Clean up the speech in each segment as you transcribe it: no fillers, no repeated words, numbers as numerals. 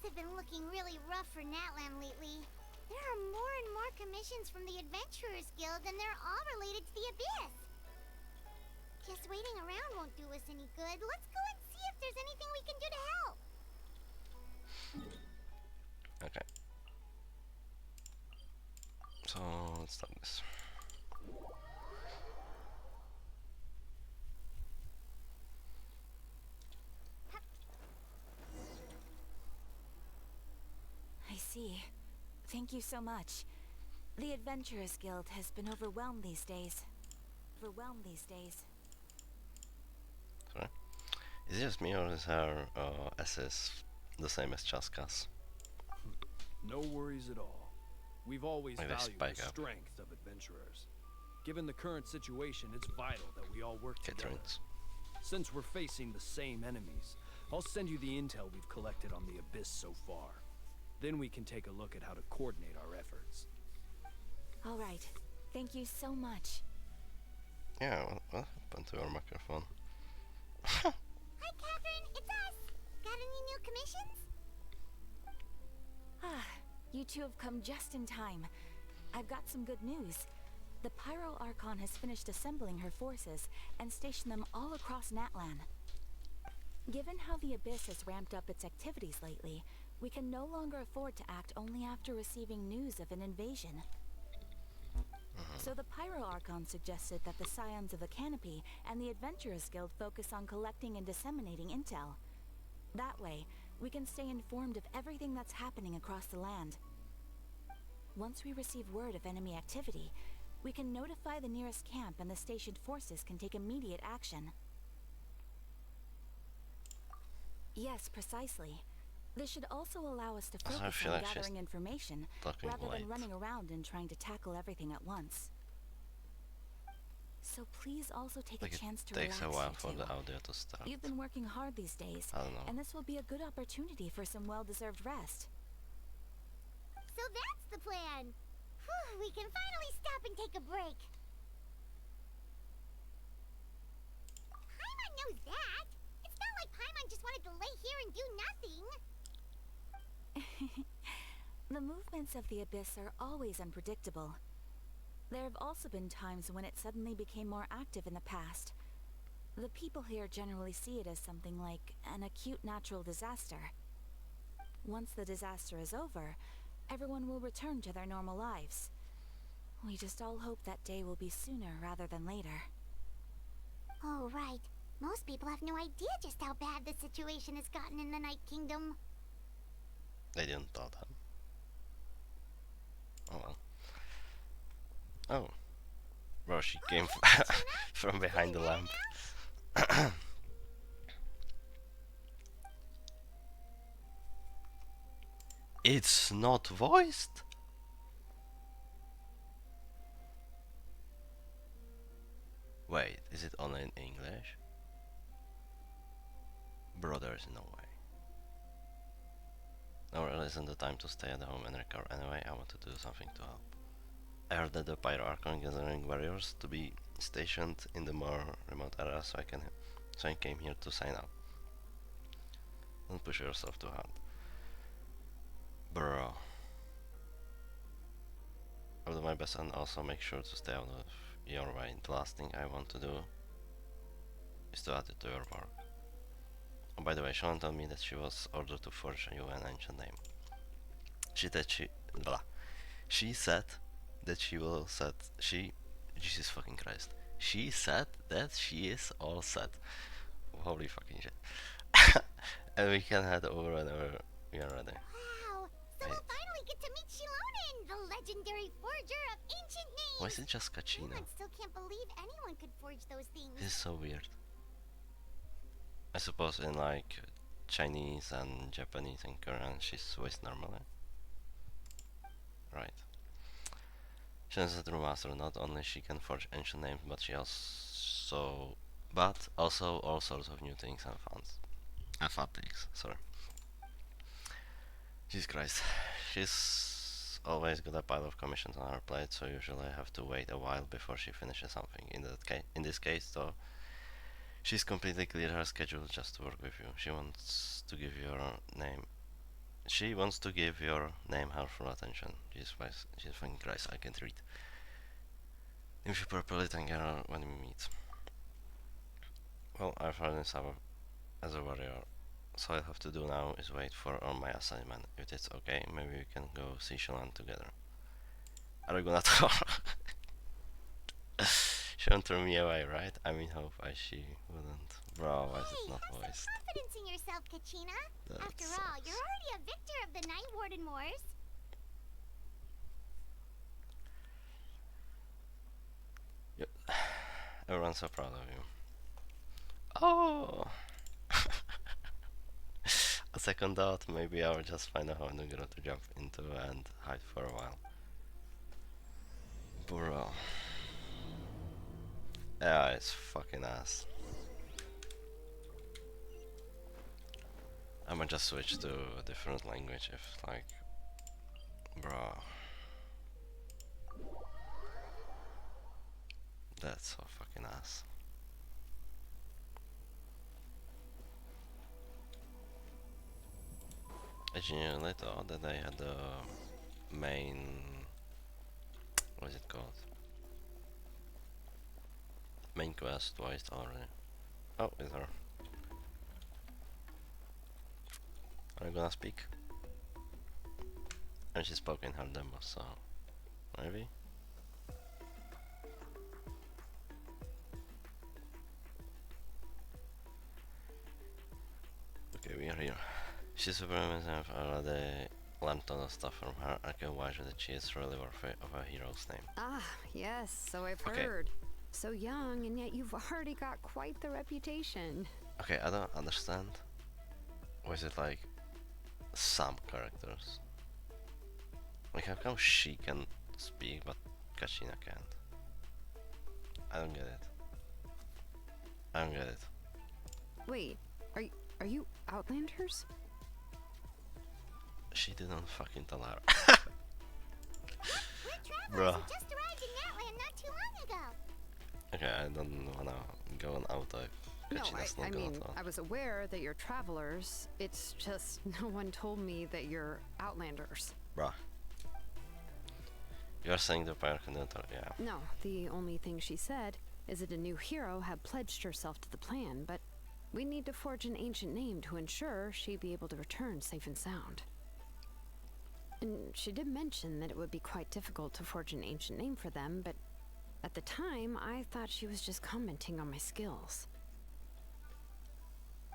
have been looking really rough for Natlan lately. There are more and more commissions from the Adventurers Guild, and they're all related to the Abyss. Just waiting around won't do us any good. Let's go and see if there's anything we can do to help. Okay. So let's start this. I see. Thank you so much. The Adventurers Guild has been overwhelmed these days. Sorry. Is it just me or is her SS the same as Chaska's? No worries at all. We've always Maybe valued spike the up. strength of adventurers. Given the current situation, it's vital that we all work together. Caterings. Since we're facing the same enemies, I'll send you the intel we've collected on the Abyss so far. Then we can take a look at how to coordinate our efforts. All right. Thank you so much. Yeah, what happened to our microphone? Hi, Catherine. It's us. Got any new commissions? Ah, you two have come just in time. I've got some good news. The Pyro Archon has finished assembling her forces and stationed them all across Natlan. Given how the Abyss has ramped up its activities lately, we can no longer afford to act only after receiving news of an invasion. So the Pyro Archon suggested that the Scions of the Canopy and the Adventurers Guild focus on collecting and disseminating intel. That way, we can stay informed of everything that's happening across the land. Once we receive word of enemy activity, we can notify the nearest camp and the stationed forces can take immediate action. Yes, precisely. This should also allow us to I focus feel on like she's gathering information talking rather than late. running around and trying to tackle everything at once. So please also take Like a it chance to takes relax, a while you for two. the audio to start. You've been working hard these days, I don't know. and this will be a good opportunity for some well-deserved rest. So that's the plan. Whew, we can finally stop and take a break. Paimon knows that. It's not like Paimon just wanted to lay here and do nothing. The movements of the Abyss are always unpredictable. There have also been times when it suddenly became more active in the past. The people here generally see it as something like an acute natural disaster. Once the disaster is over, everyone will return to their normal lives. We just all hope that day will be sooner rather than later. Oh, right. Most people have no idea just how bad the situation has gotten in the Night Kingdom. They didn't thought that. Oh well. Oh. Bro, she came from behind the lamp. It's not voiced? Wait, is it only in English? Bro, there's no way. Now really isn't the time to stay at home and recover anyway. I want to do something to help. I heard that the Pyro Archon gathering warriors to be stationed in the more remote areas, so I came here to sign up. Don't push yourself too hard. Bro. I'll do my best and also make sure to stay out of your way. The last thing I want to do is to add it to your work. Oh, by the way, Sean told me that she was ordered to forge you an ancient name. She said that she will set Jesus fucking Christ. She said that she is all set. Holy fucking shit. And we can head over whenever we are ready. Wow. So we'll finally get to meet Shilonen, the legendary forger of ancient names. Why is it just Kachina? Paimon still can't believe anyone could forge those things. This is so weird. I suppose in like Chinese and Japanese and Korean she's voiced normally. Right. She is a true master. Not only she can forge ancient names, but also all sorts of new things and fun things. Sorry. Jesus Christ. She's always got a pile of commissions on her plate, so usually I have to wait a while before she finishes something. In this case, though, she's completely cleared her schedule just to work with you. She wants to give you her name She wants to give your name her full attention. She's fucking Christ, I can't read. If you properly thank her when we meet. Well, I've heard this as a warrior. So all I have to do now is wait for on my assignment. If it's okay, maybe we can go see Shalon together. Are we gonna talk? She won't throw me away, right? I mean, hope she wouldn't. Bro, why is it not Have voiced? some confidence in yourself, Kachina. That After all, sucks. you're already a victor of the Night Warden Wars. Yep. Everyone's so proud of you. Oh! A second thought, maybe I'll just find a hole in the ground to jump into and hide for a while. Bro. Yeah, it's fucking ass. I might just switch to a different language if, like, bro. That's so fucking ass. I genuinely thought that they had the main, what is it called? Main quest voiced already. Oh, it's her. Are you gonna speak? And she spoke in her demo, so maybe? Okay, we are here. She's super amazing. I've already learned ton of stuff from her. I can watch that she is really worthy of a hero's name. Ah, yes, so I've Okay. heard. So young, and yet you've already got quite the reputation. Okay, I don't understand. Was it like some characters? Like how come she can speak but Kachina can't? I don't get it. I don't get it. Wait, are you Outlanders? She didn't fucking tell her. We're travelers Bruh. who just arrived in Natlan not too long ago. Okay, I don't wanna go on out of No, Kachina's I not gonna mean, tell. I was aware that you're travelers. It's just no one told me that you're Outlanders. Bruh. You're saying the Pyre Conductor, yeah. No, the only thing she said is that a new hero had pledged herself to the plan, but we need to forge an ancient name to ensure she'd be able to return safe and sound. And she did mention that it would be quite difficult to forge an ancient name for them, but at the time, I thought she was just commenting on my skills.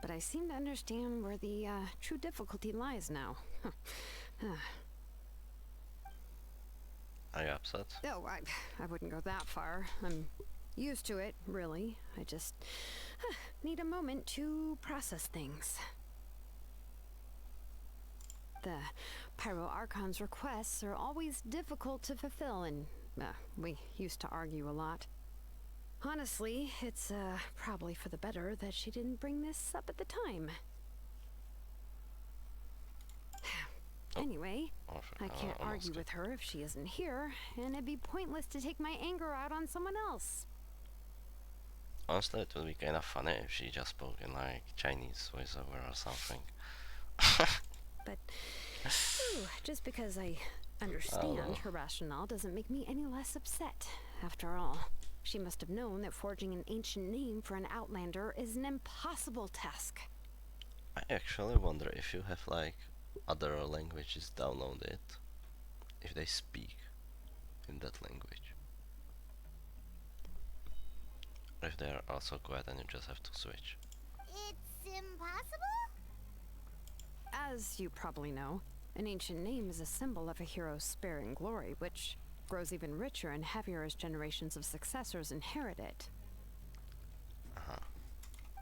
But I seem to understand where the true difficulty lies now. Are you upset? Oh, I wouldn't go that far. I'm used to it, really. I just need a moment to process things. The Pyro Archon's requests are always difficult to fulfill, and we used to argue a lot. Honestly, it's probably for the better that she didn't bring this up at the time. Anyway, I can't argue with her if she isn't here, and it'd be pointless to take my anger out on someone else. Honestly, it would be kind of funny if she just spoke in like Chinese voiceover or something. But just because I understand her rationale doesn't make me any less upset. After all, she must have known that forging an ancient name for an Outlander is an impossible task. I actually wonder if you have like other languages downloaded, if they speak in that language. Or if they are also quiet and you just have to switch. It's impossible? As you probably know, an ancient name is a symbol of a hero's sparing glory, which grows even richer and heavier as generations of successors inherit it.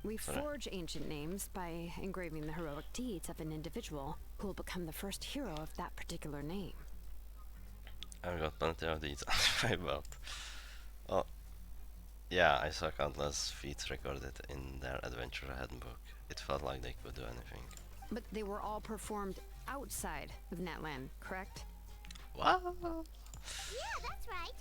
We forge ancient names by engraving the heroic deeds of an individual who will become the first hero of that particular name. I've got plenty of these on my belt. Oh, yeah, I saw countless feats recorded in their adventure handbook. It felt like they could do anything. But they were all performed outside of Natlan, correct? What? Yeah, that's right.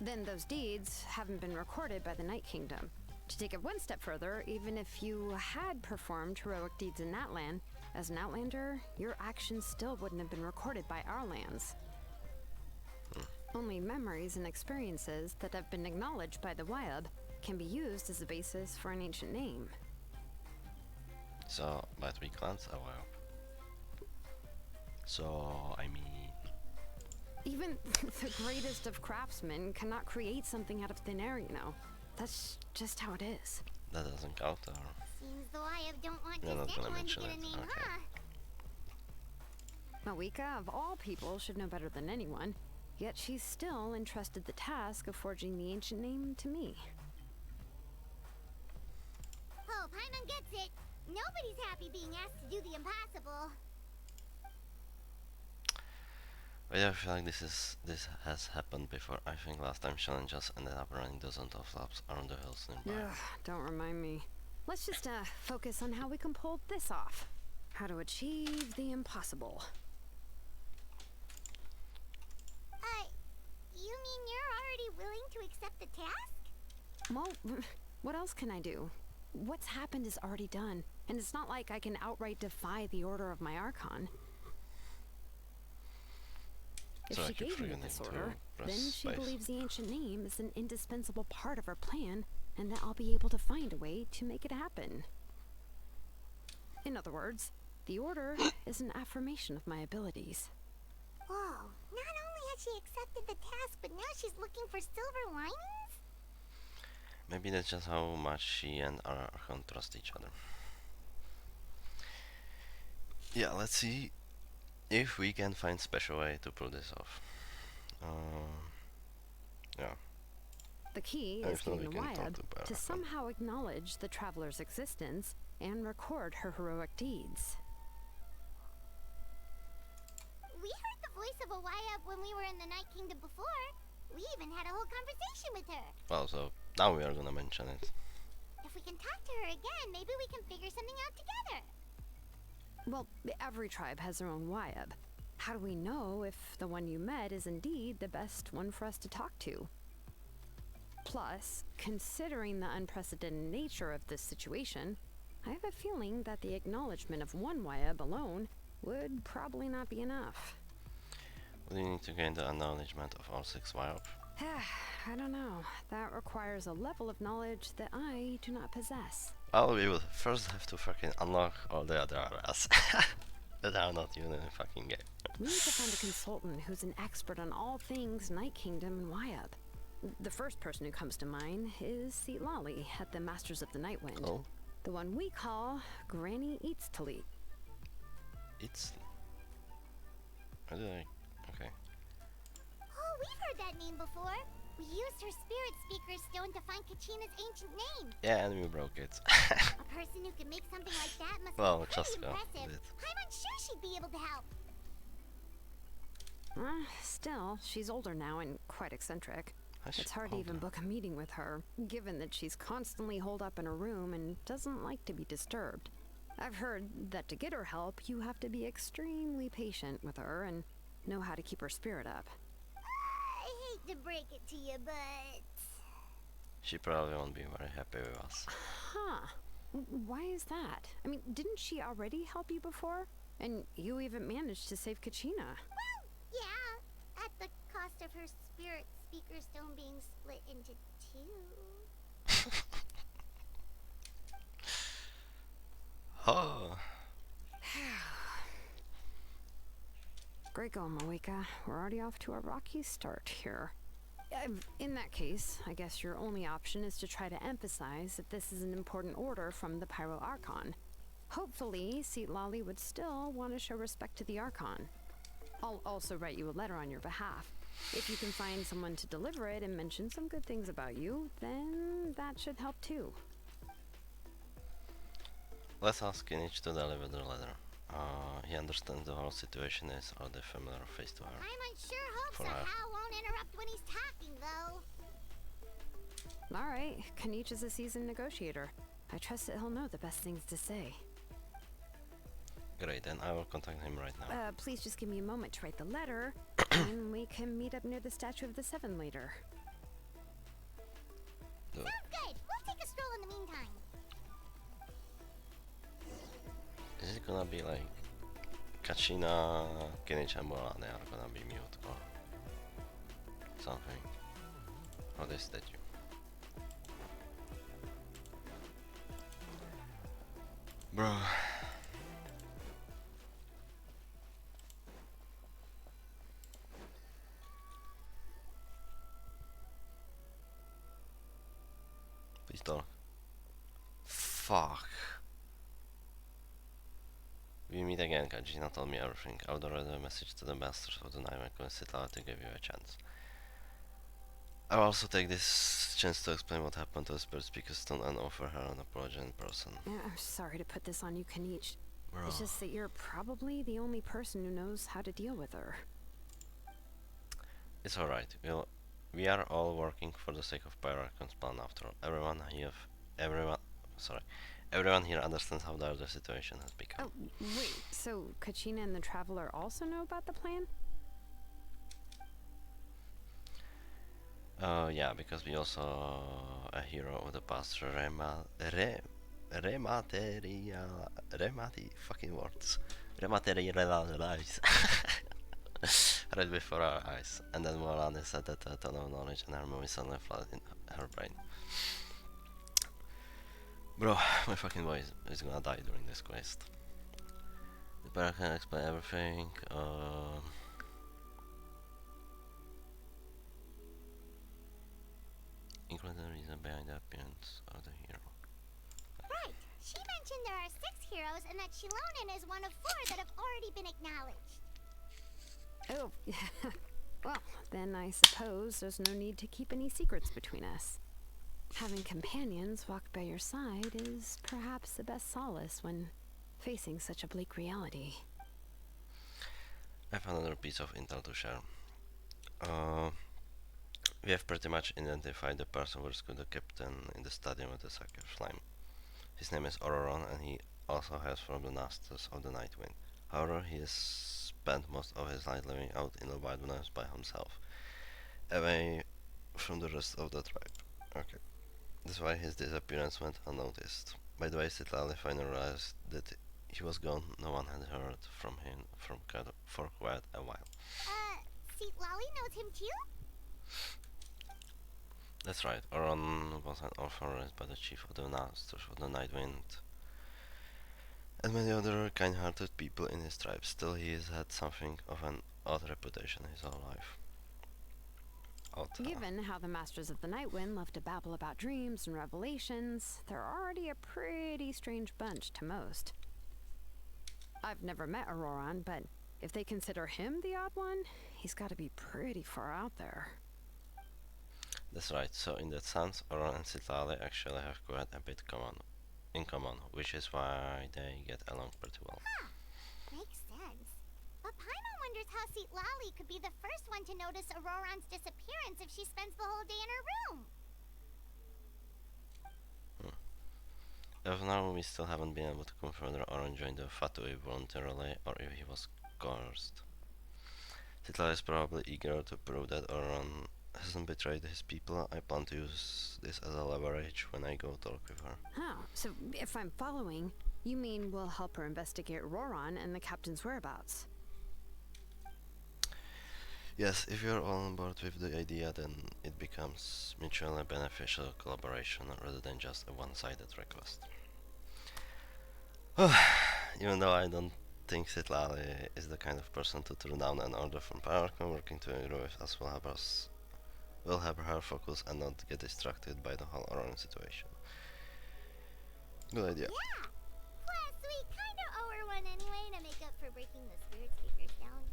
Then those deeds haven't been recorded by the Night Kingdom. To take it one step further, even if you had performed heroic deeds in Natlan, As an outlander, your actions still wouldn't have been recorded by our lands. Only memories and experiences that have been acknowledged by the Wyab can be used as a basis for an ancient name. So, but we can't? Oh well. So, I mean... Even the greatest of craftsmen cannot create something out of thin air, you know. That's just how it is. That doesn't count, or... Seems the Wyab don't want You're not just gonna anyone to mention get a it, name, okay. huh? Mawika, of all people, should know better than anyone, yet she's still entrusted the task of forging the ancient name to me. Oh, Paimon gets it. Nobody's happy being asked to do the impossible. But yeah, I feel like this has happened before. I think last time challenges ended up running dozens of laps around the hills nearby. Ugh, don't remind me. Let's just focus on how we can pull this off. How to achieve the impossible. You mean you're already willing to accept the task? Well, what else can I do? What's happened is already done, and it's not like I can outright defy the order of my Archon. If So I she keep gave me forgetting this to order, press then she space. believes the ancient name is an indispensable part of her plan, and that I'll be able to find a way to make it happen. In other words, the order is an affirmation of my abilities. Whoa, not only has she accepted the task, but now she's looking for silver linings? Maybe that's just how much she and Archon trust each other. Yeah, let's see if we can find special way to pull this off. Yeah. The key I is feel getting we the can talk Wyab to to Archon. somehow acknowledge the traveler's existence and record her heroic deeds. We heard the voice of a Wyab when we were in the Night Kingdom before. We even had a whole conversation with her. Well, so now we are gonna mention it. If we can talk to her again, maybe we can figure something out together. Well, every tribe has their own Wyab. How do we know if the one you met is indeed the best one for us to talk to? Plus, considering the unprecedented nature of this situation, I have a feeling that the acknowledgement of one Wyab alone would probably not be enough. We need to gain the acknowledgement of all 6 Wyab. I don't know. That requires a level of knowledge that I do not possess. Well, we will first have to fucking unlock all the other areas that are not even in the fucking game. We need to find a consultant who's an expert on all things Night Kingdom and Wyab. The first person who comes to mind is Lali at the Masters of the Night Wind. Oh, The one we call Granny Eats Talit. it's... How did I... Okay. Oh, we've heard that name before. We used her spirit speaker stone to find Kachina's ancient name. Yeah, and we broke it. A person who can make something like that must Well, be pretty just go impressive. with it. I'm sure she'd be able to help. Still, she's older now and quite eccentric. I should It's hard to hold even her. book a meeting with her, given that she's constantly holed up in her room and doesn't like to be disturbed. I've heard that to get her help, you have to be extremely patient with her and know how to keep her spirit up. I hate to break it to you, but... She probably won't be very happy with us. Huh. Why is that? I mean, didn't she already help you before? And you even managed to save Kachina. Well, yeah, at the cost of her spirit speaker stone being split into 2. Oh, Great going, Mawika. We're already off to a rocky start here. In that case, I guess your only option is to try to emphasize that this is an important order from the Pyro Archon. Hopefully, Lali would still want to show respect to the Archon. I'll also write you a letter on your behalf. If you can find someone to deliver it and mention some good things about you, then that should help too. let's ask Kinich to deliver the letter. He understands the whole situation is all the familiar face to her. I'm sure hopes For a her. Hal won't interrupt when he's talking, though. Alright, Kanich is a seasoned negotiator. I trust that he'll know the best things to say. Great, then I will contact him right now. Please just give me a moment to write the letter, and we can meet up near the Statue of the Seven later. Do it. Good. We'll take a stroll in the meantime. Is it gonna be like Kachina, Kinich and Moran are gonna be mute or something. Or they statue. Bro. Please talk. Fuck. We meet again, Kajina told me everything. I would already a message to the masters of the night when I sit out to give you a chance. I'll also take this chance to explain what happened to the Spirit Speaker Stone and offer her an apology in person. Yeah, I'm sorry to put this on you, Kanich. Bro. It's just that you're probably the only person who knows how to deal with her. It's alright. We are all working for the sake of Pyrocon's plan after all. Everyone here understands how dire the situation has become. Oh, wait, so Kachina and the Traveler also know about the plan? Yeah, because we also a hero of the past rematerialize right before our eyes, and then Morane said that a ton of knowledge and her memory suddenly flooded in her brain. Bro, my fucking voice is gonna die during this quest. The parrot can explain everything. Including the reason behind the appearance of the hero. Right. She mentioned there are 6 heroes and that Shilonen is one of 4 that have already been acknowledged. Oh, well, then I suppose there's no need to keep any secrets between us. Having companions walk by your side is perhaps the best solace when facing such a bleak reality. I found another piece of intel to share. We have pretty much identified the person who rescued the captain in the stadium with the Sacred Flame. His name is Auroron, and he also hails from the Masters of the Night Wind. However, he has spent most of his life living out in the wilderness by himself, away from the rest of the tribe. Okay. That's why his disappearance went unnoticed. By the way, Sitlali finally realized that he was gone. No one had heard from him for quite a while. See, Lolly knows him too? That's right. Oron was an orphan raised by the chief of the Masters of the Night Wind and many other kind-hearted people in his tribe. Still, he has had something of an odd reputation his whole life. Given how the Masters of the Night Wind love to babble about dreams and revelations, they're already a pretty strange bunch to most. I've never met Auroron, but if they consider him the odd one, he's got to be pretty far out there. That's right. So in that sense, Oron and Sitlali actually have quite a bit in common, which is why they get along pretty well. Huh. Makes sense. But Paimon wonders how Sitlali could be the first one to notice Auroron's disappearance if she spends the whole day in her room. As of now, we still haven't been able to confirm whether Oron joined the Fatui voluntarily or if he was coerced. Sitlali is probably eager to prove that Oron hasn't betrayed his people. I plan to use this as a leverage when I go talk with her. Oh, so if I'm following, you mean we'll help her investigate Auroron and the captain's whereabouts? Yes, if you're all on board with the idea, then it becomes mutually beneficial collaboration rather than just a one-sided request. Even though I don't think Sitlali is the kind of person to turn down an order from Archon, working together with us will help her focus and not get distracted by the whole Oron situation. Good idea. Yeah. Plus, we kinda owe her one anyway to make up for breaking the Spirit Speakers down.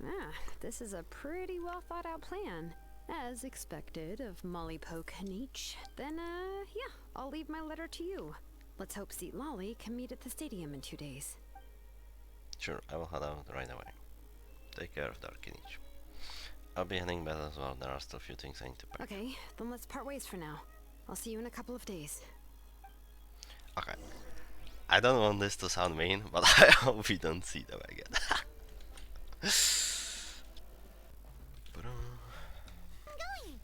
Ah, this is a pretty well thought out plan. As expected of Molly Poke Kanich. Then, yeah, I'll leave my letter to you. Let's hope Sitlali can meet at the stadium in 2 days. Sure, I will head out right away. Take care of Darkinich. I'll be heading back as well. There are still a few things I need to pack. Okay, then let's part ways for now. I'll see you in a couple of days. Okay. I don't want this to sound mean, but I hope we don't see them again. Going.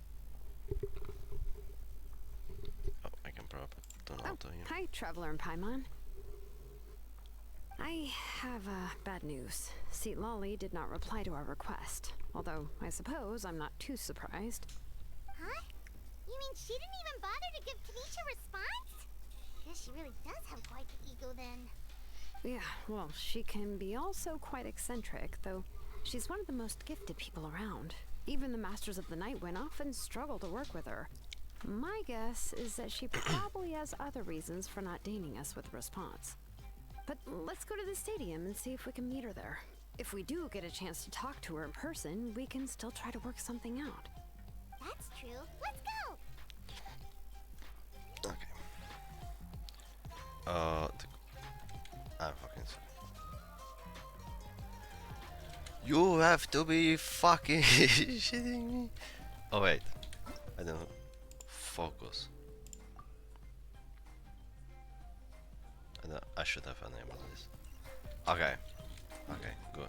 Oh, I can probably turn Oh, auto here. hi, Traveler and Paimon. I I have bad news. Seat Lolly did not reply to our request, although I suppose I'm not too surprised. Huh? You mean she didn't even bother to give Kanisha a response? Guess she really does have quite the ego then. Yeah, well, she can be also quite eccentric, though she's one of the most gifted people around. Even the Masters of the Night Wind often struggle to work with her. My guess is that she probably has other reasons for not deigning us with a response. But let's go to the stadium and see if we can meet her there. If we do get a chance to talk to her in person, we can still try to work something out. That's true. Let's go! Okay. I'm fucking sorry. You have to be fucking shitting me. Oh wait, I don't know. Focus. I should have enabled this. Okay. Okay, good.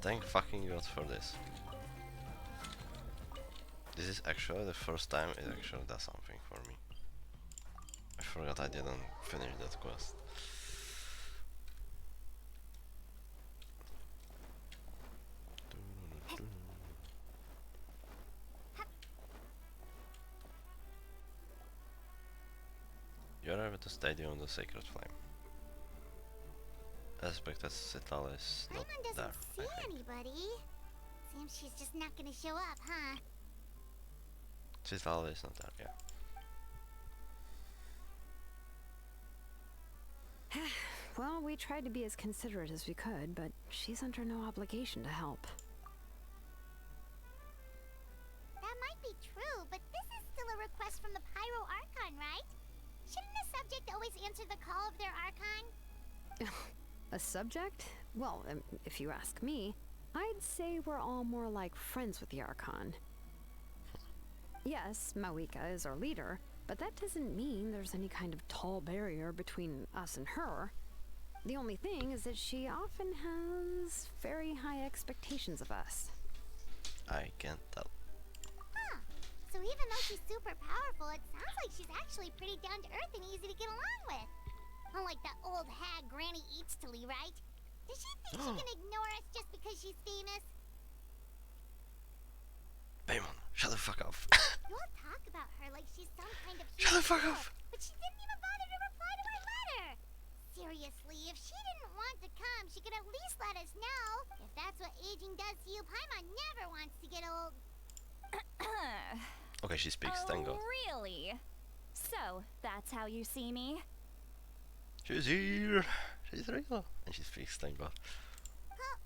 Thank fucking god for this. This is actually the first time it actually does something for me. I forgot I didn't finish that quest. You arrive at the stadium of the Sacred Flame. I suspect that Citala is not Paimon there. doesn't see anybody. Seems she's just not gonna show up, huh? Citala is not there, yeah. Well, we tried to be as considerate as we could, but she's under no obligation to help. That might be true, but this is still a request from the Pyro Archon, right? Shouldn't a subject always answer the call of their Archon? A subject? Well, if you ask me, I'd say we're all more like friends with the Archon. Yes, Mawika is our leader, but that doesn't mean there's any kind of tall barrier between us and her. The only thing is that she often has very high expectations of us. I can't tell. Huh. So even though she's super powerful, it sounds like she's actually pretty down to earth and easy to get along with. Unlike that old hag Granny Eatstily, right? Does she think she can ignore us just because she's famous? Paimon, shut the fuck up. You all talk about her like she's some kind of Shut the huge fuck hero, up. but she didn't even bother to reply to our letter. Seriously, if she didn't want to come, she could at least let us know. If that's what aging does to you, Paimon never wants to get old. Okay, she speaks, thank god. Really? So, that's how you see me? She's here. She's real. And she speaks, thank god. Huh?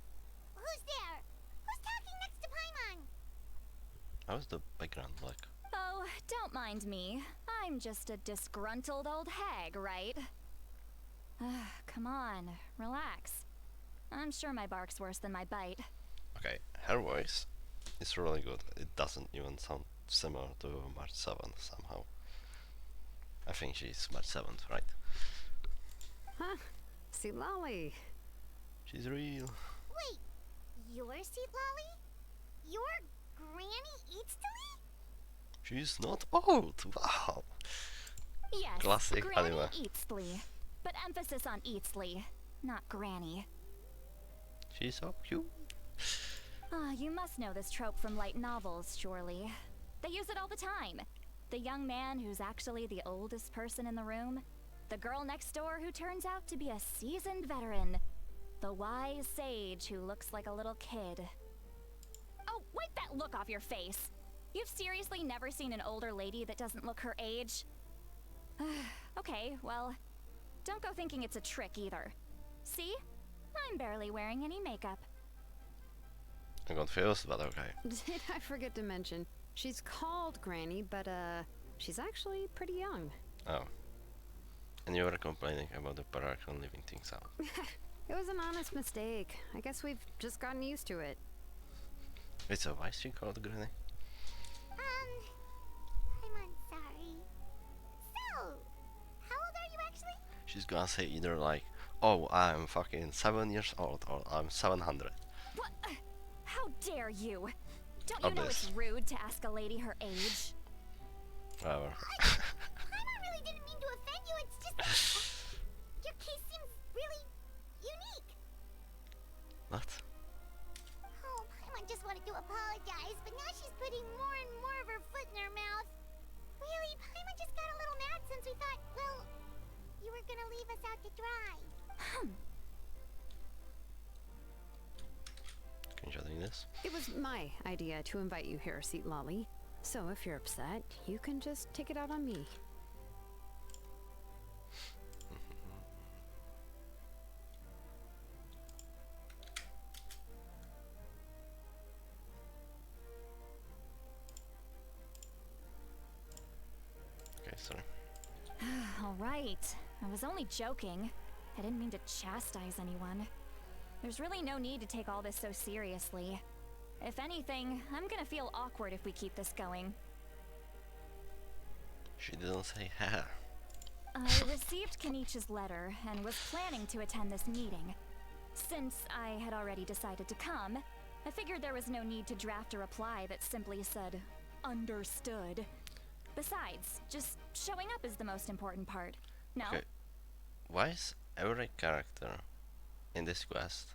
Who's there? Who's talking next to Paimon? How's the background like? Oh, don't mind me. I'm just a disgruntled old hag, right? Come on, relax. I'm sure my bark's worse than my bite. Okay, her voice is really good. It doesn't even sound similar to March 7th somehow. I think she's March 7th, right? Huh? See Lolly. She's real. Wait, you're Seed Lolly? You're Granny Eatstily? She's not old. Wow. Yes, Classic Granny anime. Eatsley. But emphasis on Eatsley, not Granny. She's so cute. You must know this trope from light novels, surely. They use it all the time. The young man who's actually the oldest person in the room. The girl next door who turns out to be a seasoned veteran. The wise sage who looks like a little kid. Oh, wipe that look off your face! You've seriously never seen an older lady that doesn't look her age? Okay, well, don't go thinking it's a trick either. See? I'm barely wearing any makeup. I'm confused, but okay. Did I forget to mention? She's called Granny, but she's actually pretty young. Oh. And you were complaining about the Archon leaving things out. It was an honest mistake. I guess we've just gotten used to it. Wait, so why is she called Granny? I'm sorry. So, how old are you actually? She's gonna say either like, oh, I'm fucking 7 years old, or I'm 700. What? How dare you? Don't Or you know this. it's rude to ask a lady her age? Whatever. Paimon really didn't mean to offend you, it's just... gonna leave us out to dry. Screenshotting this. It was my idea to invite you here, Seat Lolly. So if you're upset, you can just take it out on me. Okay, sorry. All right. I was only joking. I didn't mean to chastise anyone. There's really no need to take all this so seriously. If anything, I'm gonna feel awkward if we keep this going. She didn't say haha. I received Kenichi's letter and was planning to attend this meeting. Since I had already decided to come, I figured there was no need to draft a reply that simply said, understood. Besides, just showing up is the most important part. No? Okay. Why is every character in this quest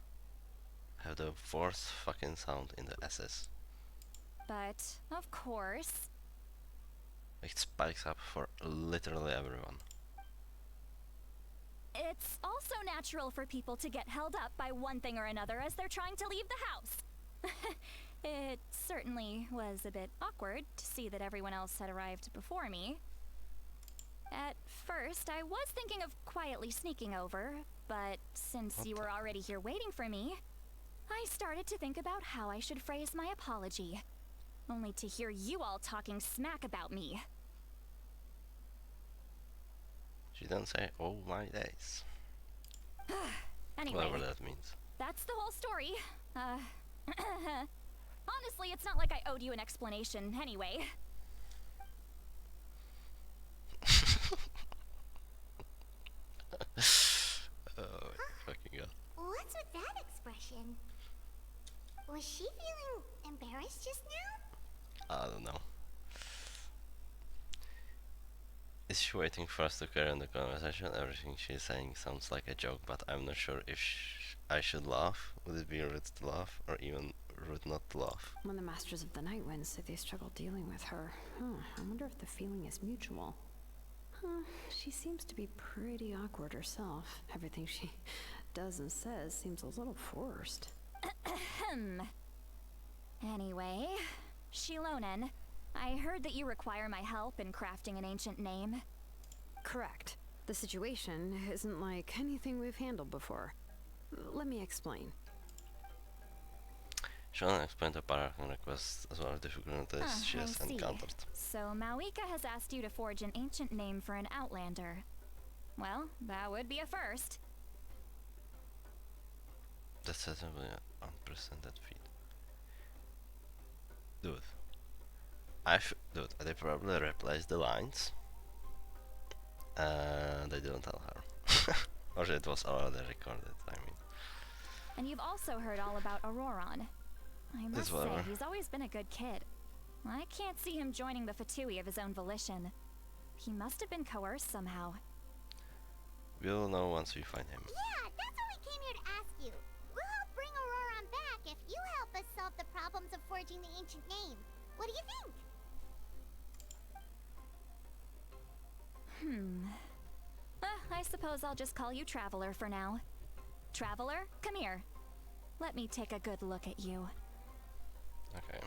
have the fourth fucking sound in the S's? But, of course. It spikes up for literally everyone. It's also natural for people to get held up by one thing or another as they're trying to leave the house. It certainly was a bit awkward to see that everyone else had arrived before me. At first, I was thinking of quietly sneaking over, but since you were already here waiting for me, I started to think about how I should phrase my apology, only to hear you all talking smack about me. She didn't say, oh my days. Anyway, Whatever that means. that's the whole story. Honestly, it's not like I owed you an explanation anyway. Oh, fucking god. What's with that expression? Was she feeling embarrassed just now? I don't know. Is she waiting for us to carry on the conversation? Everything she's saying sounds like a joke, but I'm not sure if I should laugh. Would it be rude to laugh, or even rude not to laugh? When the Masters of the Night Wind say they struggle dealing with her, I wonder if the feeling is mutual. She seems to be pretty awkward herself. Everything she does and says seems a little forced. Anyway, Shilonen, I heard that you require my help in crafting an ancient name. Correct. The situation isn't like anything we've handled before. Let me explain. Sean explained the Archon request as well as difficulties she I has see. encountered. So Mawika has asked you to forge an ancient name for an outlander. Well, that would be a first. That's certainly an unprecedented feat. Dude. They probably replaced the lines. They didn't tell her. Or it was already recorded, I mean. And you've also heard all about Auroron. I must say, whatever. he's always been a good kid. I can't see him joining the Fatui of his own volition. He must have been coerced somehow. We'll know once we find him. Yeah, that's what we came here to ask you. We'll help bring Auroron back if you help us solve the problems of forging the ancient name. What do you think? I suppose I'll just call you Traveler for now. Traveler, come here. Let me take a good look at you. Okay.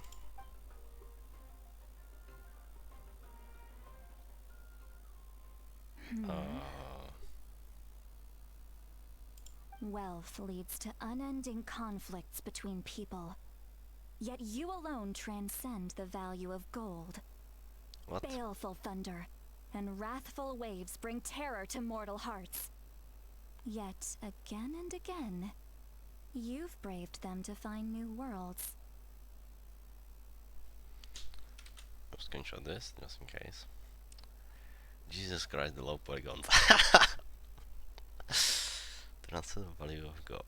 Wealth leads to unending conflicts between people. Yet you alone transcend the value of gold. What? Baleful thunder and wrathful waves bring terror to mortal hearts. Yet again and again, you've braved them to find new worlds. I'll screenshot this just in case. Jesus Christ, the low polygons. Transfer the value of gold.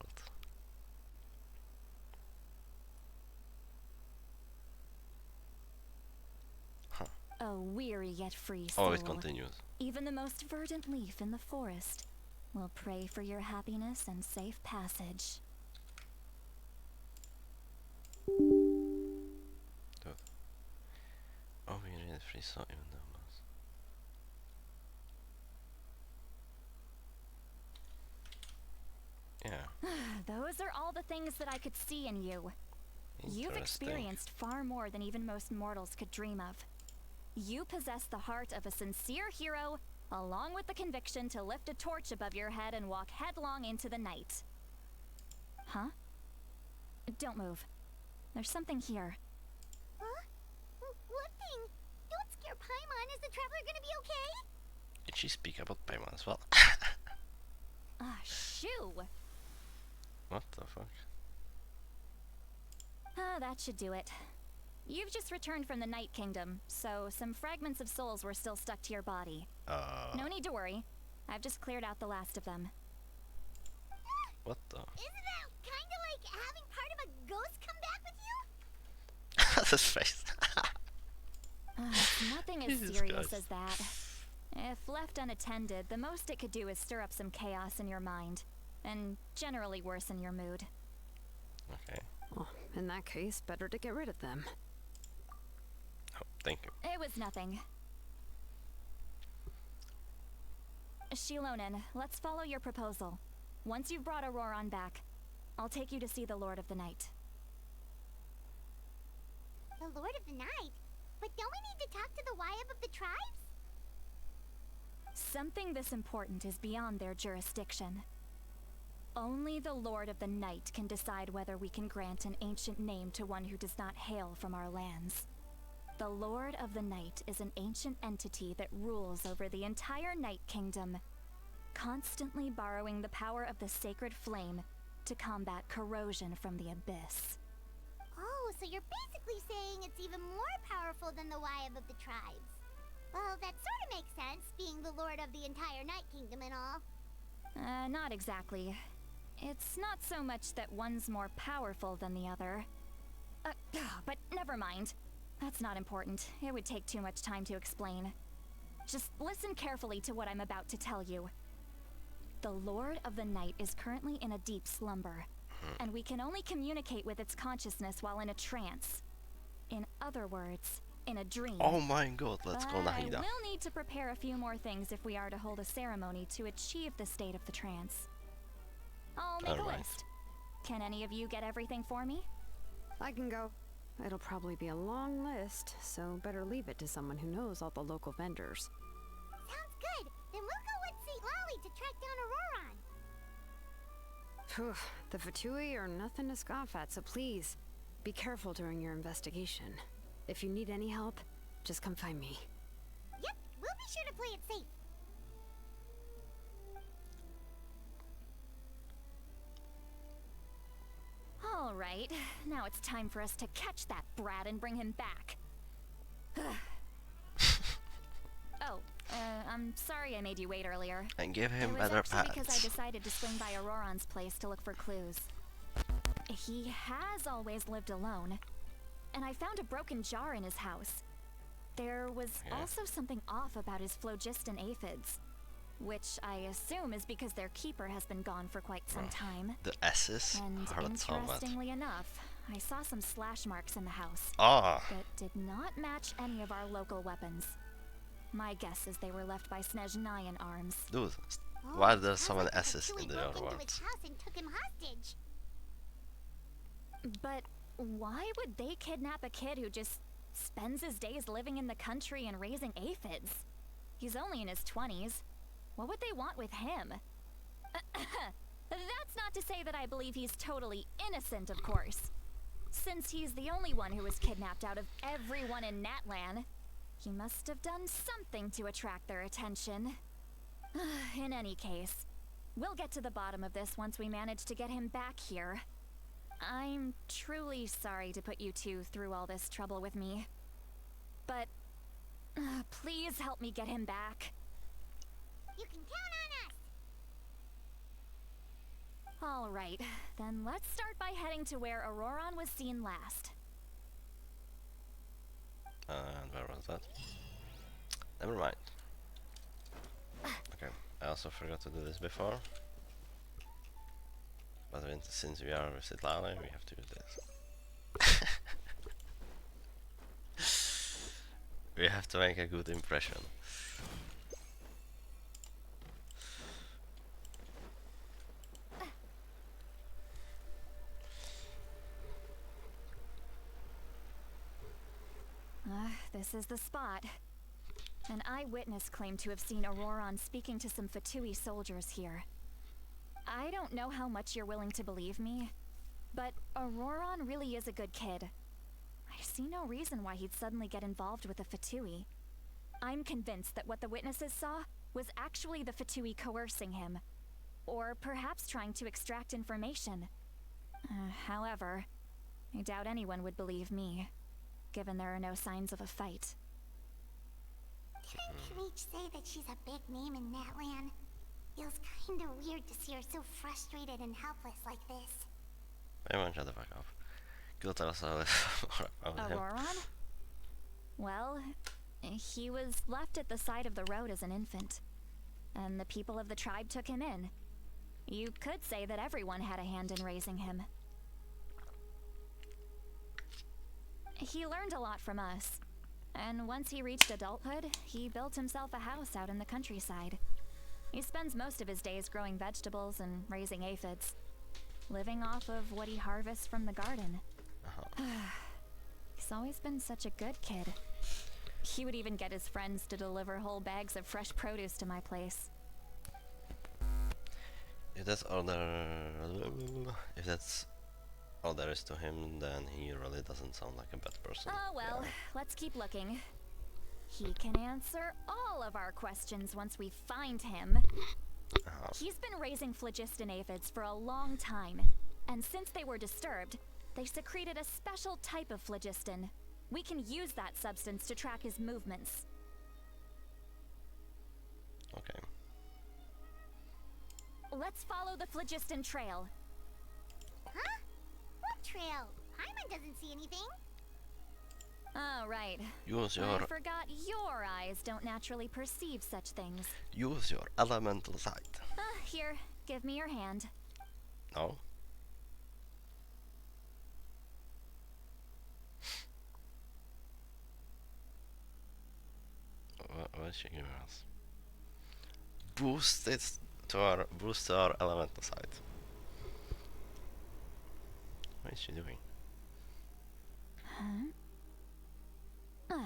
A weary yet free soul. Oh, it continues. Even the most verdant leaf in the forest will pray for your happiness and safe passage. Dude. Oh, we read free so even though most. Yeah. Those are all the things that I could see in you. You've Interesting. experienced far more than even most mortals could dream of. You possess the heart of a sincere hero, along with the conviction to lift a torch above your head and walk headlong into the night. Huh? Don't move. There's something here. Huh? What thing? Don't scare Paimon. Is the traveler gonna be okay? Did she speak about Paimon as well? Ah, shoo! What the fuck? Ah, that should do it. You've just returned from the Night Kingdom, so some fragments of souls were still stuck to your body. No need to worry. I've just cleared out the last of them. What the? Isn't that kinda like having part of a ghost come back with you? This face. It's nothing as Jesus serious Christ. as that. If left unattended, the most it could do is stir up some chaos in your mind, and generally worsen your mood. Okay. Well, in that case, better to get rid of them. Oh, thank you. It was nothing. Shilonen, let's follow your proposal. Once you've brought Auroron back, I'll take you to see the Lord of the Night. The Lord of the Night? But don't we need to talk to the Wyab of the tribes? Something this important is beyond their jurisdiction. Only the Lord of the Night can decide whether we can grant an ancient name to one who does not hail from our lands. The Lord of the Night is an ancient entity that rules over the entire Night Kingdom, constantly borrowing the power of the sacred flame to combat corrosion from the abyss. Oh, so you're basically saying it's even more powerful than the Wyab of the tribes. Well, that sort of makes sense, being the lord of the entire Night Kingdom and all. Not exactly. It's not so much that one's more powerful than the other. But never mind. That's not important. It would take too much time to explain. Just listen carefully to what I'm about to tell you. The Lord of the Night is currently in a deep slumber, and we can only communicate with its consciousness while in a trance. In other words, in a dream. Oh my god, let's go But I Nahida. will need to prepare a few more things if we are to hold a ceremony to achieve the state of the trance. I'll make a Alright. list. Can any of you get everything for me? I can go. It'll probably be a long list, so better leave it to someone who knows all the local vendors. Sounds good. Then we'll go with St. Lolly to track down Auroron. Phew, the Fatui are nothing to scoff at, so please, be careful during your investigation. If you need any help, just come find me. Yep, we'll be sure to play it safe. All right, now it's time for us to catch that brat and bring him back. Oh, I'm sorry I made you wait earlier. And give It him was better actually because I pants. decided to swing by Auroron's place to look for clues. He has always lived alone, and I found a broken jar in his house. There was Yeah. also something off about his phlogiston aphids, which I assume is because their keeper has been gone for quite some time. The S's And hurt so much. interestingly enough, I saw some slash marks in the house Ah, that did not match any of our local weapons. My guess is they were left by Snezhnayan arms. dude, Oh, why there's sounds so many like the S's Fatui in the broke other into words? his house and took him hostage. But why would they kidnap a kid who just spends his days living in the country and raising aphids? He's only in his 20s. What would they want with him? That's not to say that I believe he's totally innocent, of course. Since he's the only one who was kidnapped out of everyone in Natlan, he must have done something to attract their attention. In any case, we'll get to the bottom of this once we manage to get him back here. I'm truly sorry to put you two through all this trouble with me. But please help me get him back. You can count on us. All right, then let's start by heading to where Auroron was seen last. And where was that? Never mind. Okay, I also forgot to do this before. But since we are with Svetlana, we have to do this. We have to make a good impression. This is the spot. An eyewitness claimed to have seen Auroron speaking to some Fatui soldiers here. I don't know how much you're willing to believe me, but Auroron really is a good kid. I see no reason why he'd suddenly get involved with the Fatui. I'm convinced that what the witnesses saw was actually the Fatui coercing him, or perhaps trying to extract information. However, I doubt anyone would believe me, given there are no signs of a fight. Didn't Reach say that she's a big name in Natlan? Feels kinda weird to see her so frustrated and helpless like this. Everyone shut the fuck up. Could you tell us a little more about him? Auroron? Well, he was left at the side of the road as an infant, and the people of the tribe took him in. You could say that everyone had a hand in raising him. He learned a lot from us, and once he reached adulthood, he built himself a house out in the countryside. He spends most of his days growing vegetables and raising aphids, living off of what he harvests from the garden. He's always been such a good kid. He would even get his friends to deliver whole bags of fresh produce to my place. If that's all there is to him, then he really doesn't sound like a bad person. Oh well, Yeah. let's keep looking. He can answer all of our questions once we find him. He's been raising phlogiston aphids for a long time, and since they were disturbed, they secreted a special type of phlogiston. We can use that substance to track his movements. Okay. Let's follow the phlogiston trail. Huh? What trail? Paimon doesn't see anything. Oh, right. Use I your forgot your eyes don't naturally perceive such things. elemental sight. Here, give me your hand. No. What is she giving us? Boost our elemental sight. What is she doing? Okay.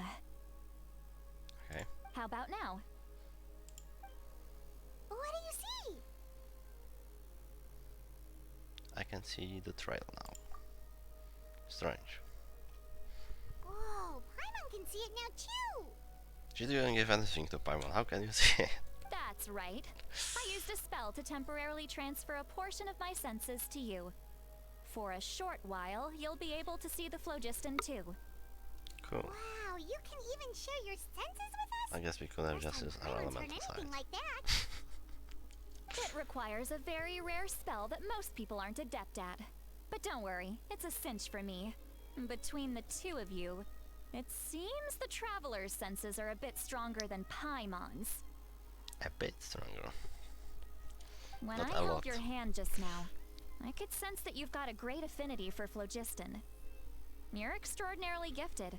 How about now? What do you see? I can see the trail now. Strange. Whoa, Paimon can see it now too. She didn't give anything to Paimon. How can you see it? That's right. I used a spell to temporarily transfer a portion of my senses to you. For a short while, you'll be able to see the phlogiston too. Cool. Wow, you can even share your senses with us? I guess we could have just used our Paimon's heard elemental sight. anything like that. It requires a very rare spell that most people aren't adept at. But don't worry, it's a cinch for me. Between the two of you, it seems the Traveler's senses are a bit stronger than Paimon's. A bit stronger. When Not I a held lot. your hand just now, I could sense that you've got a great affinity for phlogiston. You're extraordinarily gifted.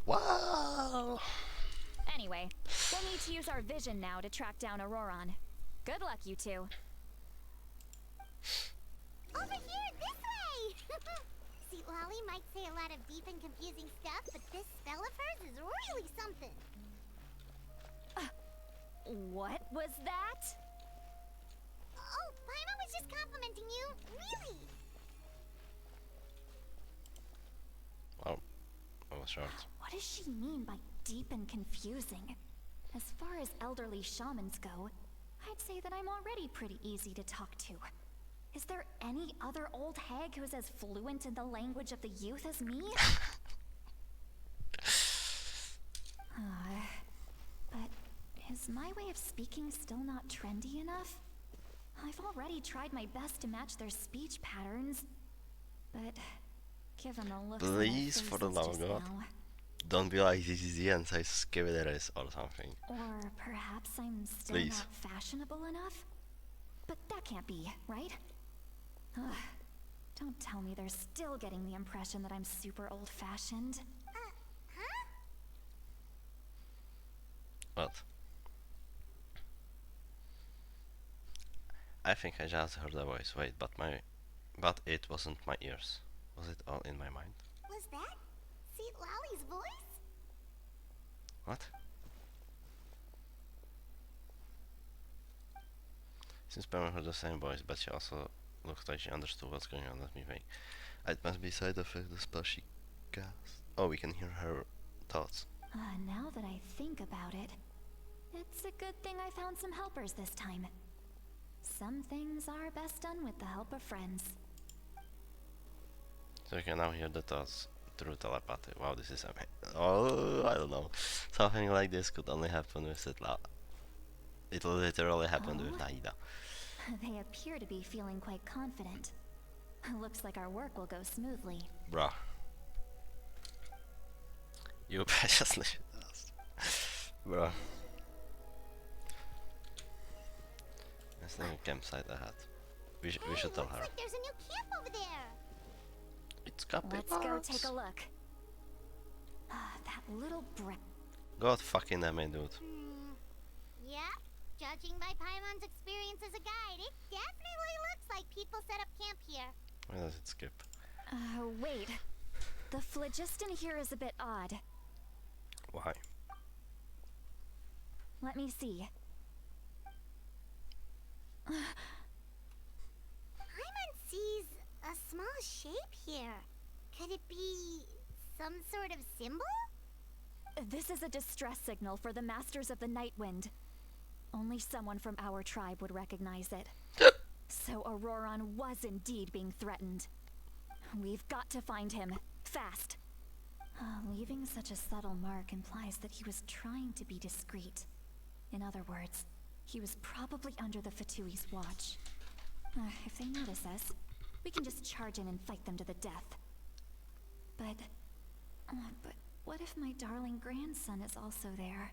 Wow! Anyway, we'll need to use our vision now to track down Auroron. Good luck, you two. Over here, this way! See, Lolly might say a lot of deep and confusing stuff, but this spell of hers is really something. What was that? Oh, Paimon was just complimenting you. Really? Well, I was short. What does she mean by deep and confusing? As far as elderly shamans go, I'd say that I'm already pretty easy to talk to. Is there any other old hag who's as fluent in the language of the youth as me? But is my way of speaking still not trendy enough? I've already tried my best to match their speech patterns, but given the looks on their Please, for the faces love of just God. now, Don't be like ZZZ and say Skivideris or something. or perhaps I'm still Please. not fashionable enough? But that can't be, right? Ugh. Don't tell me they're still getting the impression that I'm super old-fashioned. Huh? What? I think I just heard a voice. Wait, but it wasn't my ears. Was it all in my mind? Was that Seat Lolly's voice? What? Since Pamela heard the same voice, but she also looks like she understood what's going on. Let me think. It must be side effect of the spell she cast. Oh, we can hear her thoughts. Now that I think about it, it's a good thing I found some helpers this time. Some things are best done with the help of friends. So you can now hear the thoughts through telepathy. Wow, this is amazing. Oh, I don't know. Something like this could only happen with Sitla. It literally happened with Naida. They appear to be feeling quite confident. Looks like our work will go smoothly. Bruh. You preciously bruh. There's no campsite ahead. We should tell looks her. like there's a new camp over there. It's capybars. Let's go take a look. That little brat. God fucking damn it, dude. Yeah, judging by Paimon's experience as a guide, it definitely looks like people set up camp here. Why does it skip? Wait. The phlogiston here is a bit odd. Why? Let me see. Paimon sees a small shape here. Could it be some sort of symbol? This is a distress signal for the Masters of the Night Wind. Only someone from our tribe would recognize it. So Auroron was indeed being threatened. We've got to find him. Fast. Leaving such a subtle mark implies that he was trying to be discreet. In other words, he was probably under the Fatui's watch. If they notice us, we can just charge in and fight them to the death. But what if my darling grandson is also there?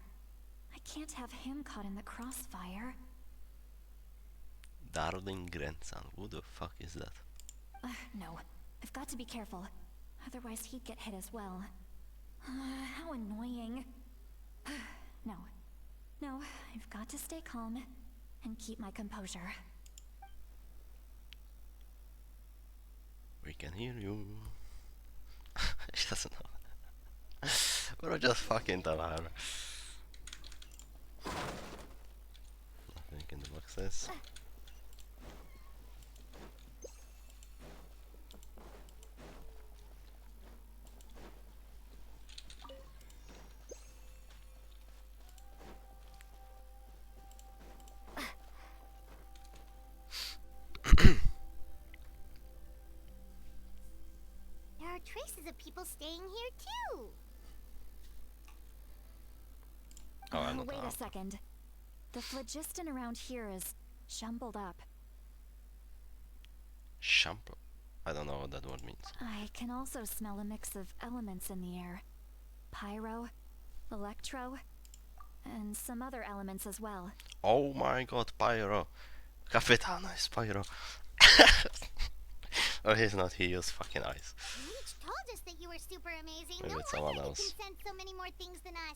I can't have him caught in the crossfire. Darling grandson. Who the fuck is that? No. I've got to be careful. Otherwise he'd get hit as well. How annoying. No. No, I've got to stay calm and keep my composure. We can hear you. She doesn't know. We're just fucking tell her. Nothing in the boxes. There are traces of people staying here too. Oh, I'm not Wait a out. second. The phlogiston around here is jumbled up. Shampoo. I don't know what that word means. I can also smell a mix of elements in the air. Pyro, electro, and some other elements as well. Oh my god, Pyro. Capitana is Pyro. Oh, he's not, he used fucking ice. You each told us that you were super amazing. Maybe No it's someone wonder you else. can sense so many more things than us.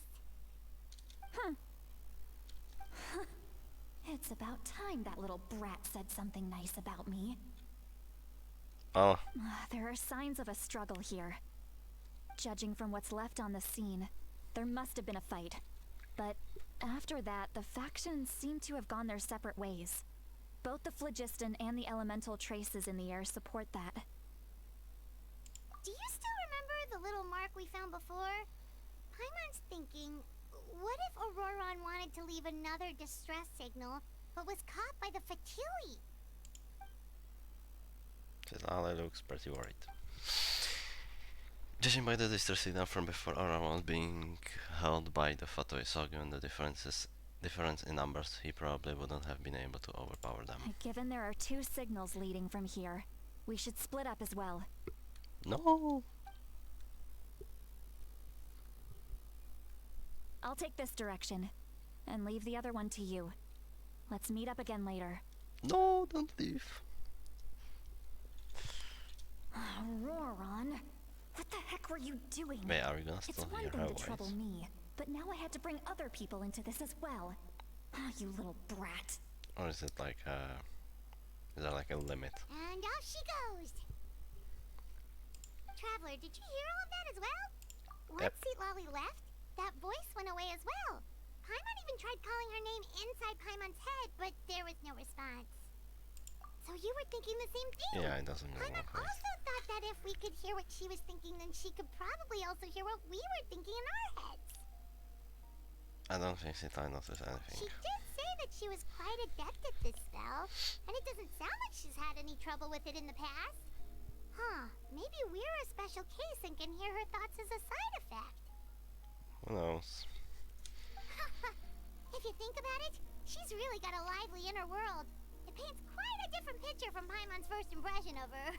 It's about time that little brat said something nice about me. Oh, There are signs of a struggle here. Judging from what's left on the scene, there must have been a fight. But after that, the factions seem to have gone their separate ways. Both the phlogiston and the elemental traces in the air support that. Do you still remember the little mark we found before? Paimon's thinking, what if Auroron wanted to leave another distress signal, but was caught by the Fatui? Ally looks pretty worried. Judging by the distress signal from before, Aura was being held by the Fatoi, so given the difference in numbers, he probably wouldn't have been able to overpower them. Given there are two signals leading from here, we should split up as well. No! I'll take this direction, and leave the other one to you. Let's meet up again later. No, don't leave. Auroron, what the heck were you doing? Wait, are we gonna It's still one hear thing her to voice? trouble me, but now I had to bring other people into this as well. You little brat. Or is it like is there like a limit? And off she goes. Traveler, did you hear all of that as well? Once Yep. Seat Lolly left, that voice went away as well. Paimon even tried calling her name inside Paimon's head, but there was no response. So you were thinking the same thing? Yeah, it doesn't really Paimon work. also thought that if we could hear what she was thinking, then she could probably also hear what we were thinking in our heads. I don't think I noticed She anything. did say that she was quite adept at this spell, and it doesn't sound like she's had any trouble with it in the past. Huh, maybe we're a special case and can hear her thoughts as a side effect. Who knows? If you think about it, she's really got a lively inner world. It paints quite a different picture from Paimon's first impression of her.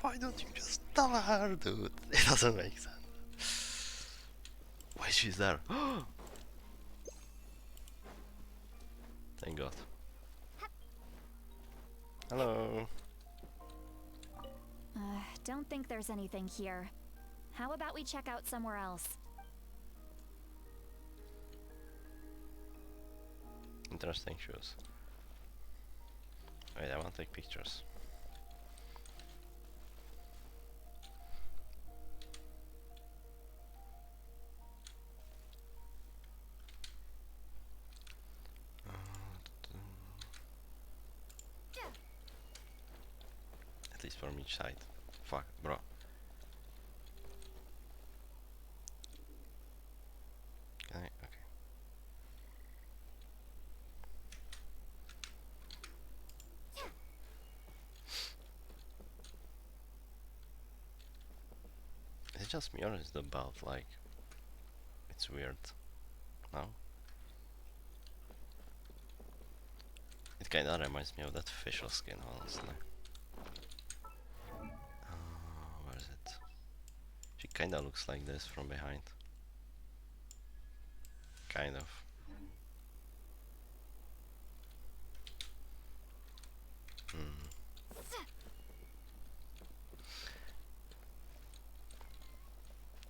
Why don't you just tell her, dude? It doesn't make sense. Why she's there? Thank God. Hello. Don't think there's anything here. How about we check out somewhere else? Interesting shoes. Wait, I want to take pictures. At least from each side. Fuck, bro. Okay, okay. Is it just me or is the belt like it's weird? No? It kinda reminds me of that facial skin, honestly. Where is it? She kinda looks like this from behind. Kind of.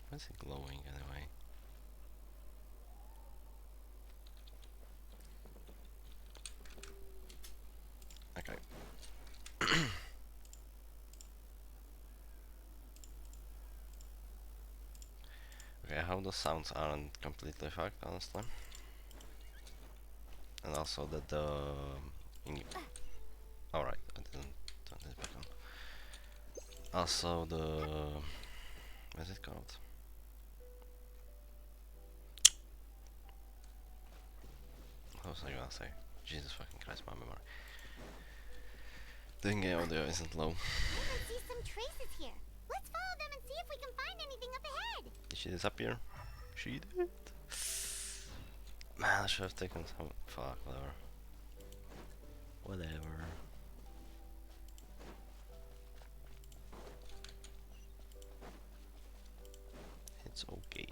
Why is it glowing anyway? Okay. Okay, how the sounds aren't completely fucked, honestly. And also that the... Alright, I didn't turn this back on. Also the... What is it called? What was I gonna say? Jesus fucking Christ, my memory. The in-game audio isn't low. I see some traces here. Let's follow them and see if we can find anything up ahead. Did she disappear? She did. Man, I should have taken some... Fuck, whatever. Whatever. It's okay.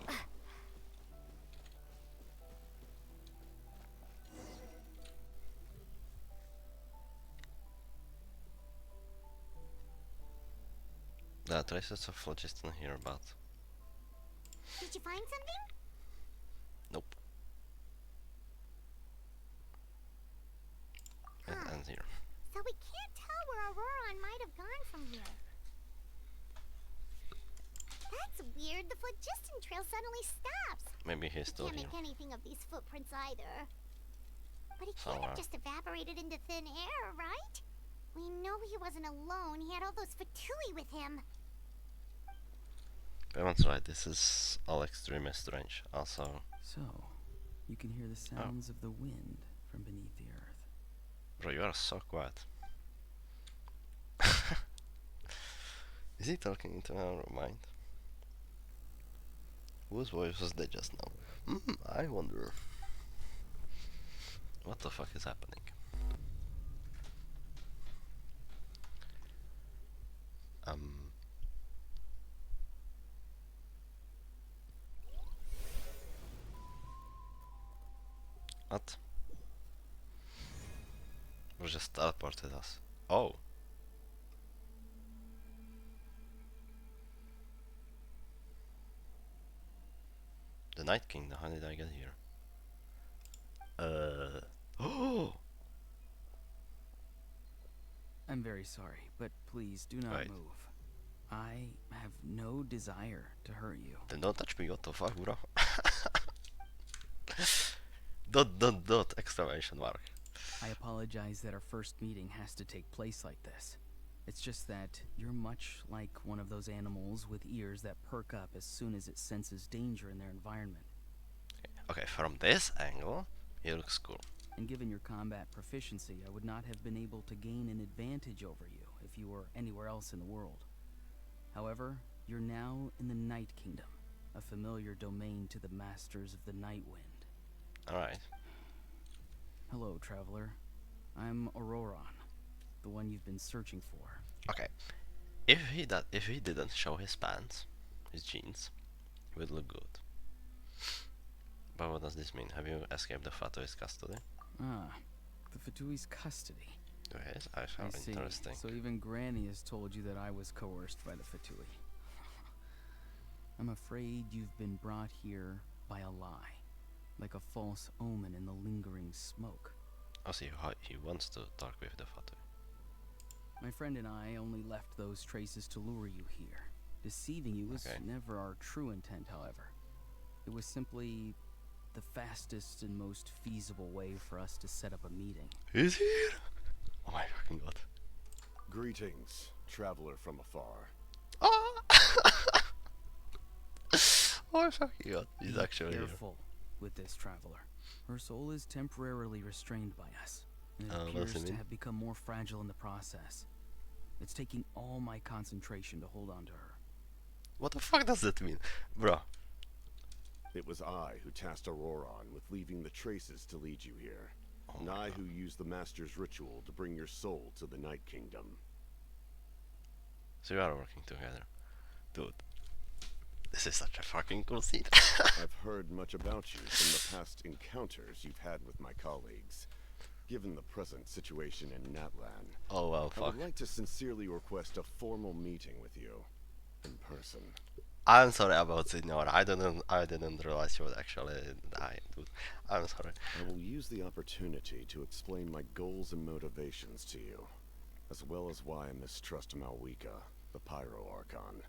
There are traces of phlogiston here, but... Did you find something? Nope. It Huh. ends here. So we can't tell where Auroron might have gone from here. That's weird. The phlogiston trail suddenly stops. Maybe he's We still can't here. make anything of these footprints either. But he can't Somewhere. have just evaporated into thin air, right? We know he wasn't alone. He had all those Fatui with him. Everyone's right, this is all extremely strange. Also, So, you can hear the sounds of the wind from beneath the earth. bro, you are so quiet. Is he talking into our mind? Whose voice was that just now? I wonder. What the fuck is happening? What? Or just teleported us? Oh. The Night Kingdom, how did I get here? Oh! I'm very sorry, but please do not Right. move. I have no desire to hurt you. Then don't touch me, what the fuck, bro? Dot, exclamation mark. I apologize that our first meeting has to take place like this. It's just that you're much like one of those animals with ears that perk up as soon as it senses danger in their environment. Okay, from this angle, he looks cool. And given your combat proficiency, I would not have been able to gain an advantage over you if you were anywhere else in the world. However, you're now in the Night Kingdom, a familiar domain to the Masters of the Night Wind. Alright. Hello, traveler. I'm Auroron, the one you've been searching for. Okay. If he didn't show his pants, his jeans, he would look good. But what does this mean? Have you escaped the Fatoi's custody? Ah, the Fatui's custody. Yes, I I found see. interesting. So even Granny has told you that I was coerced by the Fatui. I'm afraid you've been brought here by a lie, like a false omen in the lingering smoke. Oh, see, he wants to talk with the Fatoi. My friend and I only left those traces to lure you here. Deceiving you was Okay. never our true intent, however. It was simply the fastest and most feasible way for us to set up a meeting. He's here! Oh my fucking god. Greetings, traveler from afar. Oh! Oh my fucking god, he's Be actually here. careful with this traveler. Her soul is temporarily restrained by us, and it what does appears it to mean? have become more fragile in the process. It's taking all my concentration to hold on to her. What the fuck does that mean? Bro, It was I who tasked Auroron with leaving the traces to lead you here. Oh And my I God. who used the Master's ritual to bring your soul to the Night Kingdom. So we are working together. Dude, this is such a fucking cool scene. I've heard much about you from the past encounters you've had with my colleagues. Given the present situation in Natlan, Oh well, I fuck. would like to sincerely request a formal meeting with you. In person. I'm sorry about Signor. I didn't realize you would actually die, dude. I'm sorry. I will use the opportunity to explain my goals and motivations to you, as well as why I mistrust Malwika, the Pyro Archon.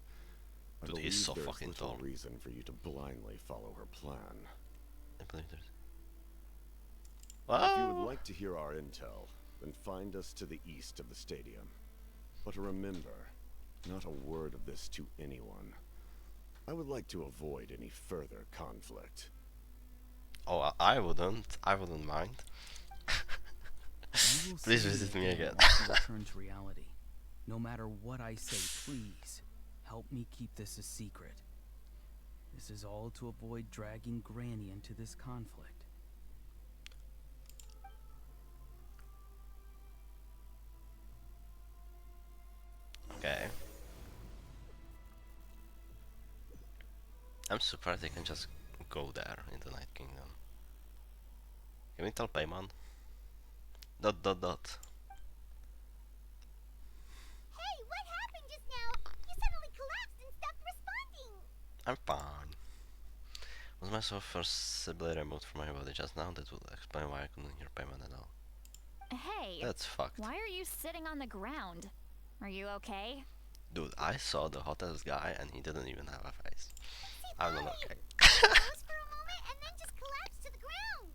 I Dude, believe he's so there's fucking little tall. reason for you to blindly follow her plan. I believe there's... If you Wow. would like to hear our intel, then find us to the east of the stadium. But remember, not a word of this to anyone. I would like to avoid any further conflict. Oh, I wouldn't mind. You will Please see visit me again. once you return to reality. No matter what I say, please help me keep this a secret. This is all to avoid dragging Granny into this conflict. Okay. I'm surprised they can just go there in the Night Kingdom. Can we tell Paimon? ... Hey, what happened just now? You suddenly collapsed and stopped responding. I'm fine. Was my soul forcibly removed from my body just now? That would explain why I couldn't hear Paimon at all. Hey, That's fucked. why are you sitting on the ground? Are you okay? Dude, I saw the hottest guy and he didn't even have a face. I'm not okay. Froze for a moment and then just collapsed to the ground.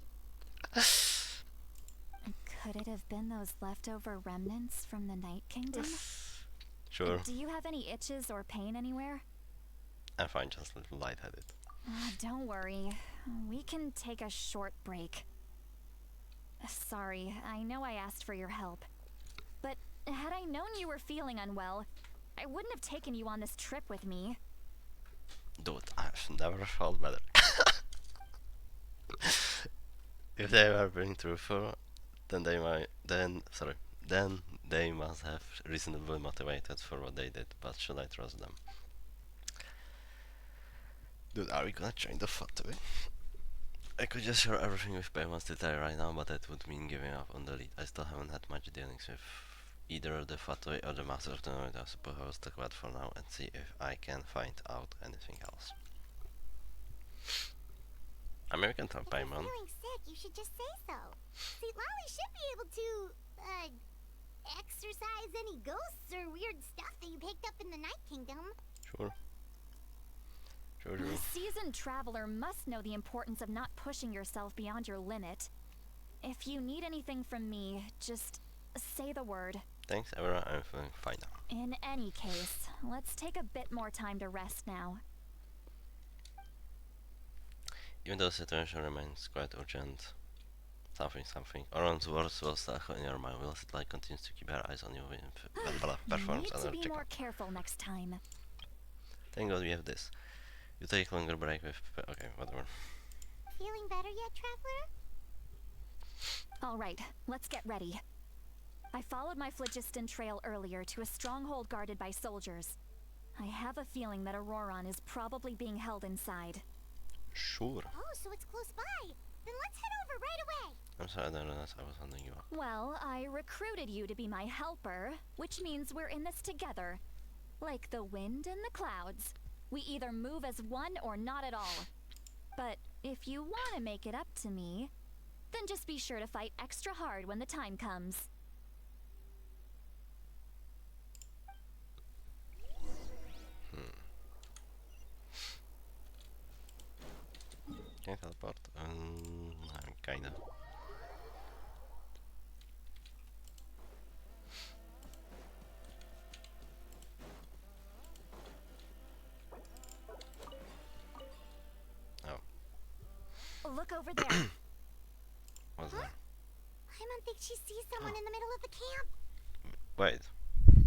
Could it have been those leftover remnants from the Night Kingdom? Sure, Do you have any itches or pain anywhere? I'm fine, just a little lightheaded. Don't worry. We can take a short break. Sorry, I know I asked for your help. But had I known you were feeling unwell, I wouldn't have taken you on this trip with me. Dude, I've never felt better. If they were being truthful, then they must have reasonably motivated for what they did, but should I trust them? Dude, are we gonna join the Fatui? I could just share everything with Paymon's detail right now, but that would mean giving up on the lead. I still haven't had much dealings with either the Fatui or the Master of the Night. I suppose I'll stick with for now and see if I can find out anything else. I mean, we can tell If you're Paimon. feeling sick, you should just say so. See, Lolly should be able to, exorcise any ghosts or weird stuff that you picked up in the Night Kingdom. Sure. Sure, sure. A seasoned traveler must know the importance of not pushing yourself beyond your limit. If you need anything from me, just say the word. Thanks, everyone. I'm feeling fine now. In any case, let's take a bit more time to rest now. Even though the situation remains quite urgent, something. Oron's words will still echo in your mind. Will Light continues to keep her eyes on you with You performs need and to her be checkup. more careful next time. Thank God we have this. You take longer break with... Okay, whatever. Feeling better yet, Traveler? Alright, let's get ready. I followed my phlogiston trail earlier to a stronghold guarded by soldiers. I have a feeling that Auroron is probably being held inside. Sure. Oh, so it's close by. Then let's head over right away. I'm sorry, I didn't realize I was holding you up. Well, I recruited you to be my helper, which means we're in this together. Like the wind and the clouds. We either move as one or not at all. But if you want to make it up to me, then just be sure to fight extra hard when the time comes. Can I teleport? Kinda. Oh, Look over there. what's that? Paimon thinks she sees someone in the middle of the camp. Wait.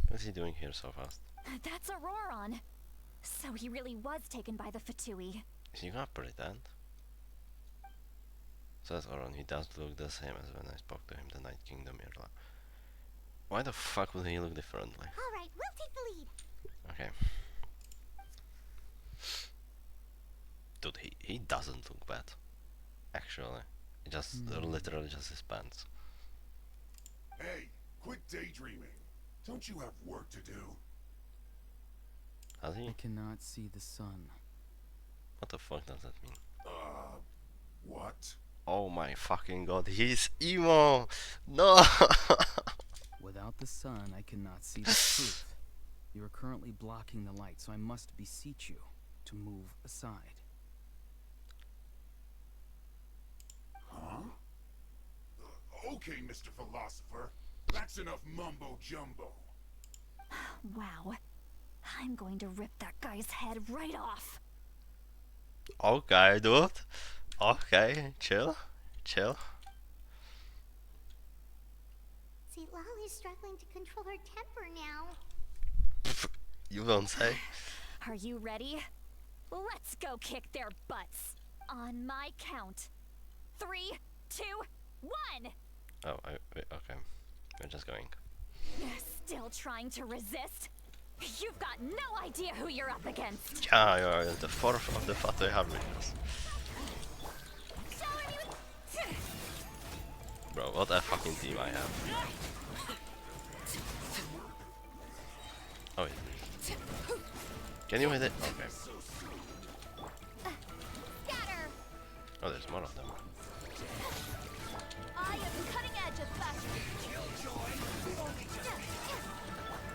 What's he doing here so fast? That's Auroron. So he really was taken by the Fatui. Is he gonna pretend? Says Oron, he does look the same as when I spoke to him the Night Kingdom earlier. Why the fuck would he look differently? Alright, we'll take the lead. Okay. Dude, he doesn't look bad. Actually. It just literally just his pants. Hey, quit daydreaming. Don't you have work to do? Has he? I cannot see the sun. What the fuck does that mean? What? Oh my fucking god, he's emo! No! Without the sun, I cannot see the truth. You are currently blocking the light, so I must beseech you to move aside. Huh? Okay, Mr. Philosopher. That's enough mumbo-jumbo. Wow. I'm going to rip that guy's head right off. Okay, dude. Okay, chill. See, Lal is struggling to control her temper now. You don't say. Are you ready? Let's go kick their butts. On my count. 3, 2, 1! Oh, okay. We're just going. Still trying to resist? You've got no idea who you're up against. Yeah, you're the fourth of the Fatui Harbiangers. Bro, what a fucking team I have. Oh wait. Can you hit it? Okay. Scatter! Oh, there's more of them. I am cutting edge of fashion.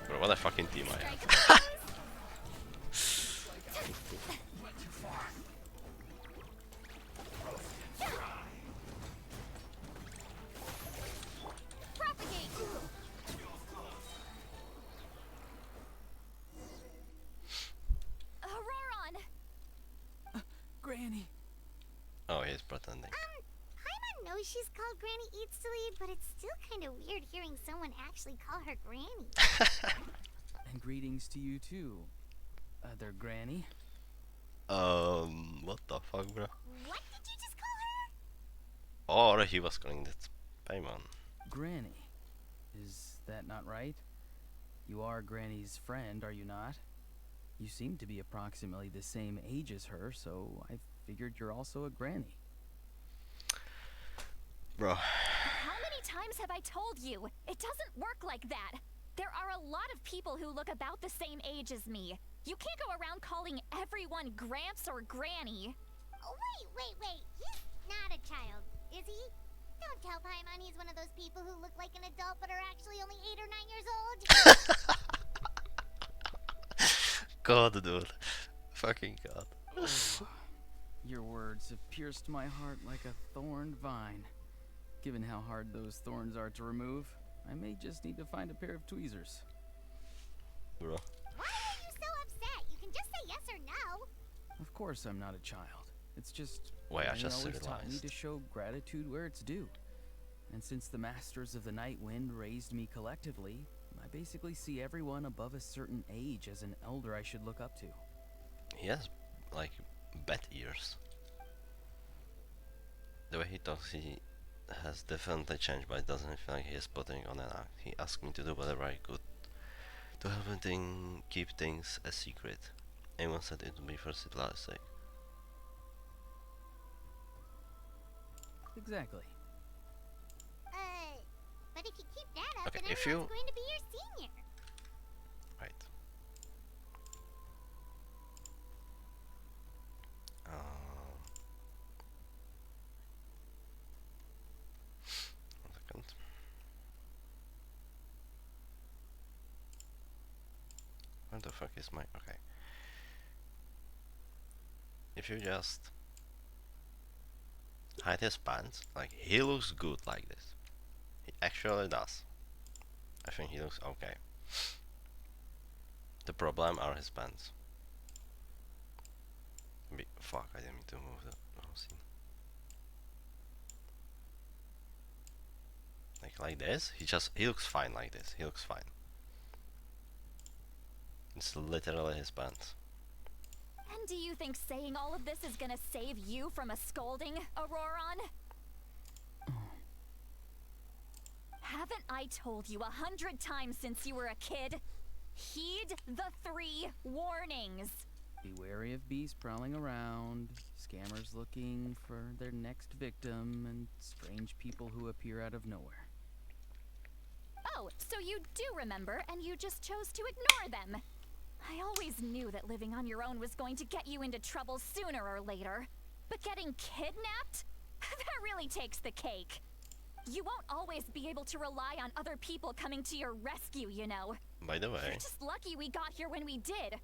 Bro, what a fucking team I have. Propagate! Auroron! Granny! Oh, he's pretending. Paimon knows she's called Granny Eatsilly, but it's still kind of weird hearing someone actually call her Granny. And greetings to you too, other Granny. What the fuck, bro? What did you just call her? Or he was calling it Paimon. Granny. Is that not right? You are Granny's friend, are you not? You seem to be approximately the same age as her, so I figured you're also a Granny. Bro. How many times have I told you? It doesn't work like that. There are a lot of people who look about the same age as me. You can't go around calling everyone Gramps or Granny. Oh, wait. He's not a child, is he? Don't tell Paimon he's one of those people who look like an adult but are actually only 8 or 9 years old. God, dude. Fucking God. Your words have pierced my heart like a thorned vine. Given how hard those thorns are to remove, I may just need to find a pair of tweezers. Bro. Why are you so upset? You can just say yes or no. Of course I'm not a child. It's just Wait, I Granny just always taught me realized. to show gratitude where it's due. And since the Masters of the Night Wind raised me collectively, I basically see everyone above a certain age as an elder I should look up to. He has, like, bat ears. The way he talks, he has definitely changed, but it doesn't feel like he is putting on an act. He asked me to do whatever I could to help him keep things a secret. Anyone said it would be for Sitla's sake. Exactly. But if you keep that up, Okay, then if everyone's you- going to be your senior. Right. One second. Where the fuck is my... Okay. If you just hide his pants, like, he looks good like this. He actually does. I think he looks okay. The problem are his pants. Fuck, I didn't mean to move the whole scene. Like this, he looks fine like this. He looks fine. It's literally his pants. And do you think saying all of this is gonna save you from a scolding, Auroron? Haven't I told you 100 times since you were a kid? Heed the 3 warnings. Be wary of beasts prowling around, scammers looking for their next victim, and strange people who appear out of nowhere. Oh, so you do remember, and you just chose to ignore them. I always knew that living on your own was going to get you into trouble sooner or later. But getting kidnapped? That really takes the cake. You won't always be able to rely on other people coming to your rescue, you know. By the way, You're just lucky we got here when we did.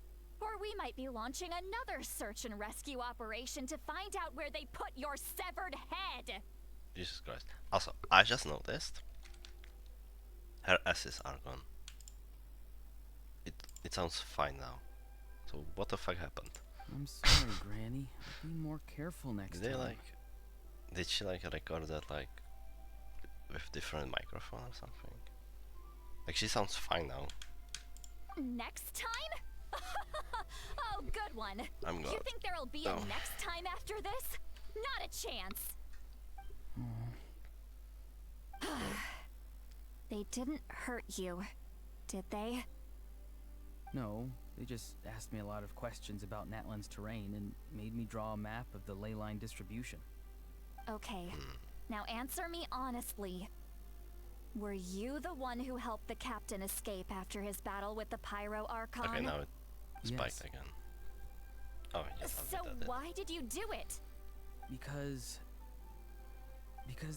Or we might be launching another search and rescue operation to find out where they put your severed head. Jesus Christ. Also, I just noticed her S's are gone. It sounds fine now. So what the fuck happened? I'm sorry, Granny. I'll be more careful next Did they time. did she like record that like with different microphone or something? Like she sounds fine now. Next time? Oh, good one. I'm glad. You think there'll be Oh. a next time after this? Not a chance. They didn't hurt you, did they? No, they just asked me a lot of questions about Natlan's terrain and made me draw a map of the ley line distribution. Okay, now answer me honestly. Were you the one who helped the captain escape after his battle with the Pyro Archon? Okay, now it spiked Yes. again. Oh, yes, So I did that. why did you do it? Because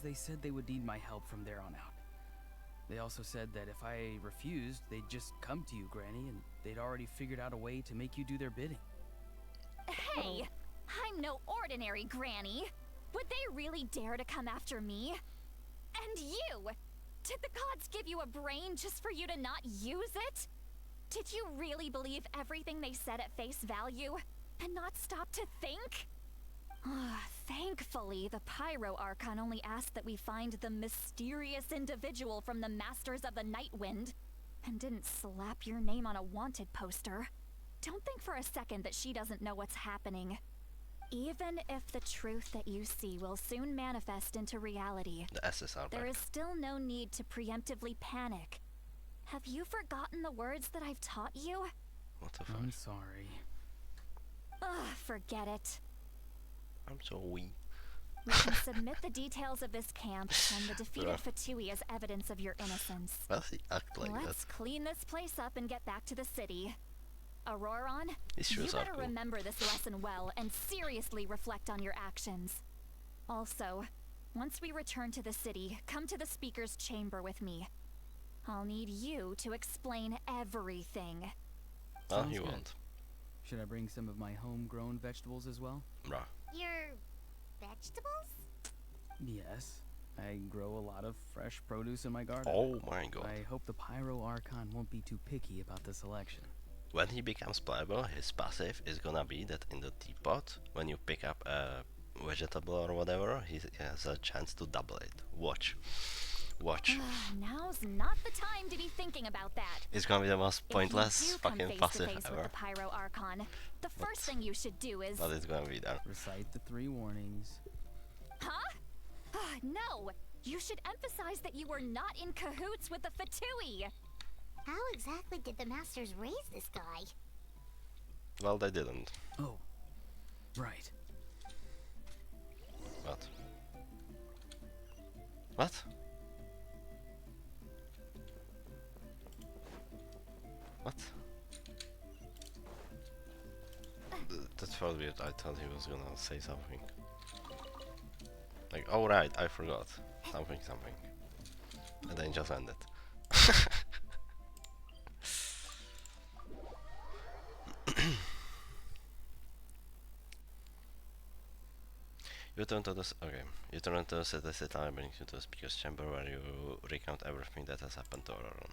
they said they would need my help from there on out. They also said that if I refused, they'd just come to you, Granny, and they'd already figured out a way to make you do their bidding. Hey, I'm no ordinary granny. Would they really dare to come after me? And you! Did the gods give you a brain just for you to not use it? Did you really believe everything they said at face value and not stop to think? Thankfully, the Pyro Archon only asked that we find the mysterious individual from the Masters of the Night Wind and didn't slap your name on a wanted poster. Don't think for a second that she doesn't know what's happening. Even if the truth that you see will soon manifest into reality, The S's are there back. is still no need to preemptively panic. Have you forgotten the words that I've taught you? What the fuck? I'm sorry. Ugh, forget it. I'm so weak. We can submit the details of this camp and the defeated Bruh. Fatui as evidence of your innocence. Why does he act like Let's clean this place up and get back to the city. Auroron, These you shoes are better cool. remember this lesson well and seriously reflect on your actions. Also, once we return to the city, come to the speaker's chamber with me. I'll need you to explain everything. Well, Sounds he good. won't. Should I bring some of my homegrown vegetables as well? Bruh. Your vegetables? Yes. I grow a lot of fresh produce in my garden. Oh my god. I hope the Pyro Archon won't be too picky about the selection. When he becomes playable, his passive is gonna be that in the teapot, when you pick up a vegetable or whatever, he has a chance to double it. Watch. Watch. Now's not the time to be thinking about that. It's gonna be the most pointless if you do come fucking face passive to face ever. with the Pyro Archon, the first thing you should do is... But it's gonna be there. Recite the 3 warnings. Huh? No! You should emphasize that you were not in cahoots with the Fatui! How exactly did the masters raise this guy? Well, they didn't. Oh. Right. What? What? What? That felt weird. I thought he was gonna say something. Like, oh right, I forgot. Something. And then just ended. You turn to the You turn to the city and brings you to the speaker's chamber where you recount everything that has happened to Auroron.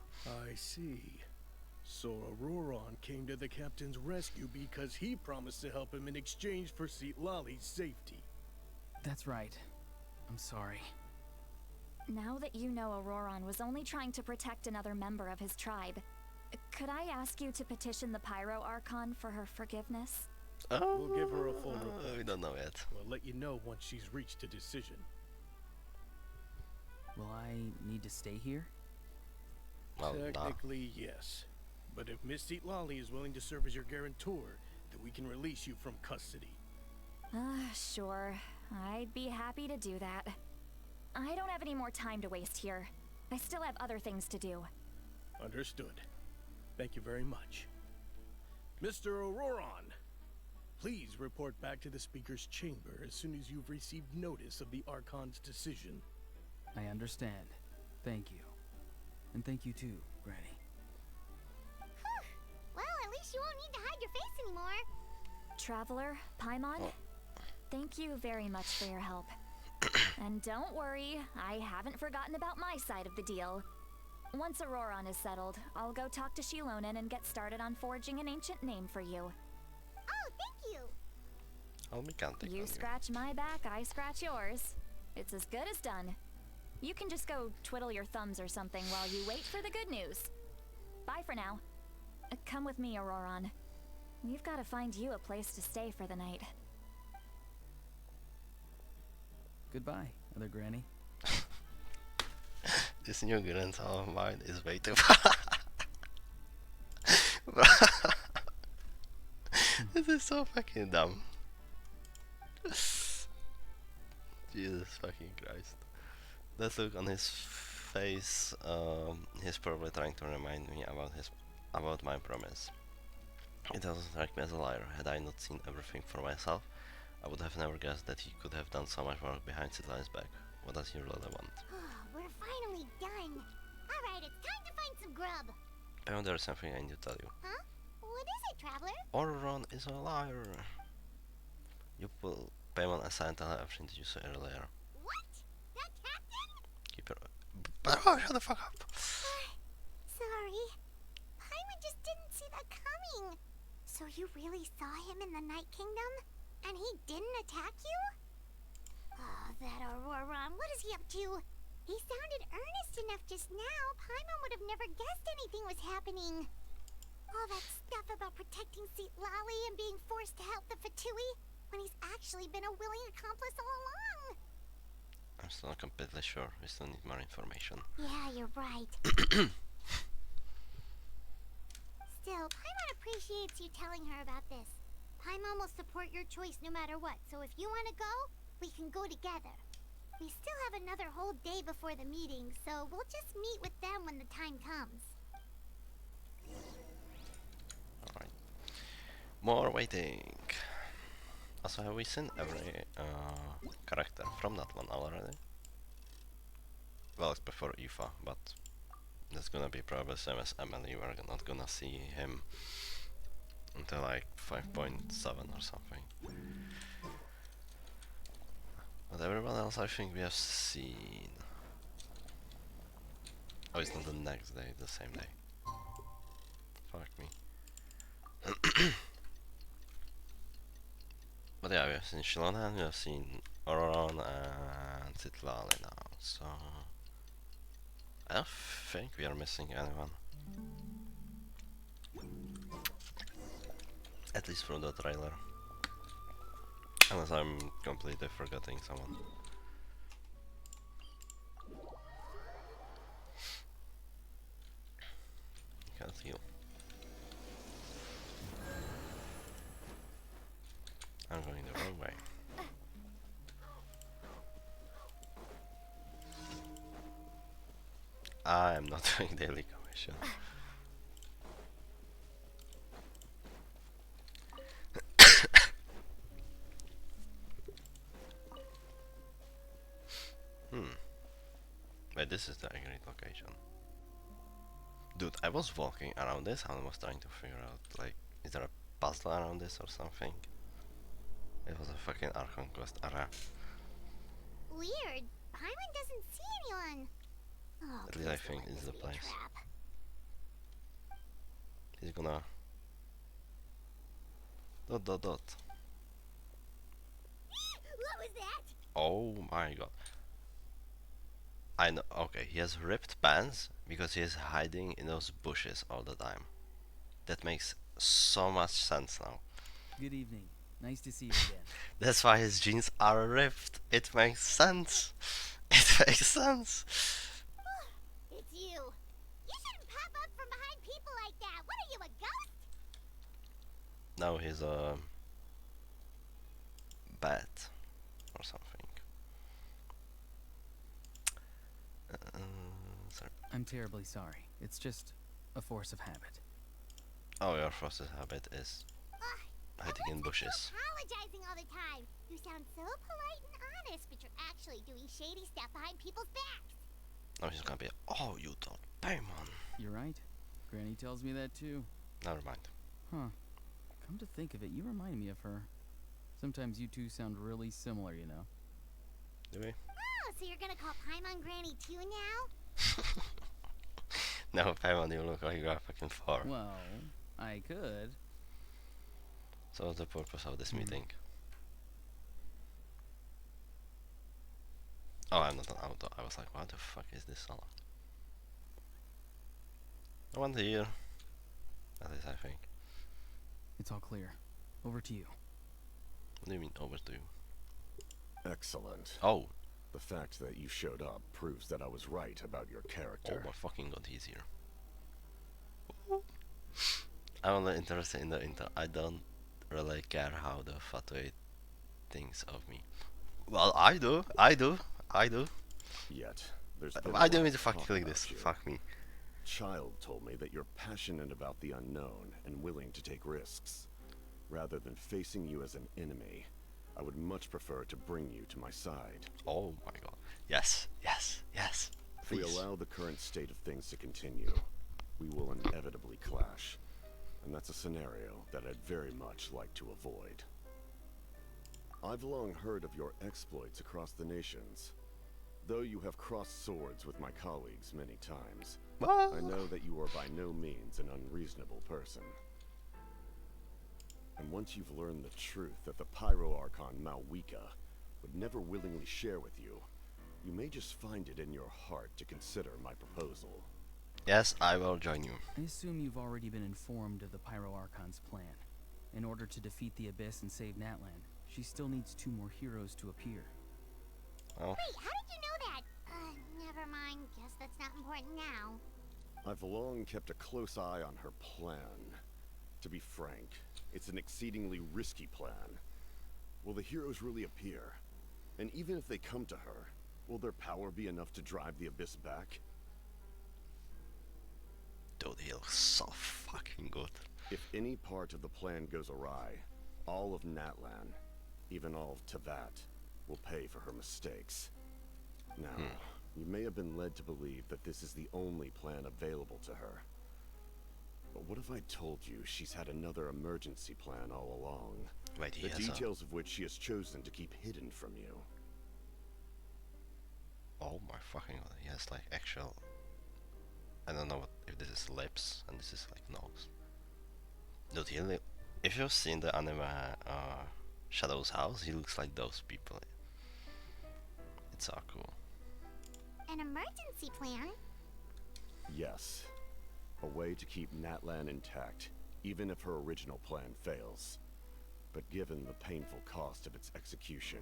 I see. So Auroron came to the captain's rescue because he promised to help him in exchange for Lali's safety. That's right. I'm sorry. Now that you know Auroron was only trying to protect another member of his tribe, could I ask you to petition the Pyro Archon for her forgiveness? We'll give her a full report. We don't know yet. We'll let you know once she's reached a decision. Will I need to stay here? Well, nah. Technically, yes. But if Miss Lali is willing to serve as your guarantor, then we can release you from custody. Sure. I'd be happy to do that. I don't have any more time to waste here. I still have other things to do. Understood. Thank you very much. Mr. Auroron, please report back to the Speaker's chamber as soon as you've received notice of the Archon's decision. I understand. Thank you. And thank you too, Granny. Well, at least you won't need to hide your face anymore. Traveler, Paimon, thank you very much for your help. And don't worry, I haven't forgotten about my side of the deal. Once Auroron is settled, I'll go talk to Shilonen and get started on forging an ancient name for you. Oh, thank you. I'll be counting on You scratch my back, I scratch yours. It's as good as done. You can just go twiddle your thumbs or something while you wait for the good news. Bye for now. Come with me, Auroron. We've got to find you a place to stay for the night. Goodbye, other Granny. This new grandson of mine is way too far. This is so fucking dumb. Jesus fucking Christ. That look on his face, he's probably trying to remind me about my promise. It doesn't strike me as a liar. Had I not seen everything for myself, I would have never guessed that he could have done so much work behind Sitlai's back. What does he really want? We're finally done. Alright, it's time to find some grub. Paimon, there's something I need to tell you. Huh? What is it, Traveler? Auroron is a liar. You pull Paimon aside and everything that you said earlier. What? That captain? Keep your... Oh, shut the fuck up! Sorry. Paimon just didn't see that coming. So you really saw him in the Night Kingdom? And he didn't attack you? Oh, that Auroron, what is he up to? He sounded earnest enough just now. Paimon would have never guessed anything was happening. All that stuff about protecting Lali and being forced to help the Fatui when he's actually been a willing accomplice all along. I'm still not completely sure. We still need more information. Yeah, you're right. Still, Paimon appreciates you telling her about this. Paimon will support your choice no matter what, so if you want to go, we can go together. We still have another whole day before the meeting, so we'll just meet with them when the time comes. Alright. More waiting. Also, have we seen every character from Natlan already? Well, it's before Aoife, but that's gonna be probably the same as Emily. We're not gonna see him until like 5.7 or something. But everyone else I think we have seen. Oh, it's not the next day, the same day. Fuck me. But yeah, we have seen Shilonan, we have seen Auroron and Citlali now, so I don't think we are missing anyone. At least from the trailer. Unless I'm completely forgetting someone. Can't heal. I'm going the wrong way. I am not doing daily commission. Wait, this is the agreed location. Dude, I was walking around this and I was trying to figure out, like, is there a puzzle around this or something? It was a fucking Archon quest area. Weird. Paimon doesn't see anyone. Oh, At least I please don't think let it's this the be a place. trap. He's gonna... Dot dot dot. What was that? Oh my god. I know, okay, he has ripped pants because he is hiding in those bushes all the time. That makes so much sense now. Good evening. Nice to see you again. That's why his jeans are ripped. It makes sense. It makes sense. It's you. You shouldn't pop up from behind people like that. What are you, a ghost? Now he's a bat or something. Sorry. I'm terribly sorry. It's just a force of habit. Oh, your first habit is hiding in bushes. Apologizing all the time. You sound so polite and honest, but you're actually doing shady stuff behind people's backs. Now he's gonna be, oh, you don't pay, man. You're right. Granny tells me that too. Never mind. Huh. Come to think of it, you remind me of her. Sometimes you two sound really similar, you know. Do we? Oh, so you're gonna call Paimon Granny too now? No, Paimon, you look like you are fucking far. Well, I could. So what's the purpose of this meeting? Oh, I'm not an auto. I was like, what the fuck is this song? I want to hear. At least I think. It's all clear. Over to you. What do you mean over to you? Excellent. Oh, The fact that you showed up proves that I was right about your oh character. my fucking god, he's here. I'm only interested in the intel. I don't really care how the Fatui thinks of me. Well, I do. Yet, there's been a Why do you lot mean to of fucking talk click about this? you. Fuck me. Child told me that you're passionate about the unknown and willing to take risks. Rather than facing you as an enemy, I would much prefer to bring you to my side. Oh my god. Yes, yes, yes. If we Please. allow the current state of things to continue, we will inevitably clash. And that's a scenario that I'd very much like to avoid. I've long heard of your exploits across the nations. Though you have crossed swords with my colleagues many times, I know that you are by no means an unreasonable person. And once you've learned the truth that the Pyro Archon Malwika would never willingly share with you, you may just find it in your heart to consider my proposal. Yes, I will join you. I assume you've already been informed of the Pyro Archon's plan. In order to defeat the Abyss and save Natlan, she still needs 2 more heroes to appear. Oh, Wait, how did you know that? Never mind. Guess that's not important now. I've long kept a close eye on her plan. To be frank, it's an exceedingly risky plan. Will the heroes really appear? And even if they come to her, will their power be enough to drive the Abyss back? dude, he looks so fucking good. If any part of the plan goes awry, all of Natlan, even all of Teyvat, will pay for her mistakes. Now, you may have been led to believe that this is the only plan available to her. But what if I told you she's had another emergency plan all along? Wait, he The has details of which she has chosen to keep hidden from you. Oh my fucking god, he has like actual... I don't know what, if this is lips and this is like nose. Dude, if you've seen the anime Shadow's House, he looks like those people. It's so cool. An emergency plan? Yes. A way to keep Natlan intact, even if her original plan fails. But given the painful cost of its execution,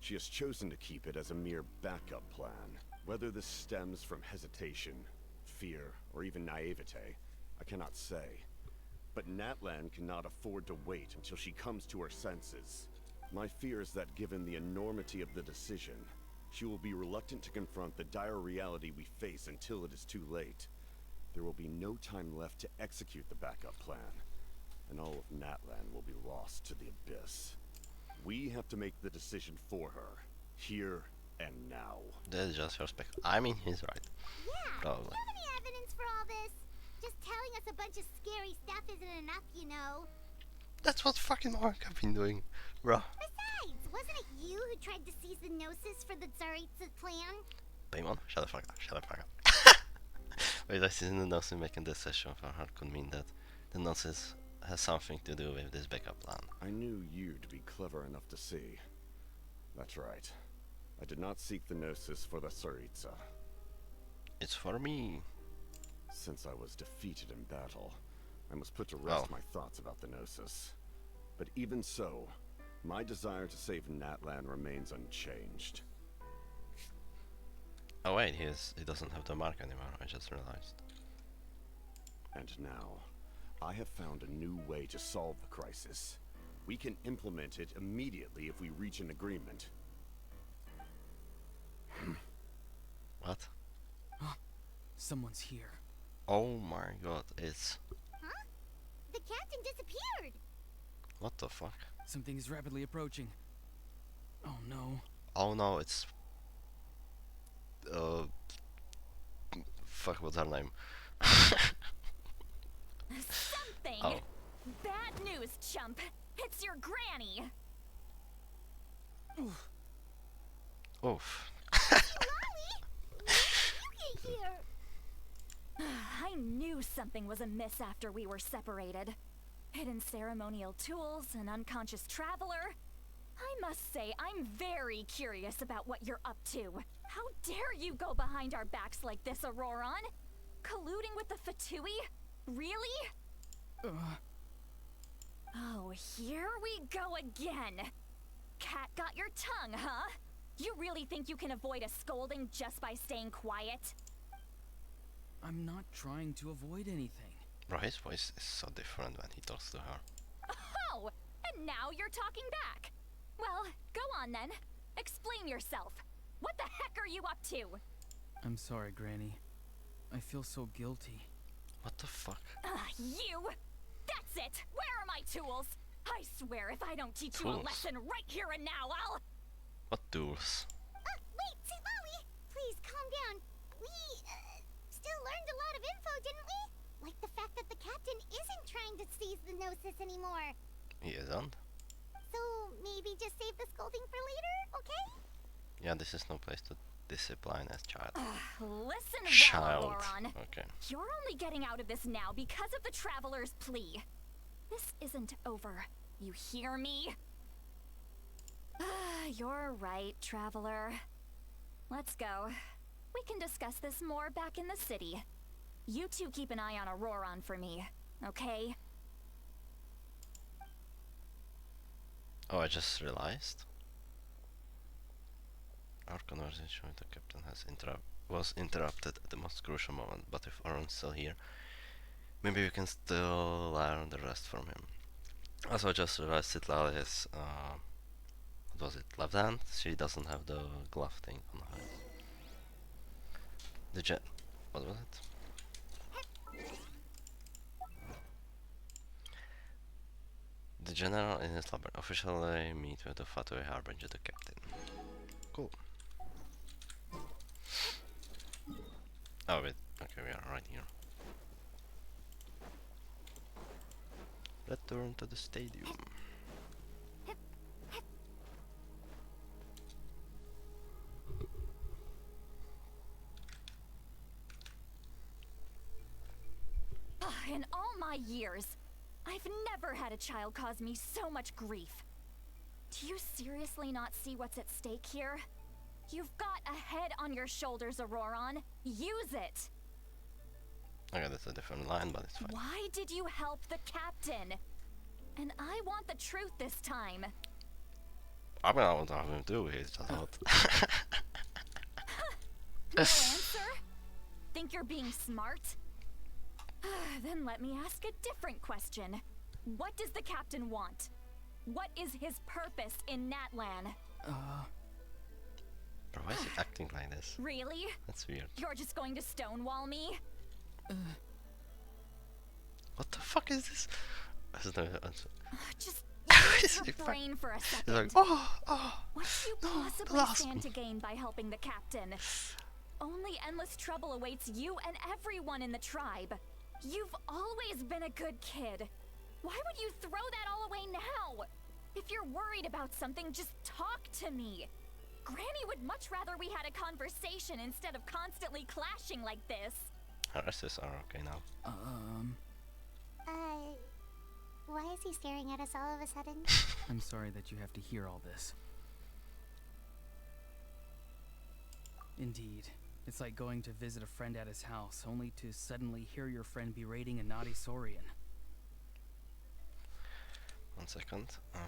she has chosen to keep it as a mere backup plan. Whether this stems from hesitation, fear, or even naivete, I cannot say. But Natlan cannot afford to wait until she comes to her senses. My fear is that given the enormity of the decision, she will be reluctant to confront the dire reality we face until it is too late. There will be no time left to execute the backup plan, and all of Natlan will be lost to the abyss. We have to make the decision for her, here and now. That is just your spec. I mean, he's right. Yeah, Probably. do you have any evidence for all this? Just telling us a bunch of scary stuff isn't enough, you know. That's what fucking Mark have been doing, bro. Besides, wasn't it you who tried to seize the Gnosis for the Tsaritsa plan? Paimon, shut the fuck up, shut the fuck up. Wait, I see the Gnosis making this session for her could mean that the Gnosis has something to do with this backup plan. I knew you to be clever enough to see. That's right. I did not seek the Gnosis for the Tsaritsa. It's for me. Since I was defeated in battle, I must put to rest Oh. my thoughts about the Gnosis. But even so, my desire to save Natlan remains unchanged. Oh wait, he doesn't have the mark anymore, I just realized. And now, I have found a new way to solve the crisis. We can implement it immediately if we reach an agreement. What? Someone's here. Oh my god, it's... Huh? The captain disappeared! What the fuck? Something is rapidly approaching. Oh no. Oh no, it's... Fuck, what's her name? Something! Oh. Bad news, chump! It's your granny! Oof. You get here! I knew something was amiss after we were separated. Hidden ceremonial tools, an unconscious traveler. I must say, I'm very curious about what you're up to. How dare you go behind our backs like this, Auroron? Colluding with the Fatui? Really? Oh, here we go again. Cat got your tongue, huh? You really think you can avoid a scolding just by staying quiet? I'm not trying to avoid anything. Bro, his voice is so different when he talks to her. Oh, and now you're talking back. Well, go on then. Explain yourself. What the heck are you up to? I'm sorry, Granny. I feel so guilty. What the fuck? You! That's it! Where are my tools? I swear if I don't teach you a Tools? lesson right here and now, I'll... What tools? Wait, Lily! Please, calm down. We, still learned a lot of info, didn't we? Like the fact that the captain isn't trying to seize the Gnosis anymore. He isn't? So, maybe just save the scolding for later, okay? Yeah, this is no place to discipline a child. Listen Child. well, Auroron. Okay. You're only getting out of this now because of the Traveler's plea. This isn't over. You hear me? You're right, Traveler. Let's go. We can discuss this more back in the city. You two keep an eye on Auroron for me, okay? Oh, I just realized. Our conversation with the captain was interrupted at the most crucial moment, but if Auron's still here, maybe we can still learn the rest from him. Also, I just realized Citlali is, what was it, left hand? She doesn't have the glove thing on her. What was it? The general in his laboratory officially meet with the Fatui Harbinger, the captain. Cool. Oh wait, okay, we are right here. Return to the stadium. In all my years, I've never had a child cause me so much grief. Do you seriously not see what's at stake here? You've got a head on your shoulders, Auroron. Use it! Okay, that's a different line, but it's fine. Why did you help the captain? And I want the truth this time. I mean, I want to have him do it, just hot. No answer? Think you're being smart? Then let me ask a different question. What does the captain want? What is his purpose in Natlan? Bro, why is he acting like this? Really? That's weird. You're just going to stonewall me? What the fuck is this? That's no answer. Just He's use your like, brain for a He's second. like, oh. What do you no, possibly last stand one. to gain by helping the captain? Only endless trouble awaits you and everyone in the tribe. You've always been a good kid. Why would you throw that all away now? If you're worried about something, just talk to me. Granny would much rather we had a conversation instead of constantly clashing like this. Her SS are okay now. Why is he staring at us all of a sudden? I'm sorry that you have to hear all this. Indeed. It's like going to visit a friend at his house, only to suddenly hear your friend berating a naughty Saurian. 1 second. I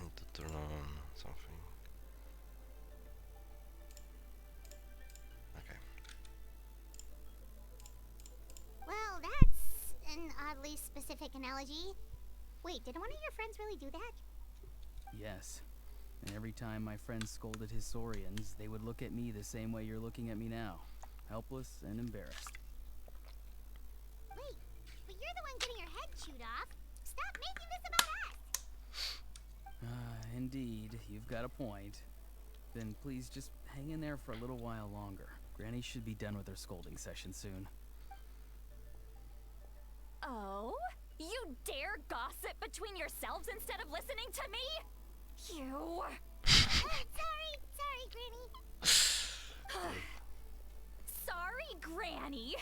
need to turn on something. Okay. Well, that's an oddly specific analogy. Wait, did one of your friends really do that? Yes. And every time my friends scolded his Saurians, they would look at me the same way you're looking at me now. Helpless and embarrassed. Wait, but you're the one getting your head chewed off. Stop making this about us! Indeed, you've got a point. Then please just hang in there for a little while longer. Granny should be done with her scolding session soon. Oh? You dare gossip between yourselves instead of listening to me? You... Sorry, Granny. Sorry, Granny.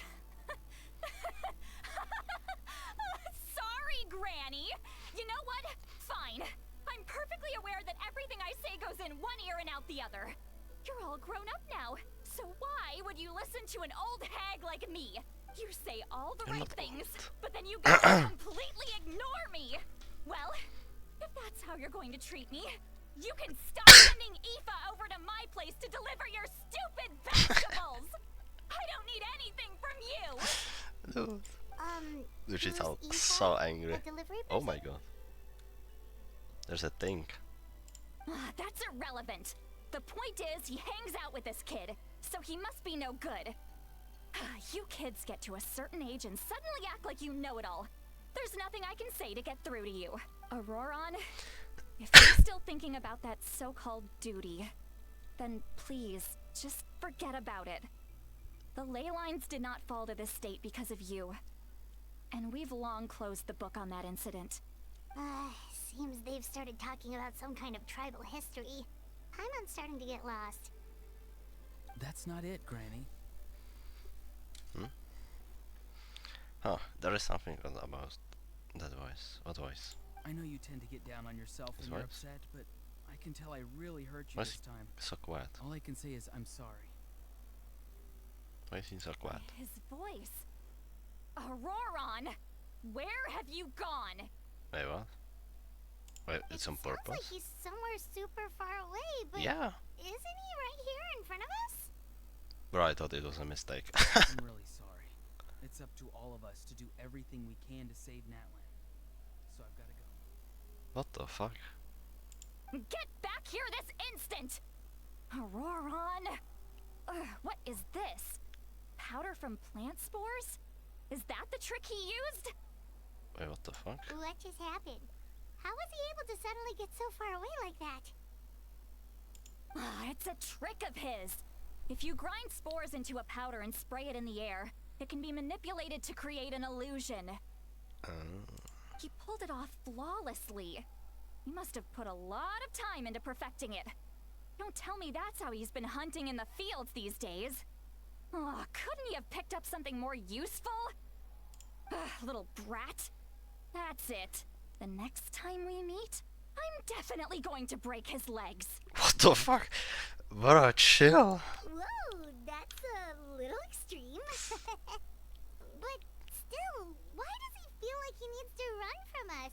Sorry, Granny. You know what? Fine. I'm perfectly aware that everything I say goes in one ear and out the other. You're all grown up now, so why would you listen to an old hag like me? You say all the right things, but then you guys completely ignore me. Well, if that's how you're going to treat me, you can stop sending Aoife over to my place to deliver your stupid vegetables. I don't need anything from you. Dude, she who's sounds Aoife? so angry. A delivery Oh my person? god. There's a thing. That's irrelevant. The point is, he hangs out with this kid, so he must be no good. You kids get to a certain age and suddenly act like you know it all. There's nothing I can say to get through to you. Auroron, if you're still thinking about that so-called duty, then please, just forget about it. The ley lines did not fall to this state because of you. And we've long closed the book on that incident. Seems they've started talking about some kind of tribal history. I'm starting to get lost. That's not it, Granny. Huh, there is something about that voice. What voice? I know you tend to get down on yourself His when you're voice? upset, but I can tell I really hurt you Why is this time. so quiet? All I can say is I'm sorry. Why is he so quiet? His voice. Auroron, where have you gone? Wait, what? Wait, it's on Sounds like purpose? he's somewhere super far away, but Yeah. isn't he right here in front of us? Bro, I thought it was a mistake. I'm really sorry. It's up to all of us to do everything we can to save Natlan. So I've got to go. What the fuck? Get back here this instant! Auroron! What is this? Powder from plant spores? Is that the trick he used? Wait, what the fuck? What just happened? How was he able to suddenly get so far away like that? It's a trick of his. If you grind spores into a powder and spray it in the air, it can be manipulated to create an illusion. He pulled it off flawlessly. He must have put a lot of time into perfecting it. Don't tell me that's how he's been hunting in the fields these days. Oh, couldn't he have picked up something more useful? Ugh, little brat. That's it. The next time we meet, I'm definitely going to break his legs. What the fuck? Bro, chill. Whoa, that's a little extreme. But still, why does he feel like he needs to run from us?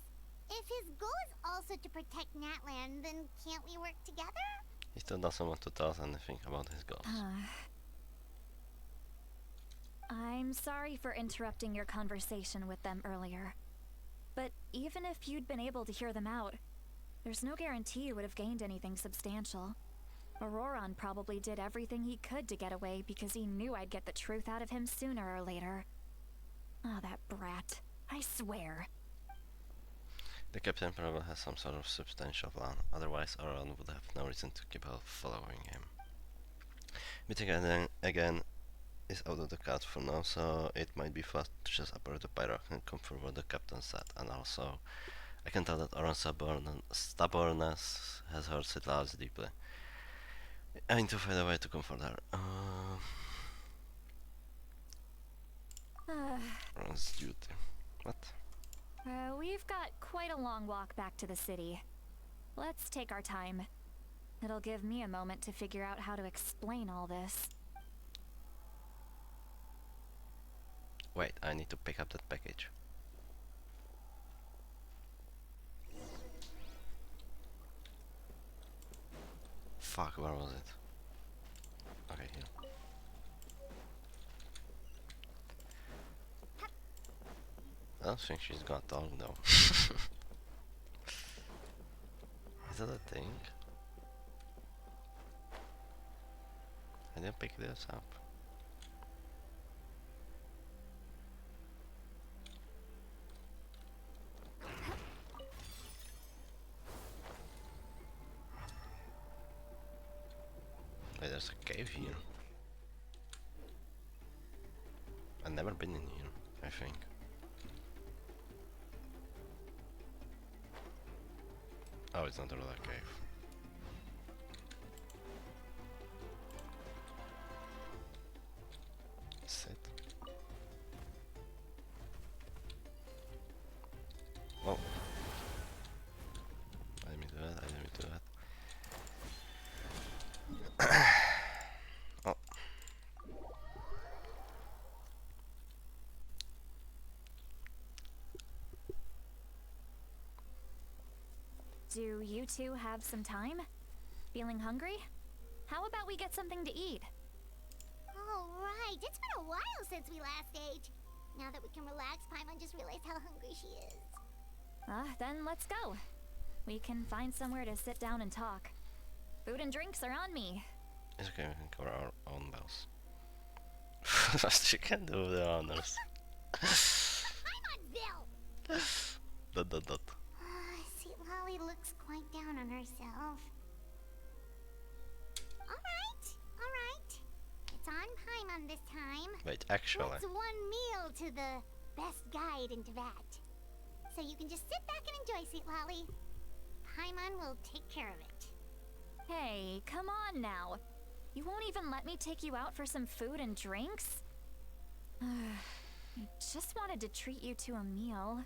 If his goal is also to protect Natlan, then can't we work together? He still doesn't want to tell us anything about his goals. I'm sorry for interrupting your conversation with them earlier. But even if you'd been able to hear them out, there's no guarantee you would have gained anything substantial. Auroron probably did everything he could to get away because he knew I'd get the truth out of him sooner or later. Oh, that brat. I swear. The captain probably has some sort of substantial plan, otherwise Auroron would have no reason to keep following him. Meeting again is out of the cards for now, so it might be fast to just approach the pyro and confirm what the captain said, and also I can tell that Auron's stubbornness has hurt Citlalis deeply. I need to find a way to comfort her. Auron's duty. What? We've got quite a long walk back to the city. Let's take our time. It'll give me a moment to figure out how to explain all this. Wait, I need to pick up that package. Fuck, where was it? Okay, here. I don't think she's gonna talk though. Is that a thing? I didn't pick this up. Wait, there's a cave here. I've never been in here, I think. Oh, it's not really a cave. Sit. Oh. I didn't do that, I didn't do that. Oh. Do you two have some time? Feeling hungry? How about we get something to eat? Oh, right. It's been a while since we last ate. Now that we can relax, Paimon just realized how hungry she is. Then let's go. We can find somewhere to sit down and talk. Food and drinks are on me. It's okay, we can cover our own bells. She can do the honors. Paimonville! Dot. See, Lolly looks quite down on herself. Alright. It's on Paimon this time. Wait, actually. What's one meal to the best guide into that? So you can just sit back and enjoy, Sweet Lolly. Paimon will take care of it. Hey, come on now. You won't even let me take you out for some food and drinks? I just wanted to treat you to a meal.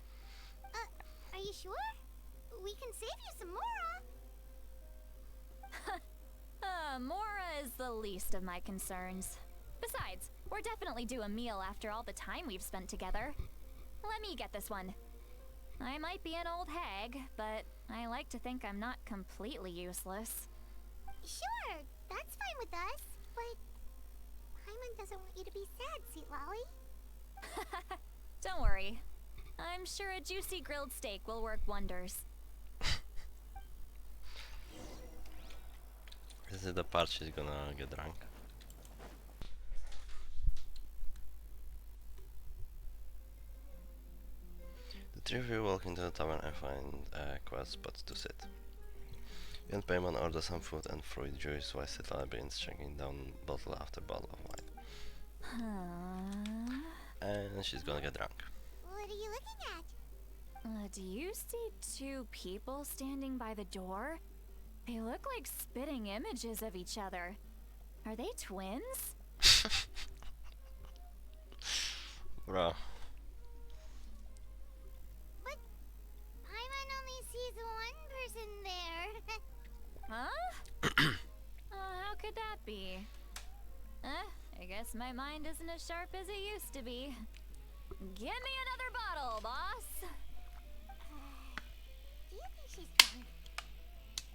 Are you sure? We can save you some Mora. Mora is the least of my concerns. Besides, we're definitely due a meal after all the time we've spent together. Let me get this one. I might be an old hag, but I like to think I'm not completely useless. Sure, that's fine with us, but Paimon doesn't want you to be sad, Sweet Lolly. Don't worry. I'm sure a juicy grilled steak will work wonders. Is it the part she's gonna get drunk? The three of you walk into the tavern and find a quiet spot to sit. You and Paimon order some food and fruit juice while Citla begins checking down bottle after bottle of wine. And she's gonna get drunk. What are you looking at? Do you see two people standing by the door? They look like spitting images of each other. Are they twins? Bro. But Paimon only sees one person there. Huh? How could that be? I guess my mind isn't as sharp as it used to be. Give me another bottle, boss! Do you think she's drunk?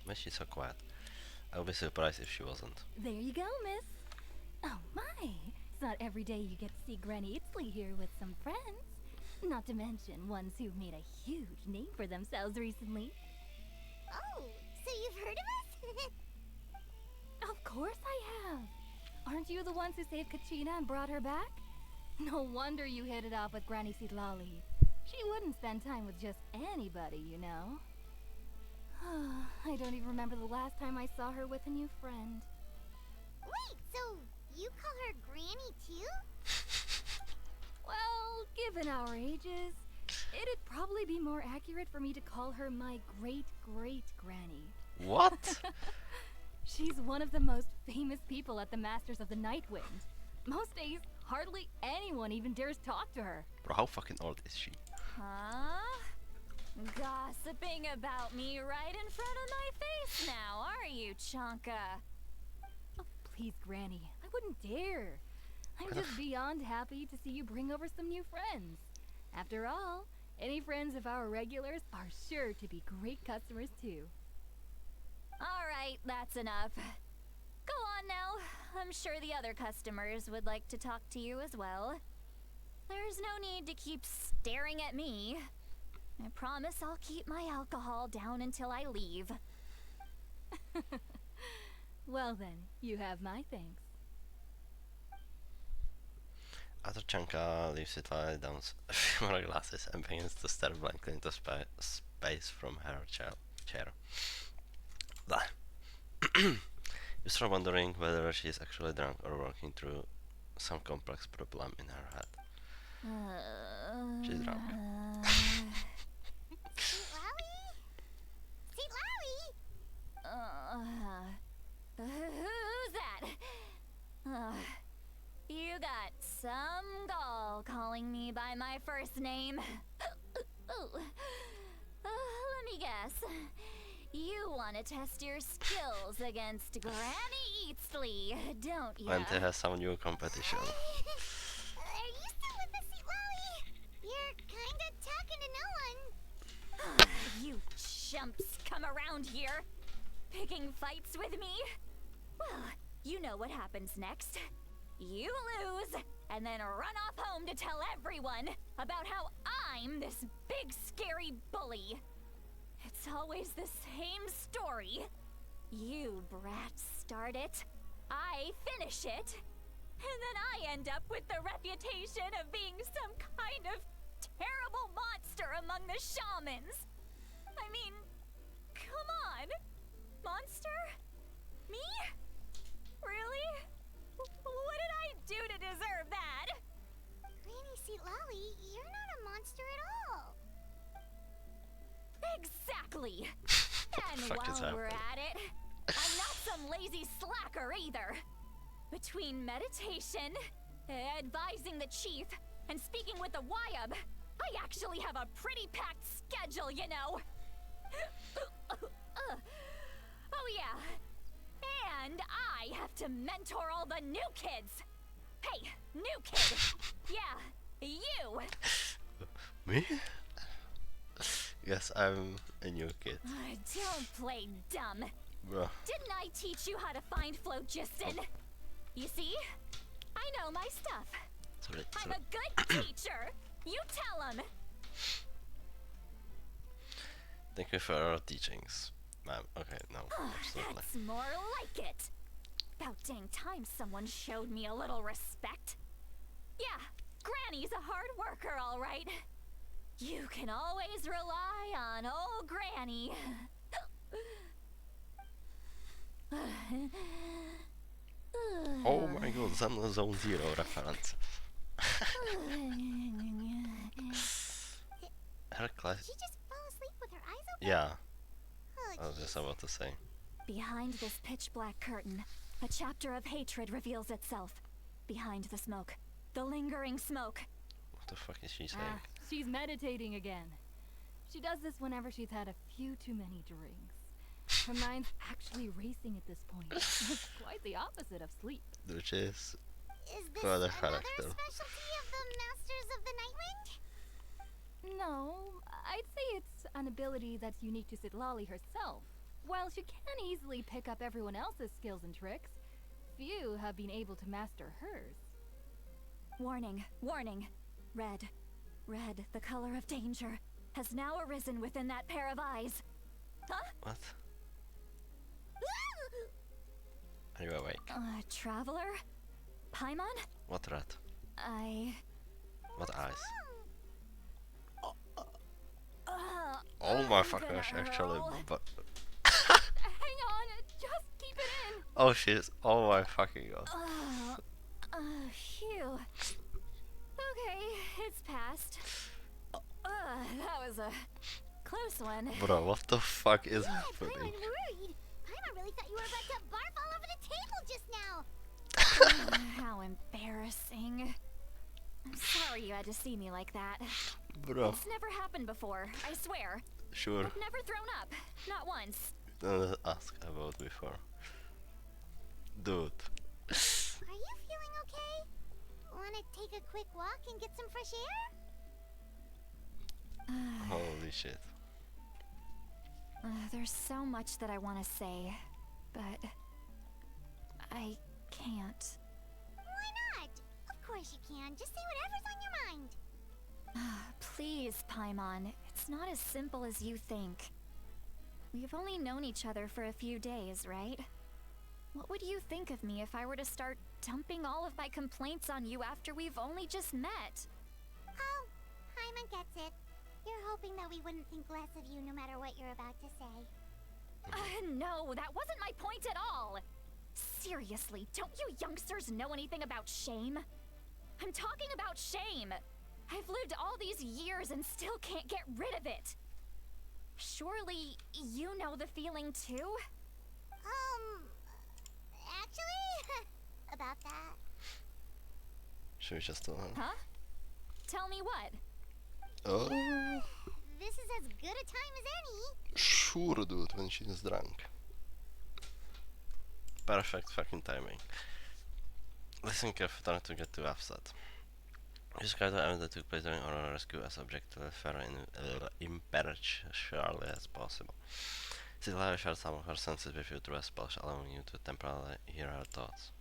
But she's so quiet. I would be surprised if she wasn't. There you go, miss. Oh my! It's not every day you get to see Granny Itzley here with some friends. Not to mention ones who've made a huge name for themselves recently. Oh, so you've heard of us? Of course I have. Aren't you the ones who saved Kachina and brought her back? No wonder you hit it off with Granny Sitlali. She wouldn't spend time with just anybody, you know. I don't even remember the last time I saw her with a new friend. Wait, so you call her Granny too? Well, given our ages, it'd probably be more accurate for me to call her my great-great-granny. What? She's one of the most famous people at the Masters of the Nightwind. Most days, hardly anyone even dares talk to her. Bro, how fucking old is she? Huh? Gossiping about me right in front of my face now, are you, Chonka? Oh, please, Granny. I wouldn't dare. I'm just beyond happy to see you bring over some new friends. After all, any friends of our regulars are sure to be great customers too. Alright, that's enough. Go on now. I'm sure the other customers would like to talk to you as well. There's no need to keep staring at me. I promise I'll keep my alcohol down until I leave. Well then, you have my thanks. After Chanka leaves it, lie down a few more glasses and begins to stare blankly into space from her chair. Blah. You start wondering whether she is actually drunk or working through some complex problem in her head. She's drunk. Who's that? You got some gall calling me by my first name. Let me guess. You want to test your skills against Granny Eatsley, don't you? Wenty has some new competition. Are you still with us, Lolly? You're kinda talking to no one. You chumps come around here, picking fights with me? Well, you know what happens next. You lose, and then run off home to tell everyone about how I'm this big scary bully. It's always the same story. You brats start it, I finish it, and then I end up with the reputation of being some kind of terrible monster among the shamans. I mean, come on. Monster? Me? Really? What did I do to deserve that? Granny Lolly, you're not a monster at all. Exactly. And fuck is while we're happening? at it, I'm not some lazy slacker either. Between meditation, advising the chief, and speaking with the Wyab, I actually have a pretty packed schedule, you know. Oh yeah. And I have to mentor all the new kids. Hey, new kid. Yeah, you. Me? Yes, I'm a new kid. Don't play dumb. Bro. Didn't I teach you how to find phlogiston? You see? I know my stuff. Sorry, I'm a good teacher. You tell him. Thank you for your teachings, ma'am. Okay, no, absolutely. That's more like it. About dang time someone showed me a little respect. Yeah, Granny's a hard worker, all right. You can always rely on old Granny. Oh my god, Zone Zero reference. Her class. She just fall asleep with her eyes open? Yeah, Oh, I was just jeez. about to say. Behind this pitch-black curtain, a chapter of hatred reveals itself. Behind the smoke, the lingering smoke. What the fuck is she saying? Ah, she's meditating again. She does this whenever she's had a few too many drinks. Her mind's actually racing at this point. It's quite the opposite of sleep. Which is Is this Another another character. specialty of the Masters of the Nightwind? No, I'd say it's an ability that's unique to Sitlali herself. While she can easily pick up everyone else's skills and tricks, few have been able to master hers. Warning, warning. Red, red, the color of danger, has now arisen within that pair of eyes. Huh? what? Are you awake? Traveler? Paimon? What rat? What eyes? Oh my fuck gosh, actually, but Hang on, just keep it in. oh shit! Oh my fucking god! Phew. Okay, it's passed. That was a close one. Bro, what the fuck is Yeah, happening? Paimon worried. Paimon really thought you were about to barf all over the table just now. How embarrassing. I'm sorry you had to see me like that. Bro, It's never happened before, I swear. sure. I've never thrown up. Not once. Don't ask about before. Dude. Are you feeling okay? Wanna take a quick walk and get some fresh air? Holy shit. There's so much that I want to say, but I can't. Why not? Of course you can. Just say whatever's on your mind. Please, Paimon, it's not as simple as you think. We've only known each other for a few days, right? What would you think of me if I were to start dumping all of my complaints on you after we've only just met? Oh, Paimon gets it. You're hoping that we wouldn't think less of you no matter what you're about to say. No, that wasn't my point at all! Seriously, don't you youngsters know anything about shame? I'm talking about shame! I've lived all these years and still can't get rid of it! Surely, you know the feeling too? Actually, about that. Should we just tell her? Huh? Tell me what? Oh, This is as good a time as any. sure, dude, when she's drunk. Perfect fucking timing. Listen carefully, trying to get too upset. Describe the event that took place during our rescue as object to the fair impartially as possible. Sitlaya shared some of her senses with you through a spell, allowing you to temporarily hear her thoughts.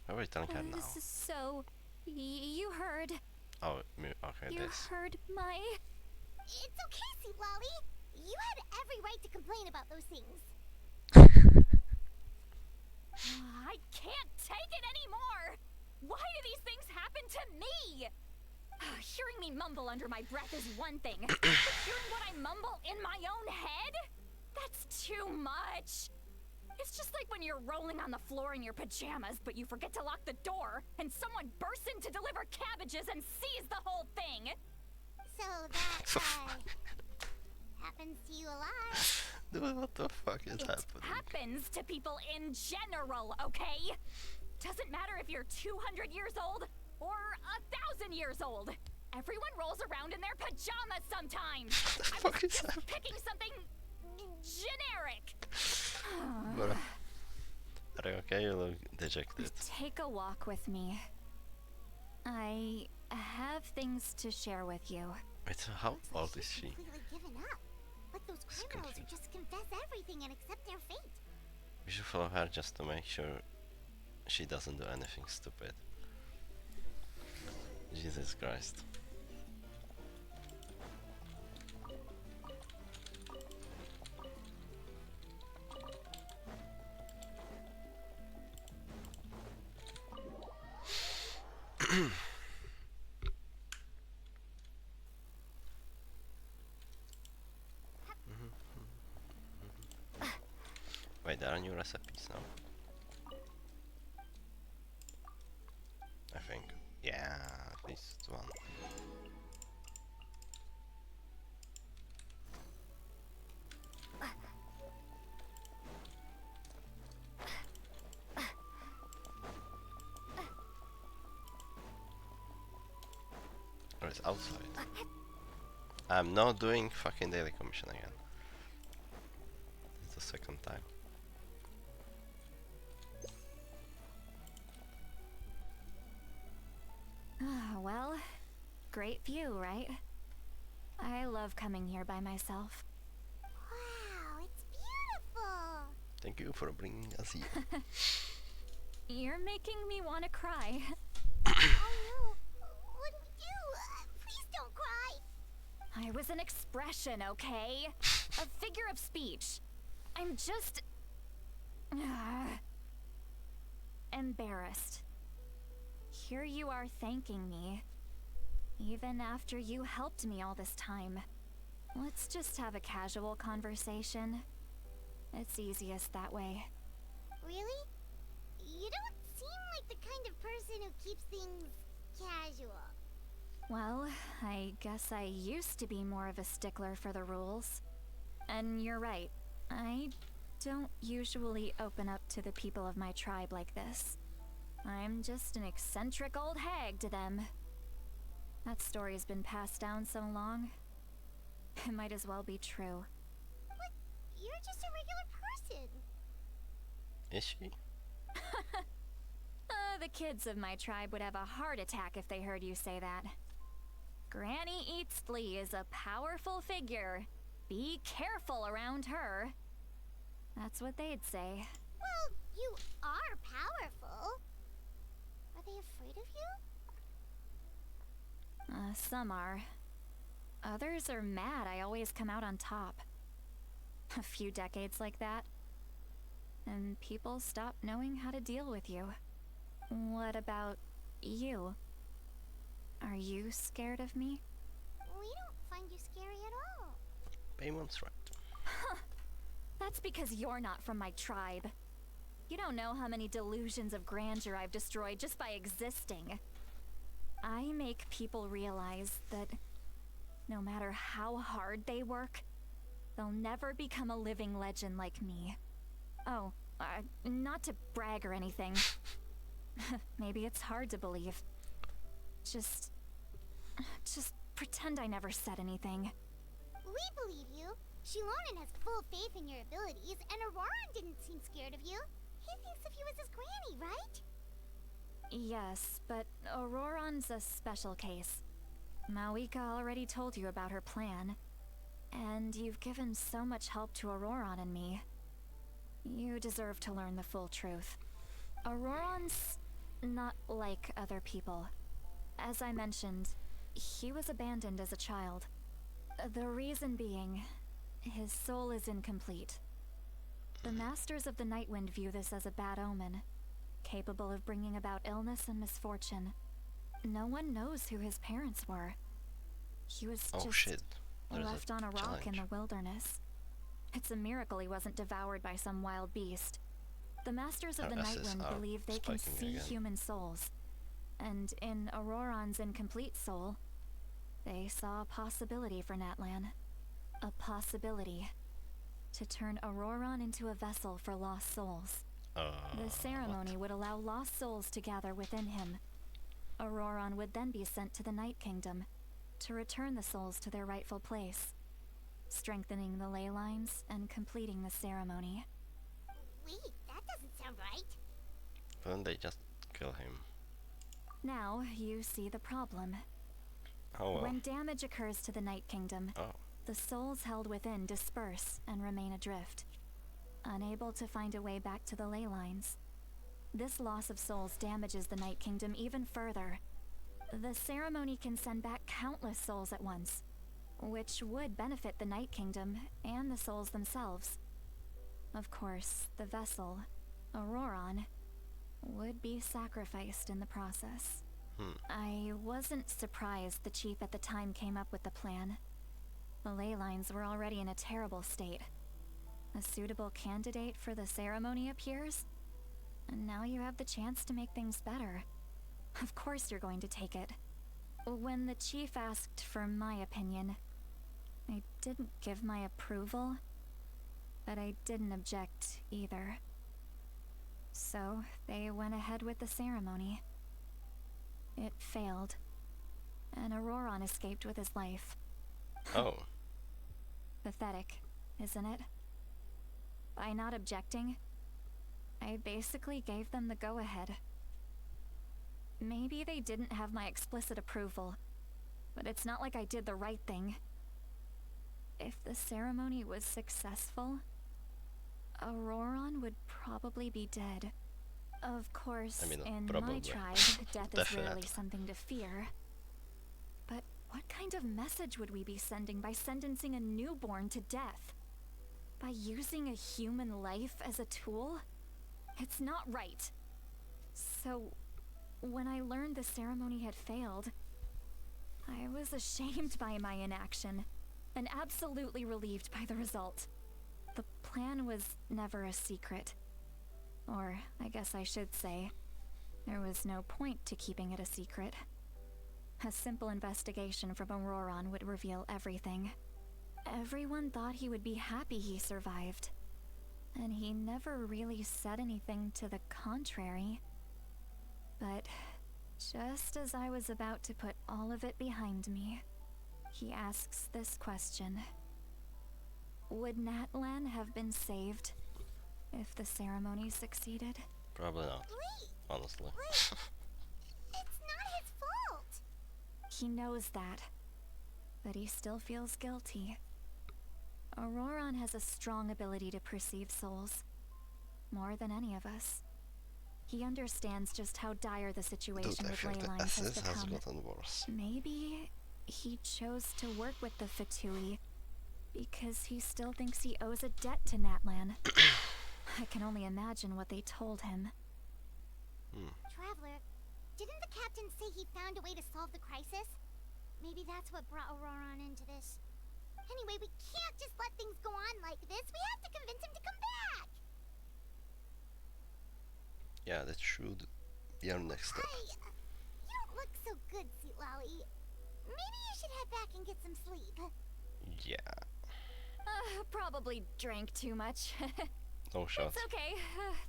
What are we telling her now? So, you heard. Oh, okay, You this. heard my. It's okay, Sweet Lolly. You had every right to complain about those things. I can't take it anymore! Why do these things happen to me? Hearing me mumble under my breath is one thing, but hearing what I mumble in my own head? That's too much! It's just like when you're rolling on the floor in your pajamas, but you forget to lock the door, and someone bursts in to deliver cabbages and sees the whole thing! So that, happens to you a lot. Dude, what the fuck is It happening? happens to people in general, okay? Doesn't matter if you're 200 years old or 1,000 years old. Everyone rolls around in their pajamas sometimes. I fuck was is just happening? picking something generic. Bro. Are you okay? You look dejected. Take a walk with me. I have things to share with you. Wait, so how Looks like old is she's she? completely given up. Like those She's criminals who confused. just confess everything and accept their fate. We should follow her just to make sure she doesn't do anything stupid. Jesus Christ. Wait, there are new recipes now. I think. Yeah, least one. Or it's outside. I'm not doing fucking daily commission again. It's the second time. Well, great view, right? I love coming here by myself. Wow, it's beautiful. Thank you for bringing us here. You're making me want to cry. Oh no, what do we do? Please don't cry. I was an expression, okay? A figure of speech. I'm just... embarrassed. Here you are thanking me. Even after you helped me all this time. Let's just have a casual conversation. It's easiest that way. Really? You don't seem like the kind of person who keeps things casual. Well, I guess I used to be more of a stickler for the rules. And you're right. I don't usually open up to the people of my tribe like this. I'm just an eccentric old hag to them. That story's been passed down so long. It might as well be true. But you're just a regular person. Is she? The kids of my tribe would have a heart attack if they heard you say that. Granny Eatsley is a powerful figure. Be careful around her. That's what they'd say. Well, you are powerful. Are they afraid of you? Some are. Others are mad I always come out on top. A few decades like that, and people stop knowing how to deal with you. What about you? Are you scared of me? We don't find you scary at all. Payment's right. That's because you're not from my tribe. You don't know how many delusions of grandeur I've destroyed just by existing. I make people realize that no matter how hard they work, they'll never become a living legend like me. Oh, not to brag or anything. Maybe it's hard to believe. Just pretend I never said anything. We believe you. Shilonen has full faith in your abilities, and Auroran didn't seem scared of you. He thinks of you as his granny, right? Yes, but Auroran's a special case. Mawika already told you about her plan. And you've given so much help to Auroran and me. You deserve to learn the full truth. Auroran's not like other people. As I mentioned, he was abandoned as a child. The reason being, his soul is incomplete. The Masters of the Nightwind view this as a bad omen, capable of bringing about illness and misfortune. No one knows who his parents were. He was just left on a rock in the wilderness. It's a miracle he wasn't devoured by some wild beast. The Masters of the Nightwind believe they can see human souls. And in Auroran's incomplete soul, they saw a possibility for Natlan. A possibility to turn Auroran into a vessel for lost souls. The ceremony would allow lost souls to gather within him. Auroran would then be sent to the Night Kingdom to return the souls to their rightful place, strengthening the ley lines and completing the ceremony. Wait, that doesn't sound right. Couldn't they just kill him? Now you see the problem. Oh well. When damage occurs to the Night Kingdom, the souls held within disperse and remain adrift, unable to find a way back to the ley lines. This loss of souls damages the Night Kingdom even further. The ceremony can send back countless souls at once, which would benefit the Night Kingdom and the souls themselves. Of course, the vessel, Auroran, would be sacrificed in the process. I wasn't surprised the chief at the time came up with the plan. The ley lines were already in a terrible state. A suitable candidate for the ceremony appears, and now you have the chance to make things better. Of course you're going to take it. When the chief asked for my opinion, I didn't give my approval, but I didn't object either. So they went ahead with the ceremony. It failed, and Auroron escaped with his life. Oh. Pathetic, isn't it? By not objecting, I basically gave them the go-ahead. Maybe they didn't have my explicit approval, but it's not like I did the right thing. If the ceremony was successful, Auroron would probably be dead. Of course, I mean, in probably. my tribe, death is rarely something to fear. But what kind of message would we be sending by sentencing a newborn to death? By using a human life as a tool? It's not right. So, when I learned the ceremony had failed, I was ashamed by my inaction, and absolutely relieved by the result. The plan was never a secret. Or, I guess I should say, there was no point to keeping it a secret. A simple investigation from Auroron would reveal everything. Everyone thought he would be happy he survived. And he never really said anything to the contrary. But just as I was about to put all of it behind me, he asks this question. Would Natlan have been saved if the ceremony succeeded? Probably not. Wait! Honestly. It's not his fault! He knows that, but he still feels guilty. Auroron has a strong ability to perceive souls, more than any of us. He understands just how dire the situation Dude, I with think ley the lines has SS has become. gotten worse. Maybe he chose to work with the Fatui because he still thinks he owes a debt to Natlan. I can only imagine what they told him. Traveler, didn't the captain say he found a way to solve the crisis? Maybe that's what brought Auroron into this. Anyway, we can't just let things go on like this. We have to convince him to come back. Yeah, that should be our next step. You don't look so good, Sweet Lolly. Maybe you should head back and get some sleep. Yeah. Probably drank too much. No shot. It's okay.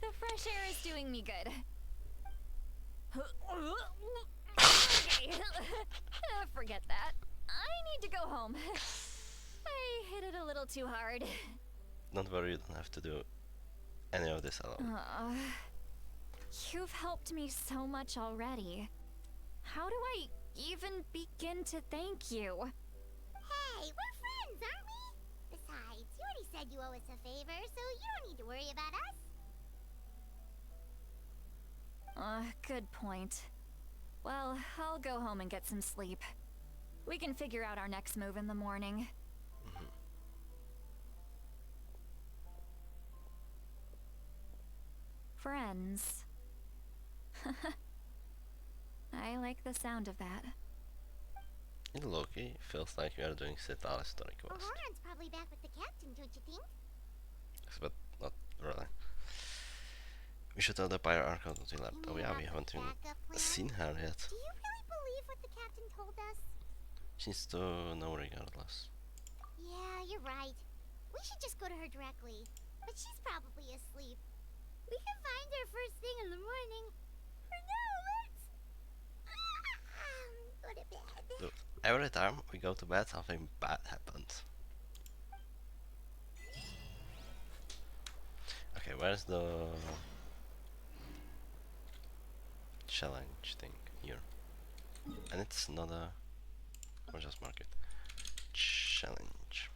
The fresh air is doing me good. Okay. Forget that. I need to go home. I hit it a little too hard. Don't worry, you don't have to do any of this alone. You've helped me so much already. How do I even begin to thank you? Hey, we're friends, aren't we? Besides, you already said you owe us a favor, so you don't need to worry about us. Good point. Well, I'll go home and get some sleep. We can figure out our next move in the morning. Friends. I like the sound of that. In Loki, feels like we are doing Setala story quest. Auroron's probably back with the captain, don't you think? Yes, but not really. We should tell the Pyre Archon that we left. Oh yeah, we haven't even seen her yet. Do you really believe what the captain told us? She's to know regardless. Yeah, you're right. We should just go to her directly. But she's probably asleep. We can find her first thing in the morning. For now, let's go to bed. Dude, every time we go to bed, something bad happens. Okay, where's the challenge thing? Here. And it's not a... I'll just mark it. Challenge.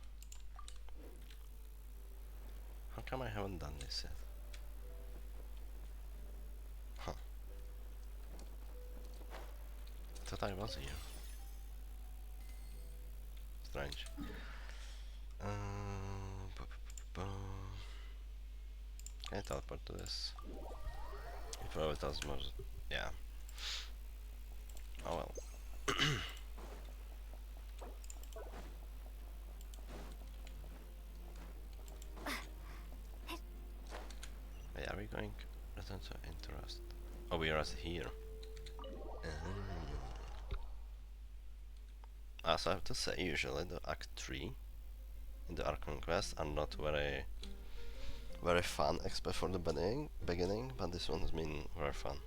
How come I haven't done this yet? Huh. I thought I was here. Strange. Can I teleport to this? It probably does more. Yeah. Oh well. Wait, are we going return to interest? Oh, we are here. Also, I have to say, usually the Act 3 in the Archon quest are not very fun, except for the beginning, but this one's been very fun.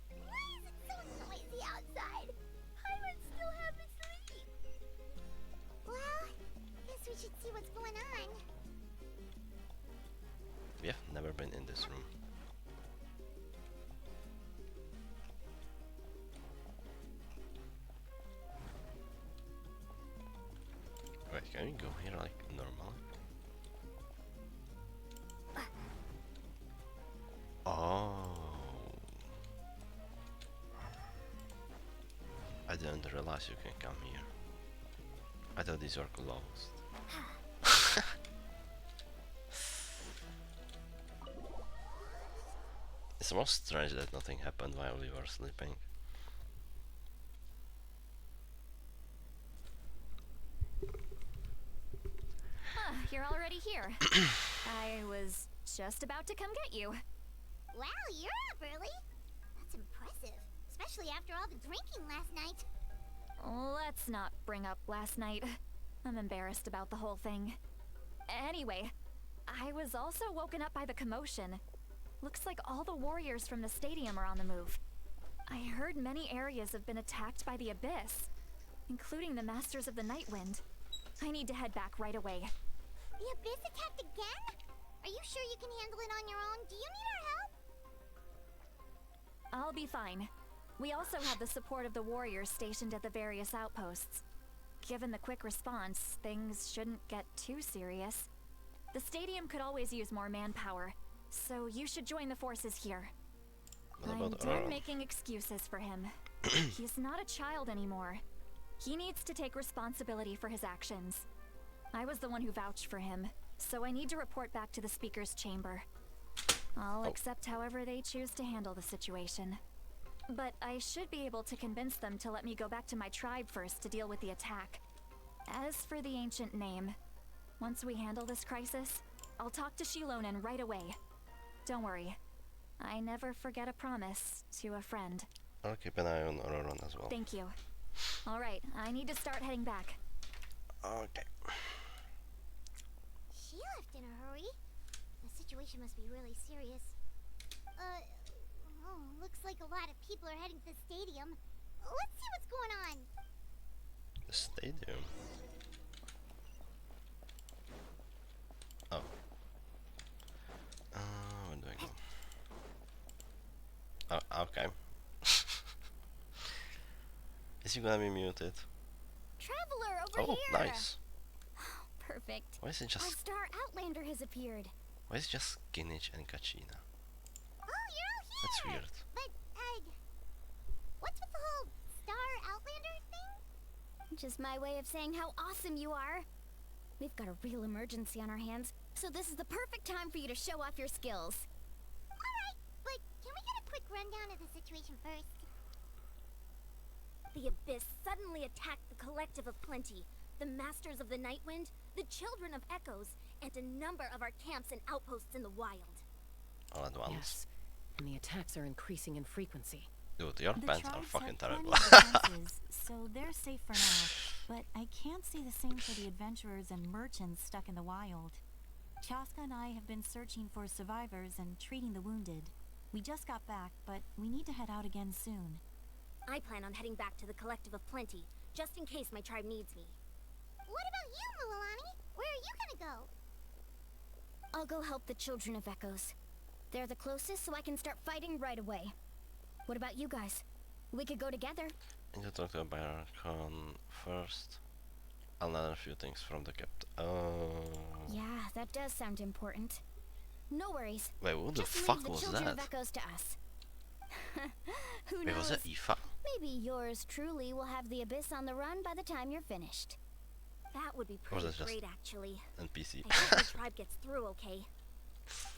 Why is it so noisy outside? I would still have asleep. Well, guess we should see what's going on. We have never been in this room. Wait, can we go here like normally? Oh. I didn't realize you can come here. I thought these were closed. It's most strange that nothing happened while we were sleeping. You're already here. I was just about to come get you. Wow, you're up early. That's impressive, especially after all the drinking last night. Let's not bring up last night. I'm embarrassed about the whole thing. Anyway, I was also woken up by the commotion. Looks like all the warriors from the stadium are on the move. I heard many areas have been attacked by the Abyss, including the Masters of the Nightwind. I need to head back right away. The Abyss attacked again? Are you sure you can handle it on your own? Do you need our help? I'll be fine. We also have the support of the warriors stationed at the various outposts. Given the quick response, things shouldn't get too serious. The stadium could always use more manpower, so you should join the forces here. I'm done making excuses for him. He's not a child anymore. He needs to take responsibility for his actions. I was the one who vouched for him, so I need to report back to the Speaker's chamber. I'll accept however they choose to handle the situation. But I should be able to convince them to let me go back to my tribe first to deal with the attack. As for the ancient name, once we handle this crisis, I'll talk to Shilonen right away. Don't worry, I never forget a promise to a friend. I'll keep an eye on Auroron as well. Thank you. Alright, I need to start heading back. Okay. She left in a hurry. The situation must be really serious. Looks like a lot of people are heading to the stadium. Let's see what's going on. The stadium? Oh. Where do I go? Oh, okay. Is he gonna be muted? Traveler, over Oh, here! nice. Perfect. Why is it Our just... star outlander has appeared. Why is it just Kinich and Kachina? Oh, you're all here! That's weird. But, what's with the whole star outlander thing? Just my way of saying how awesome you are. We've got a real emergency on our hands, so this is the perfect time for you to show off your skills. Alright, but can we get a quick rundown of the situation first? The Abyss suddenly attacked the Collective of Plenty, the Masters of the Nightwind, the Children of Echoes, and a number of our camps and outposts in the wild. All at once. Yes, and the attacks are increasing in frequency. Dude, your The pants are tribes fucking have terrible. plenty of defenses, so they're safe for now. But I can't say the same for the adventurers and merchants stuck in the wild. Chaska and I have been searching for survivors and treating the wounded. We just got back, but we need to head out again soon. I plan on heading back to the Collective of Plenty, just in case my tribe needs me. What about you, Mulalani? Where are you gonna go? I'll go help the Children of Echoes. They're the closest, so I can start fighting right away. What about you guys? We could go together. I need to talk to Archon first. I'll learn a few things from the captain. Oh. Yeah, that does sound important. No worries. Wait, what the Just fuck leave the was Children that? of Echoes to us. Who Wait, knows? was that Aoife? Maybe yours truly will have the Abyss on the run by the time you're finished. That would be Or was pretty it just great, actually. NPC? I hope the tribe gets through okay.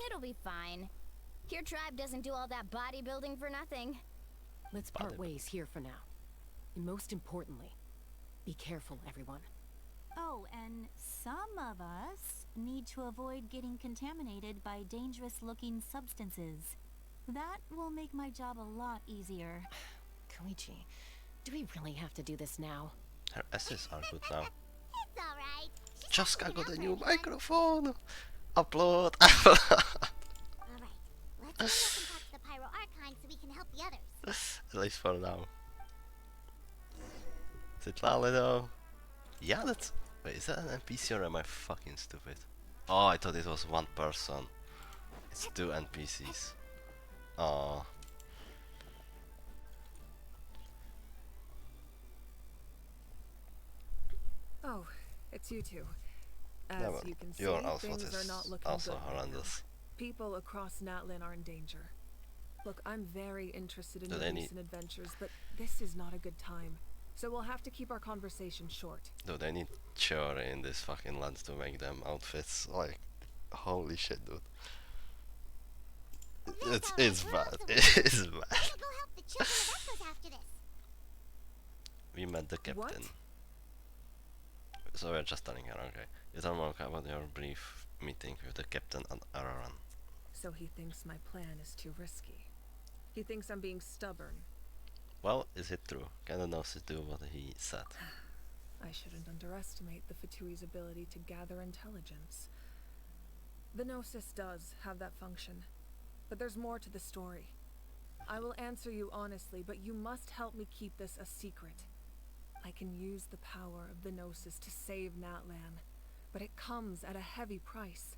It'll be fine. Your tribe doesn't do all that bodybuilding for nothing. Let's part ways here for now. And most importantly, be careful, everyone. Oh, and some of us need to avoid getting contaminated by dangerous-looking substances. That will make my job a lot easier. Koichi, Do we really have to do this now? Her essays are good now. It's alright. Jaska got a new microphone! Upload! Upload! Alright, let's go up and talk to the Pyro Archon so we can help the others. At least for now. Is it Lale though? Yeah, that's... Wait, is that an NPC or am I fucking stupid? Oh, I thought it was one person. It's two NPCs. Oh. Oh, it's you two. As Never. you can see, Your outfit things are not is looking also good right now. horrendous. People across Natlan are in danger. Look, I'm very interested in Do your they need- recent adventures, but this is not a good time. So we'll have to keep our conversation short. Dude, they need Chiori in this fucking land to make them outfits. Like, holy shit, dude. It's bad. It's bad. We'll go help the children of Echoes after this. We met the captain. What? So we're just telling her, okay. You tell Mocha about your brief meeting with the captain and Araran. So he thinks my plan is too risky. He thinks I'm being stubborn. Well, is it true? Can the Gnosis do what he said? I shouldn't underestimate the Fatui's ability to gather intelligence. The Gnosis does have that function, but there's more to the story. I will answer you honestly, but you must help me keep this a secret. I can use the power of the Gnosis to save Natlan, but it comes at a heavy price.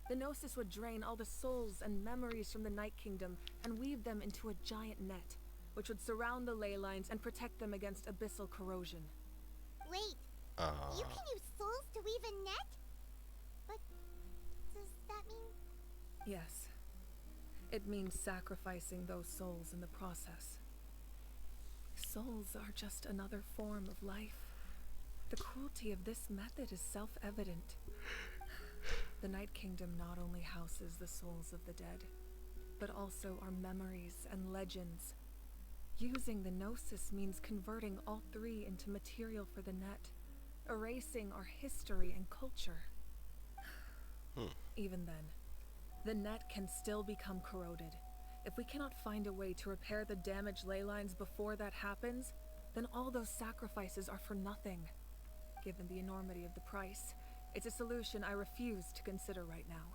The Gnosis would drain all the souls and memories from the Night Kingdom and weave them into a giant net, which would surround the ley lines and protect them against abyssal corrosion. Wait, you can use souls to weave a net? But does that mean... Yes. It means sacrificing those souls in the process. Souls are just another form of life. The cruelty of this method is self-evident. The Night Kingdom not only houses the souls of the dead, but also our memories and legends. Using the Gnosis means converting all three into material for the net, erasing our history and culture. Even then, the net can still become corroded. If we cannot find a way to repair the damaged ley lines before that happens, then all those sacrifices are for nothing. Given the enormity of the price, it's a solution I refuse to consider right now.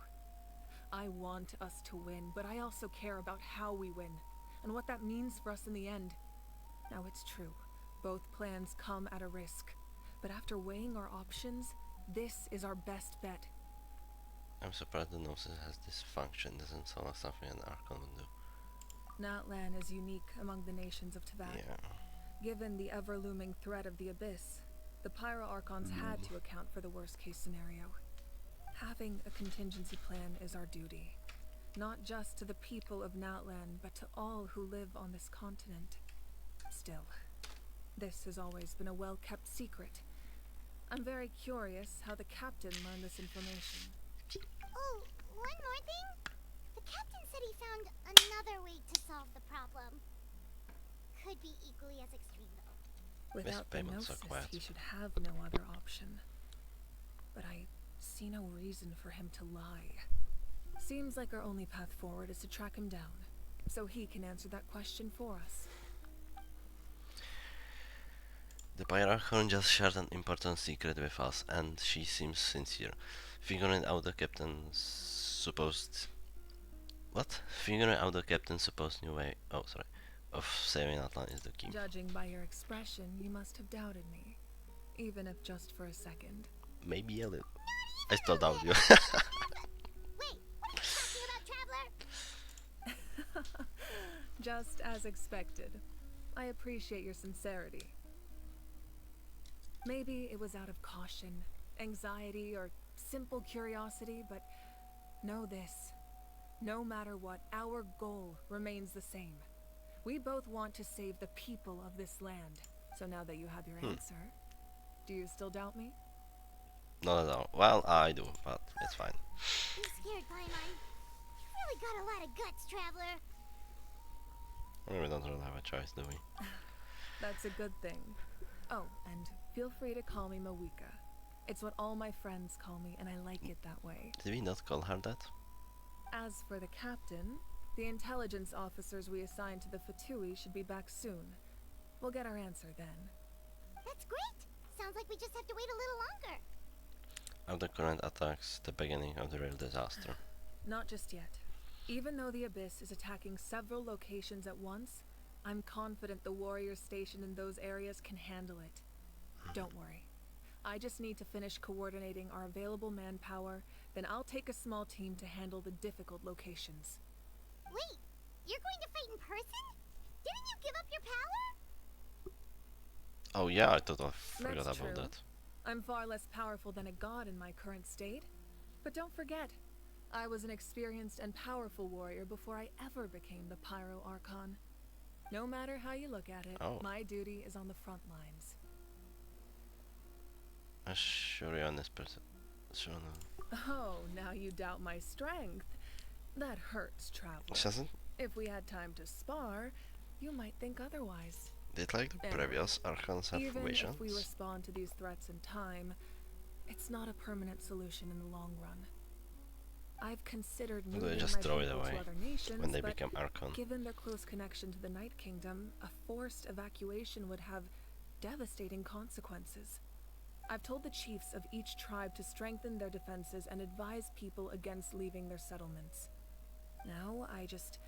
I want us to win, but I also care about how we win, and what that means for us in the end. Now it's true, both plans come at a risk, but after weighing our options, this is our best bet. I'm surprised the Gnosis has this function. Doesn't sound like something an Archon would do. Natlan is unique among the nations of Teyvat. Yeah. Given the ever-looming threat of the Abyss, the Pyro Archons had to account for the worst-case scenario. Having a contingency plan is our duty, not just to the people of Natlan, but to all who live on this continent. Still, this has always been a well-kept secret. I'm very curious how the captain learned this information. Oh, one more thing? The captain said he found another way to solve the problem. Could be equally as extreme, though. Without the payments are Gnosis, quiet. he should have no other option. But I see no reason for him to lie. Seems like our only path forward is to track him down, so he can answer that question for us. The Archon just shared an important secret with us, and she seems sincere. Figuring out the captain's supposed... What? Figuring out the captain's supposed new way... Oh, sorry. Of saving Natlan is the key. Judging by your expression, you must have doubted me. Even if just for a second. Maybe a little. I still doubt you. Wait, what are you talking about, Traveler? Just as expected. I appreciate your sincerity. Maybe it was out of caution, anxiety, or simple curiosity, but know this. No matter what, our goal remains the same. We both want to save the people of this land. So now that you have your answer, do you still doubt me? Not at all. Well, I do, but it's fine. I'm scared, Paimon. You really got a lot of guts, Traveler. We don't really have a choice, do we? That's a good thing. Oh, and feel free to call me Mawika. It's what all my friends call me, and I like it that way. Did we not call her that? As for the captain, the intelligence officers we assigned to the Fatui should be back soon. We'll get our answer then. That's great. Sounds like we just have to wait a little longer. Are the current attacks the beginning of the real disaster? Not just yet. Even though the Abyss is attacking several locations at once, I'm confident the warriors stationed in those areas can handle it. Don't worry. I just need to finish coordinating our available manpower, then I'll take a small team to handle the difficult locations. Wait, you're going to fight in person? Didn't you give up your power? Oh yeah, I totally forgot That's about true. that. I'm far less powerful than a god in my current state. But don't forget, I was an experienced and powerful warrior before I ever became the Pyro Archon. No matter how you look at it, my duty is on the front lines. Sure on this person. Sure. Oh, now you doubt my strength. That hurts, traveler. Doesn't? If we had time to spar, you might think otherwise. Did like the previous Archons have Even visions? if we respond to these threats in time, it's not a permanent solution in the long run. I've considered They moving just my throw it people away to other nations, when they but become Archon. given their close connection to the Night Kingdom, a forced evacuation would have devastating consequences. I've told the chiefs of each tribe to strengthen their defenses and advise people against leaving their settlements. Now, I just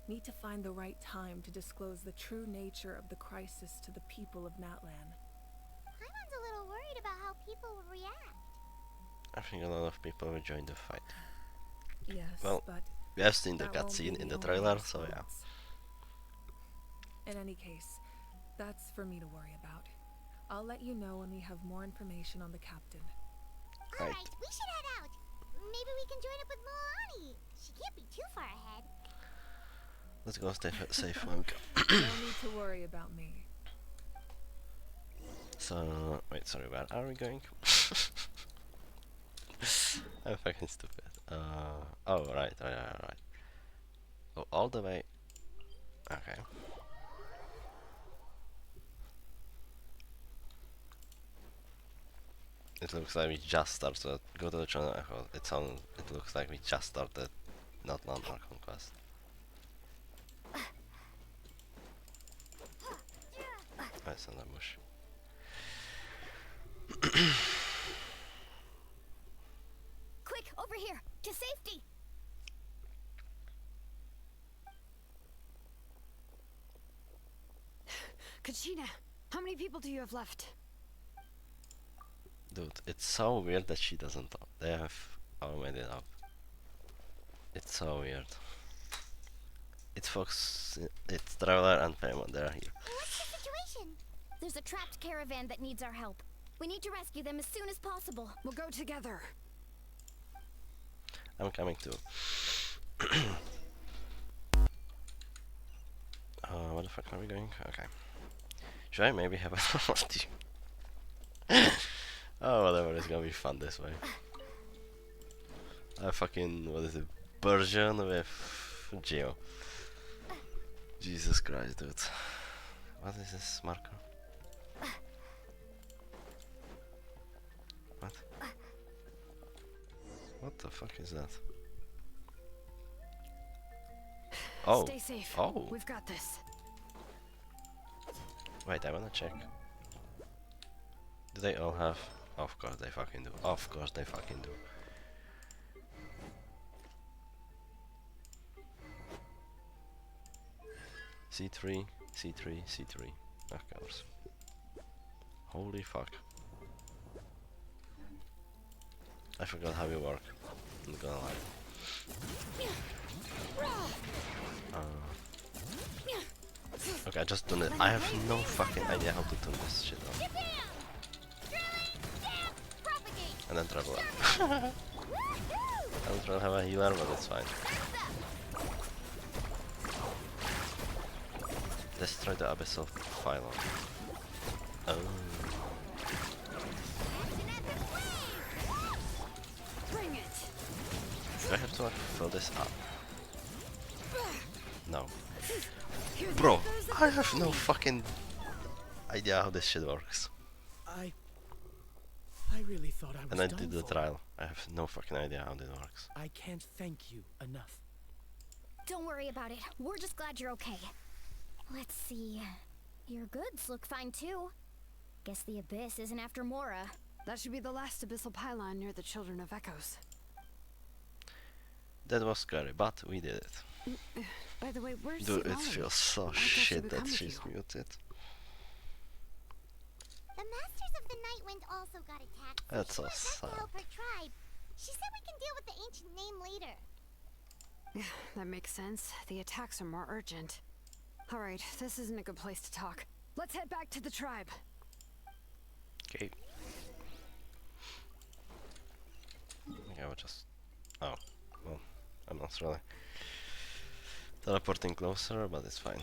need to find the right time to disclose the true nature of the crisis to the people of Natlan. Paimon's a little worried about how people will react. I think a lot of people will join the fight. Yes, well, but we have seen the that won't be cutscene in the only trailer, so yeah. response. In any case, that's for me to worry about. I'll let you know when we have more information on the captain. Alright, we should head out. Maybe we can join up with Moani. She can't be too far ahead. Let's go stay safe, Monk. No need to worry about me. So, wait, sorry, where are we going? I'm fucking stupid. Oh, right. Go all the way. Okay. It looks like we just started. Go to the channel echo. It looks like we just started Natlan Archon quest. Oh, it's an ambush. Quick, over here, to safety! Kachina, how many people do you have left? Dude, it's so weird that she doesn't talk. They have all made it up. It's so weird. It's Fox, it's Traveler and Paimon, they're here. What's the situation? There's a trapped caravan that needs our help. We need to rescue them as soon as possible. We'll go together. I'm coming too. What the fuck are we going? Okay. Should I maybe have a team? Oh, whatever, it's gonna be fun this way. I fucking, what is it? Persian with Geo. Jesus Christ, dude. What is this marker? What? What the fuck is that? Oh. Stay safe. Oh. We've got this. Wait, I wanna check. Do they all have? Of course they fucking do. Of course they fucking do. C3, C3, C3. Of course. Holy fuck. I forgot how you work. I'm not gonna lie. Okay, I just done it. I have no fucking idea how to turn this shit on. And then travel up. I don't really have a healer, but it's fine. Destroy the abyssal phylum. Oh. Bring it. Do I have to like fill this up? No. Bro, I have no fucking idea how this shit works. I really thought I was And I done did the for. trial. I have no fucking idea how this works. I can't thank you enough. Don't worry about it. We're just glad you're okay. Let's see. Your goods look fine too. Guess the Abyss isn't after Mora. That should be the last abyssal pylon near the Children of Echoes. That was scary, but we did it. By the way, where's Dude, it Lolly? feels so I thought she shit would that come with she's you. muted. The Masters of the Nightwind also got attacked. That's she so wants us to sad. help her tribe. She said we can deal with the ancient name later. Yeah, that makes sense. The attacks are more urgent. Alright, this isn't a good place to talk. Let's head back to the tribe. Okay. I will just... Oh, well, I'm not really teleporting closer, but it's fine.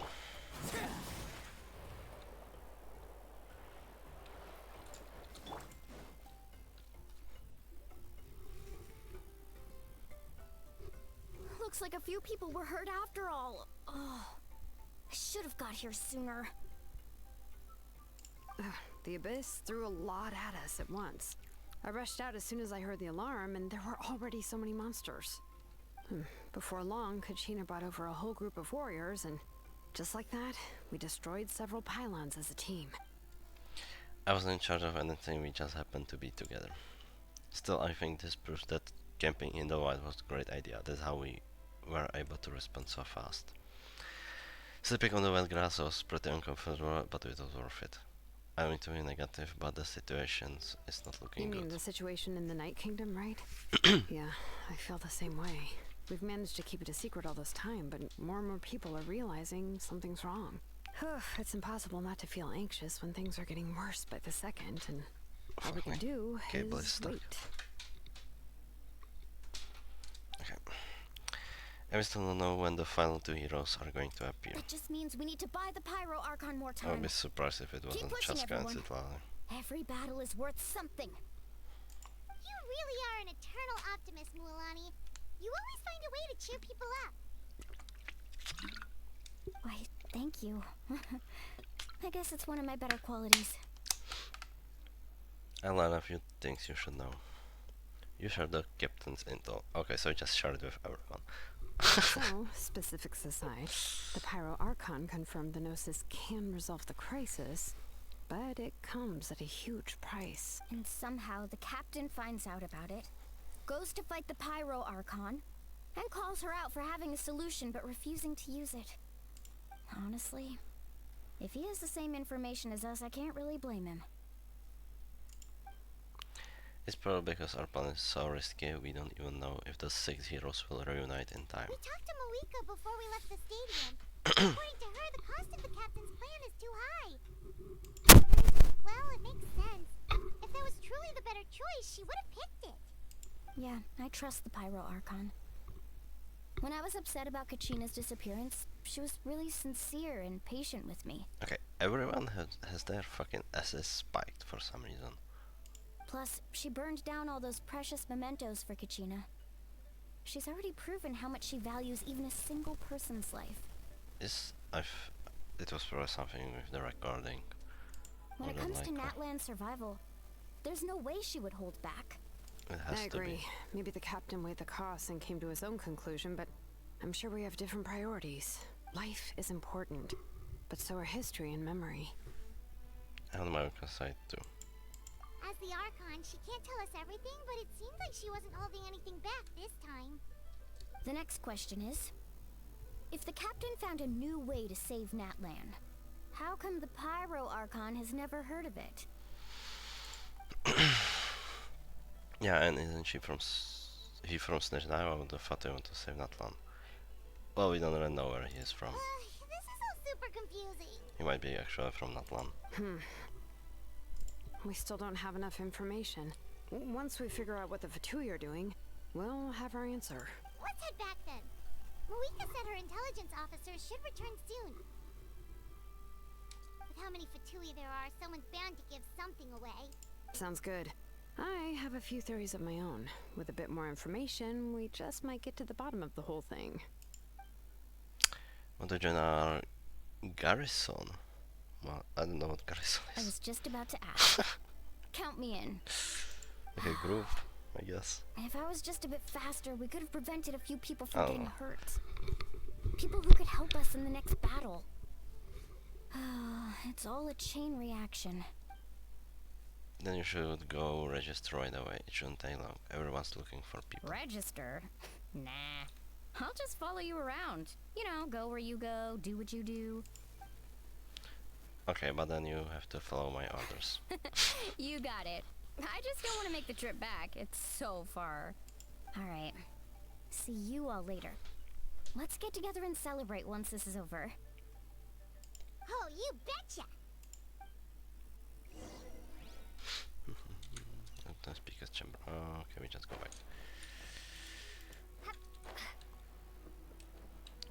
Looks like a few people were hurt after all. Oh, I should have got here sooner. The Abyss threw a lot at us at once. I rushed out as soon as I heard the alarm, and there were already so many monsters. Before long, Kachina brought over a whole group of warriors, and just like that, we destroyed several pylons as a team. I wasn't in charge of anything, we just happened to be together. Still, I think this proves that camping in the wild was a great idea. That's how we were able to respond so fast. Sleeping on the wet grass was pretty uncomfortable, but it was worth it. I mean to be negative, but the situation is not looking good. You mean the situation in the Night Kingdom, right? Yeah, I feel the same way. We've managed to keep it a secret all this time, but more and more people are realizing something's wrong. It's impossible not to feel anxious when things are getting worse by the second, and all we can do is wait. Okay. I still don't know when the final two heroes are going to appear. That just means we need to buy the Pyro Archon more I would time. be surprised if it wasn't just granted Lally. Every battle is worth something. You really are an eternal optimist, Mualani. You always find a way to cheer people up. Why, thank you. I guess it's one of my better qualities. I learned a few things you should know. You share the captain's intel. Okay, so just share it with everyone. So, specifics aside, the Pyro Archon confirmed the Gnosis can resolve the crisis, but it comes at a huge price. And somehow the captain finds out about it, goes to fight the Pyro Archon, and calls her out for having a solution but refusing to use it. Honestly, if he has the same information as us, I can't really blame him. It's probably because our plan is so risky, we don't even know if the 6 heroes will reunite in time. We talked to Malika before we left the stadium. According to her, the cost of the captain's plan is too high. Well, it makes sense. If that was truly the better choice, she would have picked it. Yeah, I trust the Pyro Archon. When I was upset about Kachina's disappearance, she was really sincere and patient with me. Okay, everyone has their fucking asses spiked for some reason. Plus, she burned down all those precious mementos for Kachina. She's already proven how much she values even a single person's life. It was probably something with the recording. When it comes to Natlan's survival, there's no way she would hold back. It has I agree. Maybe the captain weighed the costs and came to his own conclusion, but I'm sure we have different priorities. Life is important, but so are history and memory. And America side too. As the Archon, she can't tell us everything, but it seems like she wasn't holding anything back this time. The next question is, if the captain found a new way to save Natlan, how come the Pyro Archon has never heard of it? Yeah, and isn't he from Snitch? I would have thought they want to save Natlan. Well, we don't really know where he is from. This is all super confusing. He might be actually from Natlan. We still don't have enough information. Once we figure out what the Fatui are doing, we'll have our answer. Let's head back then. Malika said her intelligence officers should return soon. With how many Fatui there are, someone's bound to give something away. Sounds good. I have a few theories of my own. With a bit more information, we just might get to the bottom of the whole thing. Want to join our garrison? Well, I don't know what garrison is. I was just about to ask. Count me in. Okay, group, I guess. If I was just a bit faster, we could have prevented a few people from getting hurt. People who could help us in the next battle. It's all a chain reaction. Then you should go register right away. It shouldn't take long. Everyone's looking for people. Register? Nah. I'll just follow you around. You know, go where you go, do what you do. Okay, but then you have to follow my orders. You got it. I just don't want to make the trip back. It's so far. Alright. See you all later. Let's get together and celebrate once this is over. Oh, you betcha! The speaker's chamber. Oh, okay, we just go back.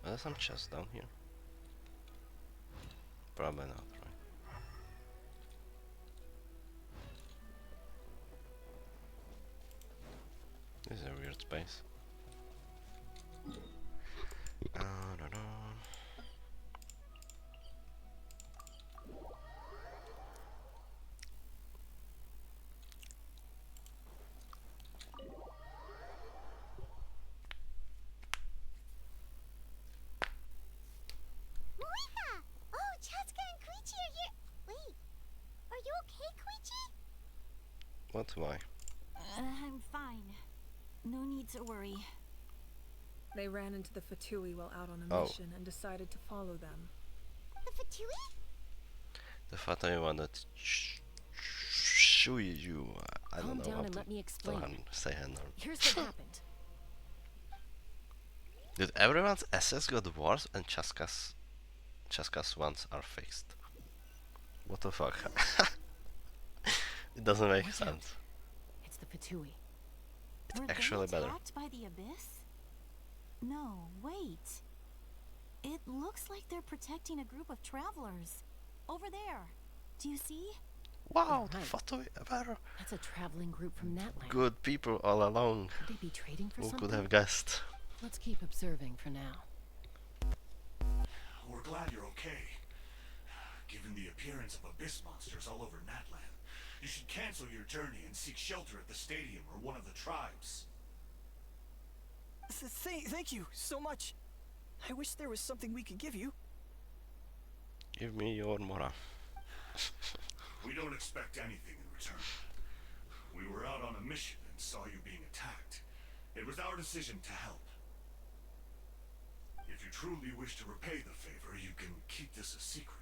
Are there some chests down here? Probably not, right? This is a weird space. I don't know. Marika! Oh, Chaska and Koichi are here. Wait, are you okay, Koichi? What? Why? I'm fine. No need to worry. They ran into the Fatui while out on a Oh. mission and decided to follow them. The Fatui? The Fatui one that you. I Calm don't know down how and to let me explain. say her name. Here's what happened. Did everyone's SS got worse and Chaska's ones are fixed? What the fuck? It doesn't make Watch out. sense. It's the Fatui. It's Were actually they better. attacked by the abyss? No, wait. It looks like they're protecting a group of travelers. Over there. Do you see? Wow, the Right. Fatui are That's a traveling group from Natlan. good people all along. Could they be trading for Who something? could have guessed? Let's keep observing for now. We're glad you're okay. Given the appearance of abyss monsters all over Natlan, you should cancel your journey and seek shelter at the stadium or one of the tribes. Thank you so much. I wish there was something we could give you. Give me your Mora. We don't expect anything in return. We were out on a mission and saw you being attacked. It was our decision to help. If you truly wish to repay the favor, you can keep this a secret.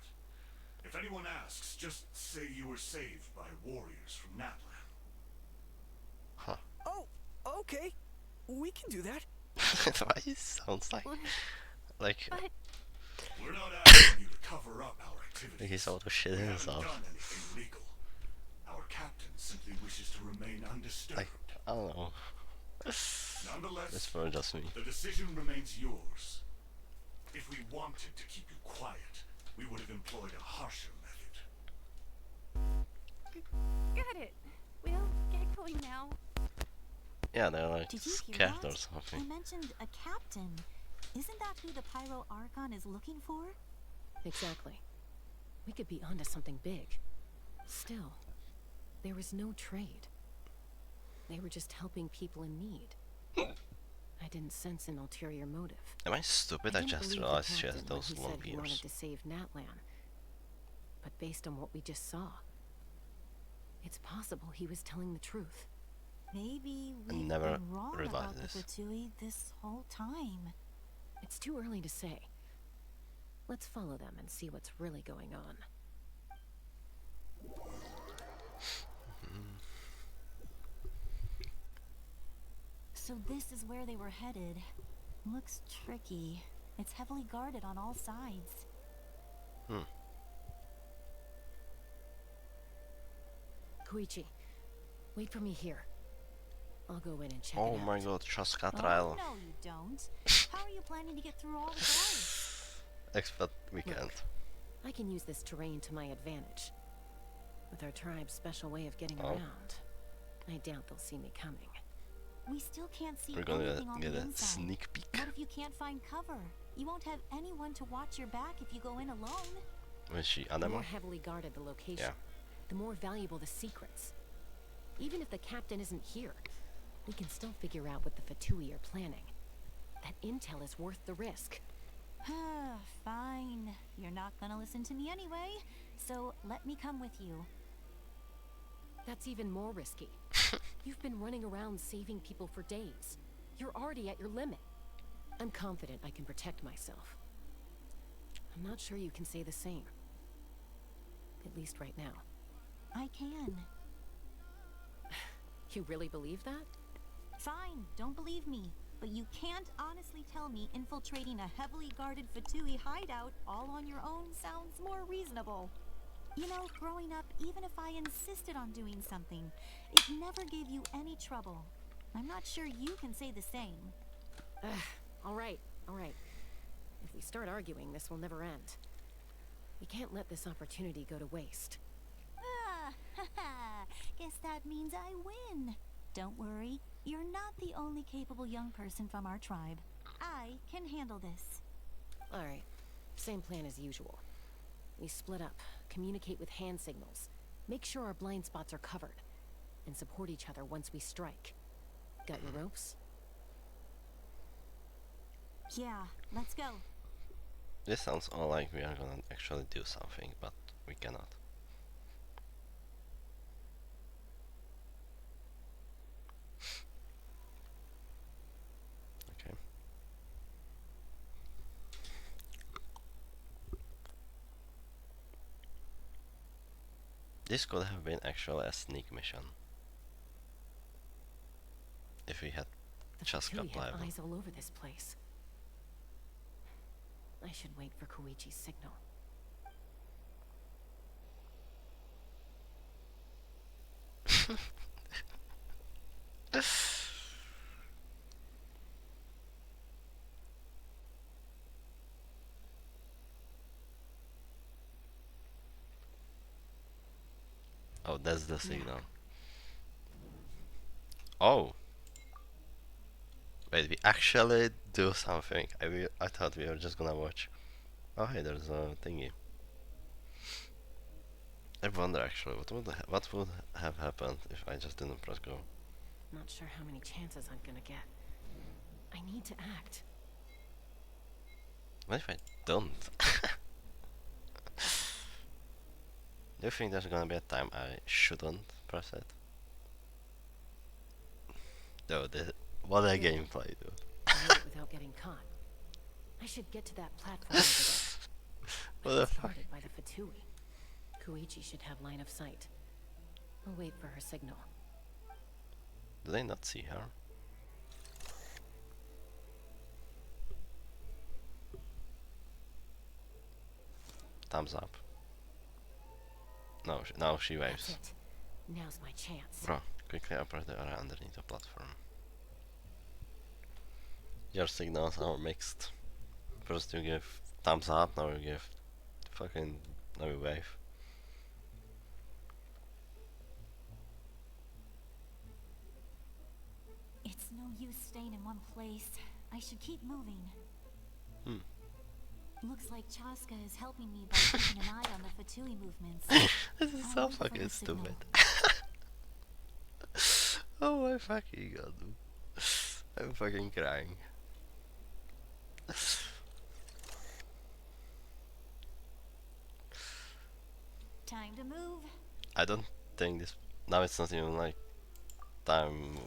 If anyone asks, just say you were saved by warriors from Natlan. Huh. Oh, okay. We can do that. Why it sounds like We're not asking you to cover up our activities. he's out of shit We haven't himself. done anything illegal. Our captain simply wishes to remain undisturbed. Like, I don't know. Nonetheless, It's for just me. the decision remains yours. If we wanted to keep you quiet, we would have employed a harsher method. Got it. We'll get going now. Yeah, they're like Did you hear scared that? or I something. mentioned a captain. Isn't that who the Pyro Archon is looking for? Exactly. We could be onto something big. Still, there was no trade. They were just helping people in need. I didn't sense an ulterior motive. Am I stupid? I didn't just believe the realized she has captain when those he long said he wanted ears. to save Natlan. But based on what we just saw, it's possible he was telling the truth. Maybe I we've never been wrong realized about the this. Fatui this whole time. It's too early to say. Let's follow them and see what's really going on. So this is where they were headed. Looks tricky. It's heavily guarded on all sides. Koichi, wait for me here. I'll go in and check Oh it out. my god, Chaska Oh, trial. no, you don't. How are you planning to get through all the guards? Expect we can't. I can use this terrain to my advantage. With our tribe's special way of getting Oh. around, I doubt they'll see me coming. We still can't see We're gonna anything on get the a inside. sneak peek. What if you can't find cover? You won't have anyone to watch your back if you go in alone. Was she The animal? more heavily guarded the location, Yeah. the more valuable the secrets. Even if the captain isn't here, we can still figure out what the Fatui are planning. That intel is worth the risk. Fine. You're not gonna listen to me anyway, so let me come with you. That's even more risky. You've been running around saving people for days. You're already at your limit. I'm confident I can protect myself. I'm not sure you can say the same. At least right now. I can. You really believe that? Fine, don't believe me. But you can't honestly tell me infiltrating a heavily guarded Fatui hideout all on your own sounds more reasonable. You know, growing up, even if I insisted on doing something, it never gave you any trouble. I'm not sure you can say the same. All right. If we start arguing, this will never end. We can't let this opportunity go to waste. Guess that means I win. Don't worry, you're not the only capable young person from our tribe. I can handle this. All right, same plan as usual. We split up, communicate with hand signals, make sure our blind spots are covered, and support each other once we strike. Got your ropes? Yeah, let's go. This sounds all like we are gonna actually do something, but we cannot. Okay. This could have been actually a sneak mission. If we had just Fatui got have live. eyes all over this place. I should wait for Koichi's signal. Oh, that's the signal. Oh! Wait, we actually do something. I thought we were just gonna watch. Oh hey, there's a thingy. I wonder actually, what would have happened if I just didn't press go? Not sure how many chances I'm gonna get. I need to act. What if I don't? Do you think there's gonna be a time I shouldn't press it? No, what a gameplay, dude. Do it without getting caught. I should get to that platform over there. What the fuck? Guarded by the Fatui. Koichi should have line of sight. I'll wait for her signal. Do they not see her? Thumbs up. No, now she waves. That's it. Now's my chance. Bro, quickly operate the area underneath the platform. Your signals are mixed. First you give thumbs up, now you give fucking, now you wave. It's no use staying in one place. I should keep moving. Looks like Chaska is helping me by keeping an eye on the Fatui movements. This is so fucking stupid. Oh my fucking god, dude. I'm fucking crying. Time to move. I don't think this... Now it's not even like time...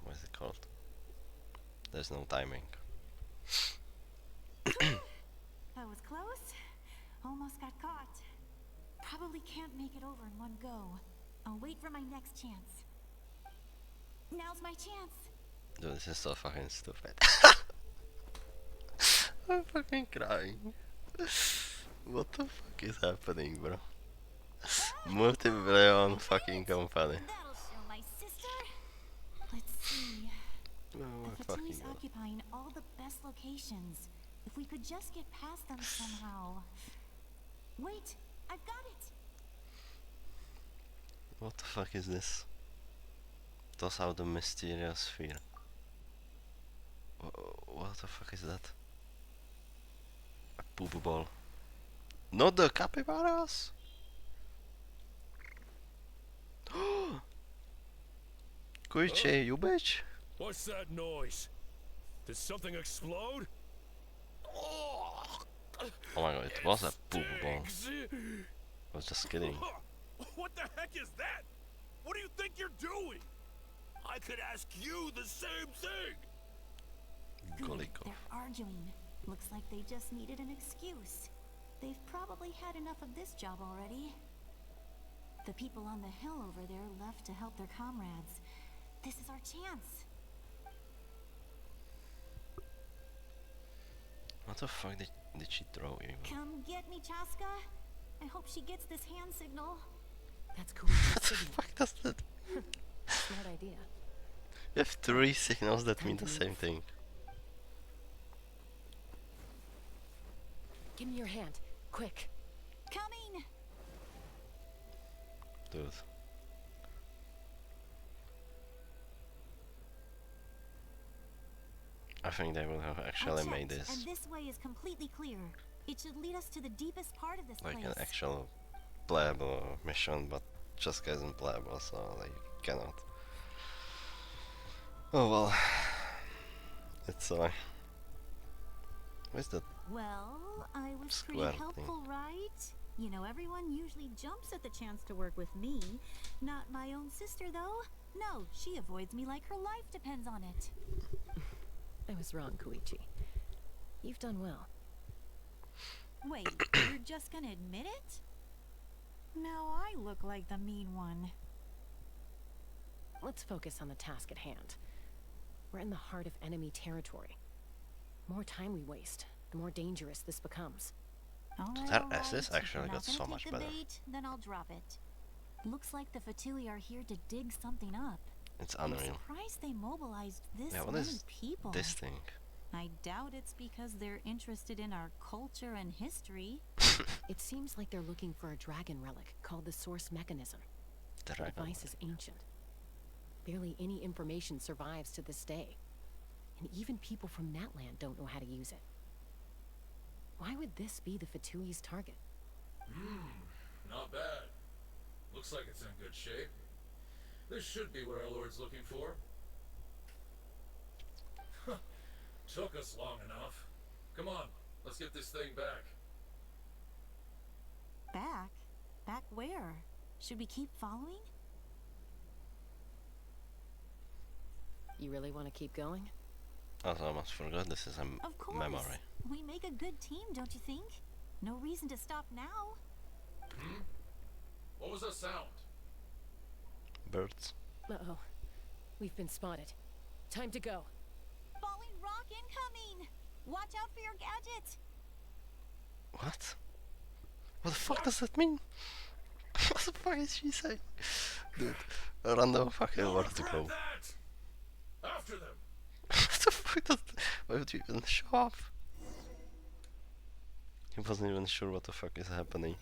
what is it called? There's no timing. That was close. Almost got caught. Probably can't make it over in one go. I'll wait for my next chance. Now's my chance. Dude, this is so fucking stupid. I'm fucking crying. What the fuck is happening, bro? Multi-billion fucking company. That'll show my sister. Let's see. Oh, The fucking Fatui's god. occupying all the best locations. If we could just get past them somehow. Wait, I've got it. What the fuck is this? Toss out the mysterious sphere. What the fuck is that? A poop ball. Not the capybaras! Koichi, you bitch! What's that noise? Did something explode? Oh my god, it was a poop ball. I was just kidding. What the heck is that? What do you think you're doing? I could ask you the same thing. Golly go. They're arguing. Looks like they just needed an excuse. They've probably had enough of this job already. The people on the hill over there left to help their comrades. This is our chance. What the fuck did she throw even? Come get me, Chaska. I hope she gets this hand signal. That's cool. What the fuck does that? Smart idea. You have 3 signals that mean the same thing. Give me your hand, quick. Coming. Dude. I think they will have actually made this And this way is completely clear. It should lead us to the deepest part of this like place. an actual playable mission, but just isn't playable, so like cannot. Oh well. It's where's that? Well, I was Square pretty thing. helpful, right? You know, everyone usually jumps at the chance to work with me. Not my own sister, though. No, she avoids me like her life depends on it. I was wrong, Koichi. You've done well. Wait, you're just gonna admit it? Now I look like the mean one. Let's focus on the task at hand. We're in the heart of enemy territory. The more time we waste, the more dangerous this becomes. That SS actually got so much better. Then I'll drop it. Looks like the Fatui are here to dig something up. It's I'm unreal. surprised they mobilized this Yeah, what many is people. this thing? I doubt it's because they're interested in our culture and history. It seems like they're looking for a dragon relic called the Source Mechanism. The device is ancient. Barely any information survives to this day. And even people from Natlan don't know how to use it. Why would this be the Fatui's target? Not bad. Looks like it's in good shape. This should be what our Lord's looking for. Took us long enough. Come on, let's get this thing back. Back? Back where? Should we keep following? You really want to keep going? Also, I almost forgot this is a Of course. memory. We make a good team, don't you think? No reason to stop now. What was that sound? Birds. Uh-oh. We've been spotted. Time to go. Falling rock incoming! Watch out for your gadget! What? What the fuck does that mean? What the fuck is she saying? Dude, random fucking word to go. After them. What the fuck does why would you even show up? He wasn't even sure what the fuck is happening.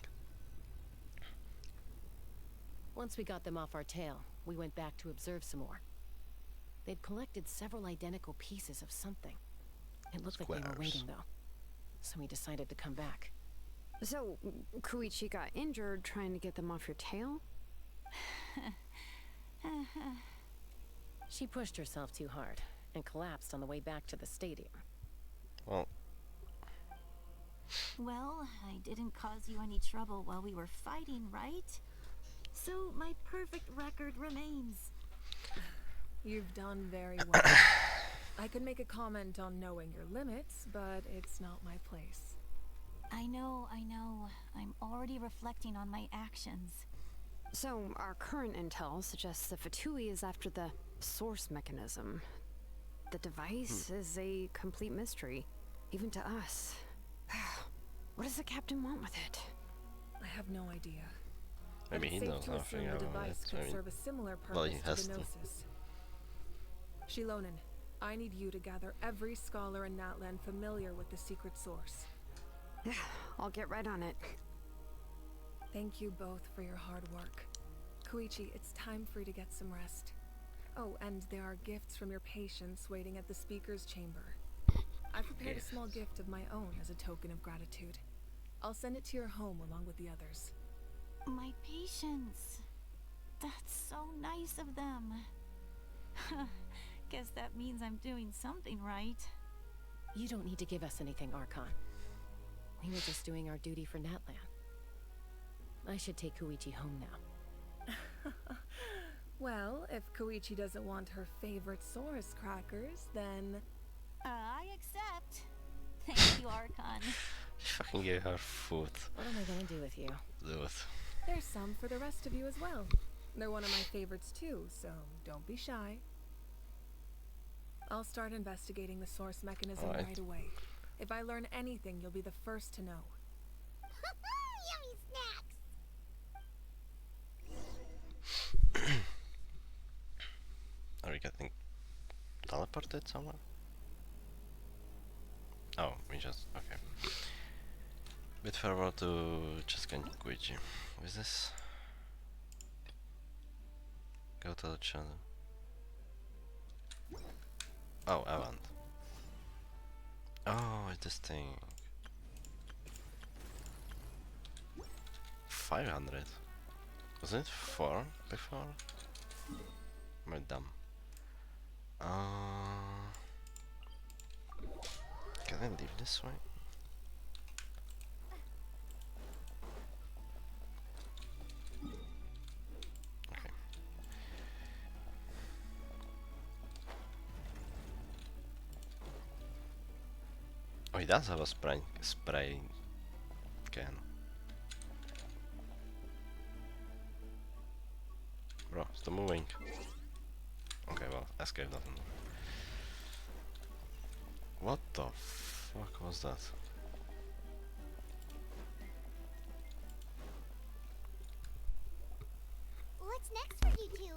Once we got them off our tail, we went back to observe some more. They'd collected several identical pieces of something. It looked like they were waiting, though. So we decided to come back. So, Koichi got injured trying to get them off your tail? She pushed herself too hard and collapsed on the way back to the stadium. Well, Well, I didn't cause you any trouble while we were fighting, right? So my perfect record remains. You've done very well. I could make a comment on knowing your limits, but it's not my place. I know. I'm already reflecting on my actions. So, our current intel suggests the Fatui is after the source mechanism. The device is a complete mystery, even to us. What does the captain want with it? I have no idea. maybe he It's knows safe to nothing assume the about device it. could I mean, serve a similar purpose well, he has to the to. Gnosis. Shilonen, I need you to gather every scholar in Natlan familiar with the secret source. Yeah, I'll get right on it. Thank you both for your hard work. Koichi, it's time for you to get some rest. Oh, and there are gifts from your patients waiting at the speaker's chamber. I prepared a small gift of my own as a token of gratitude. I'll send it to your home along with the others. My patience. That's so nice of them. Guess that means I'm doing something right. You don't need to give us anything, Archon. We were just doing our duty for Natlan. I should take Koichi home now. Well, if Koichi doesn't want her favorite Saurus crackers, then... I accept. Thank you, Archon. She fucking gave her food. What am I gonna do with you? Do it. There's some for the rest of you as well. They're one of my favorites too, so don't be shy. I'll start investigating the source mechanism right away. If I learn anything, you'll be the first to know. Yummy snacks! Are we getting teleported somewhere? Oh, we just... okay. Bit farewell to Jessica and Koichi. What is this? Go to the channel. Oh, Avant. Oh, it's this thing. 500. Wasn't it 4 before? Am I dumb? Can I leave this way? Okay. Oh, he does have a spray can. Bro, stop moving. Okay, well, escape doesn't move. What the fuck was that? What's next for you two?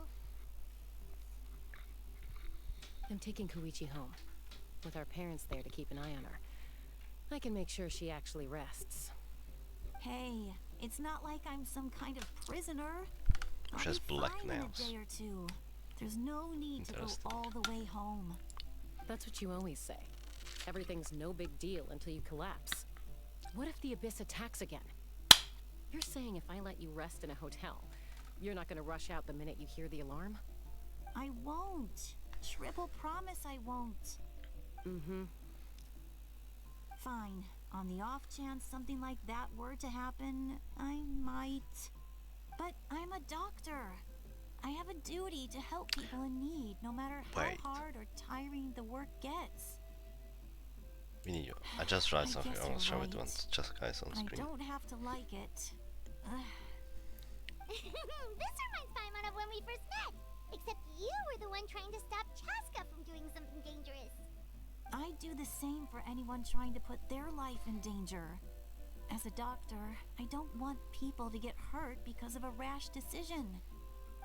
I'm taking Koichi home, with our parents there to keep an eye on her. I can make sure she actually rests. Hey, it's not like I'm some kind of prisoner. She has black nails. In a day or two. There's no need to go all the way home. That's what you always say. Everything's no big deal until you collapse. What if the Abyss attacks again? You're saying if I let you rest in a hotel, you're not gonna rush out the minute you hear the alarm? I won't. Triple promise I won't. Mm-hmm. Fine. On the off chance something like that were to happen, I might. But I'm a doctor. I have a duty to help people in need, no matter how hard or tiring the work gets. We need you. I just tried something. I will show it once. Just guys on screen. I don't have to like it. This reminds Paimon of when we first met. Except you were the one trying to stop Chaska from doing something dangerous. I do the same for anyone trying to put their life in danger. As a doctor, I don't want people to get hurt because of a rash decision.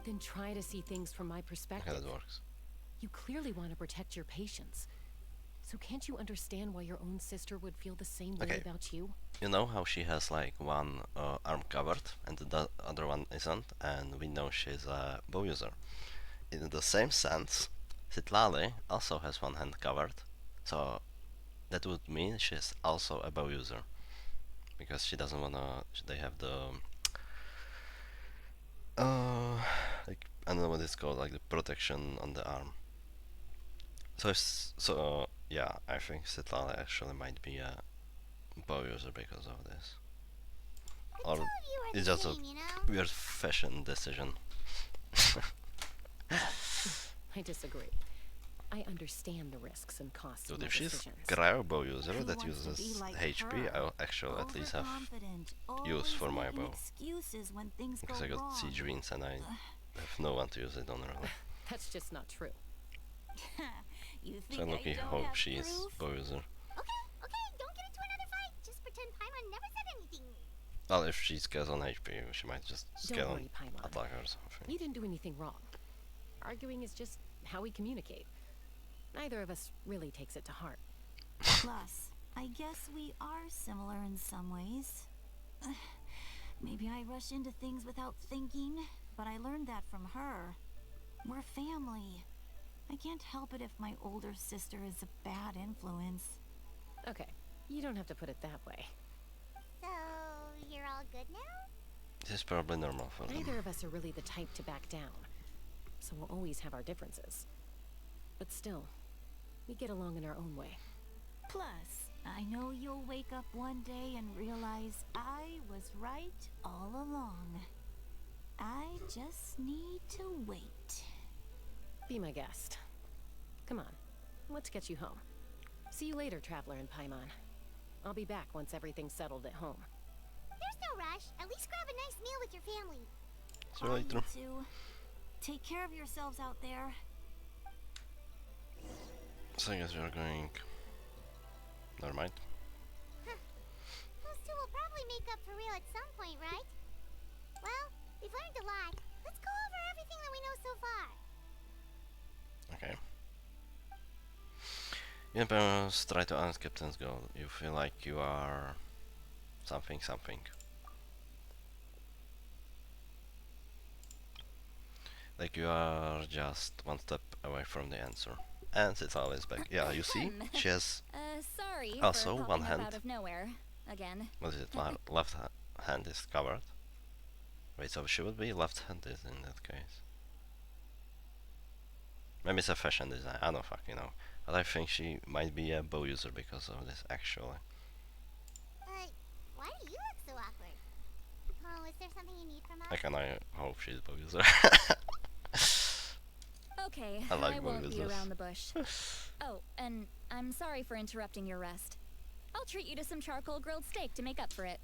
Then try to see things from my perspective. How that works. You clearly want to protect your patients. So can't you understand why your own sister would feel the same way about you? You know how she has like one arm covered and the other one isn't, and we know she's a bow user. In the same sense, Citlali also has one hand covered, so that would mean she's also a bow user. Because she doesn't wanna, they have the like, I don't know what it's called, like the protection on the arm. So yeah, I think Citlali actually might be a bow user because of this. Or it's just a weird fashion decision. I disagree. I understand the risks and costs Dude, of my if she's decisions. cryo bow user that uses HP, I'll actually at least have use for my bow. Because I got siege runes and I have no one to use it on really. That's just not true. So I'm looking hope she is bow user. Okay, don't get into another fight. Just pretend Paimon never said anything. Well, if she scales on HP, she might just scale on Paimon. attack or something. You didn't do anything wrong. Arguing is just how we communicate. Neither of us really takes it to heart. Plus, I guess we are similar in some ways. Maybe I rush into things without thinking, but I learned that from her. We're family. I can't help it if my older sister is a bad influence. Okay, you don't have to put it that way. So, you're all good now? This is probably normal for them. Neither of us are really the type to back down, so we'll always have our differences. But still, we get along in our own way. Plus, I know you'll wake up one day and realize I was right all along. I just need to wait. Be my guest. Come on, let's get you home. See you later, Traveler in Paimon. I'll be back once everything's settled at home. There's no rush. At least grab a nice meal with your family. See you later. You two. Take care of yourselves out there. So I guess we are going. Never mind. Huh. Those two will probably make up for real at some point, right? Well, we've learned a lot. Let's go over everything that we know so far. Okay. You parents try to answer Captain's goal. You feel like you are something. Like you are just one step away from the answer. And it's always back. Yeah, you see? She has Sorry also for one popping up hand. out of nowhere again. What is it? Left hand is covered. Wait, so she would be left-handed in that case. Maybe it's a fashion design. I don't fucking know. But I think she might be a bow user because of this, actually. Why do you look so awkward? Oh, is there something you need from us? I can I hope she's a bow user. Okay, I like won't both beat of around the bush. Oh, and I'm sorry for interrupting your rest. I'll treat you to some charcoal grilled steak to make up for it.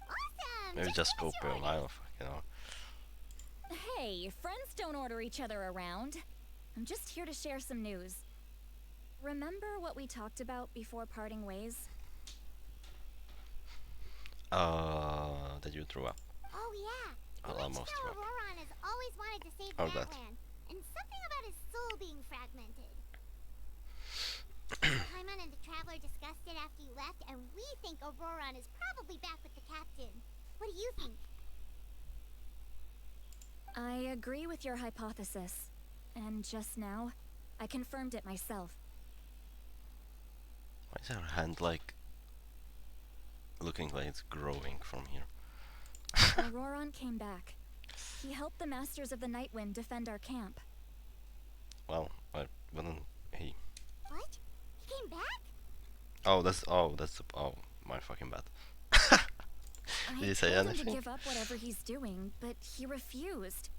Awesome! Maybe just go per line, you know. Hey, friends don't order each other around. I'm just here to share some news. Remember what we talked about before parting ways? That you threw up. Oh yeah. Oh, almost threw up. Auroron has always wanted to save Oh, that. Natlan, and something about his soul being fragmented. Paimon and the Traveler discussed it after you left, and we think Auroron is probably back with the captain. What do you think? I agree with your hypothesis. And just now, I confirmed it myself. Why is her hand like looking like it's growing from here? Auroron came back. He helped the Masters of the Nightwind defend our camp. Well, why wouldn't he? What? He came back? Oh, that's my fucking bad. Did he say I told him anything? to give up whatever he's doing, but he refused.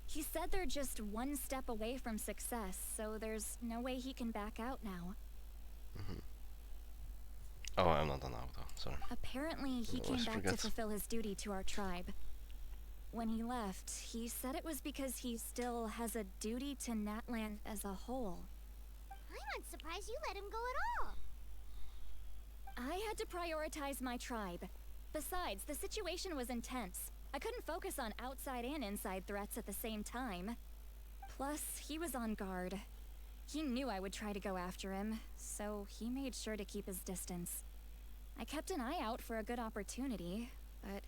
He said they're just one step away from success, so there's no way he can back out now. Oh, I'm not done now though, sorry. Apparently, he I came always back forget. to fulfill his duty to our tribe. When he left, he said it was because he still has a duty to Natlan as a whole. I'm not surprised you let him go at all. I had to prioritize my tribe. Besides, the situation was intense. I couldn't focus on outside and inside threats at the same time. Plus, he was on guard. He knew I would try to go after him, so he made sure to keep his distance. I kept an eye out for a good opportunity, but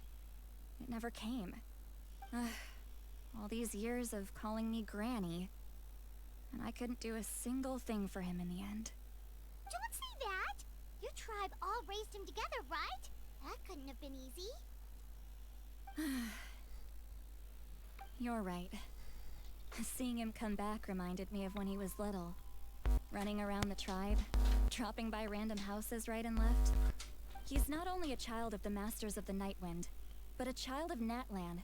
it never came. All these years of calling me Granny, and I couldn't do a single thing for him in the end. Don't say that! Your tribe all raised him together, right? That couldn't have been easy. You're right. Seeing him come back reminded me of when he was little. Running around the tribe, dropping by random houses right and left. He's not only a child of the Masters of the Nightwind, but a child of Natlan.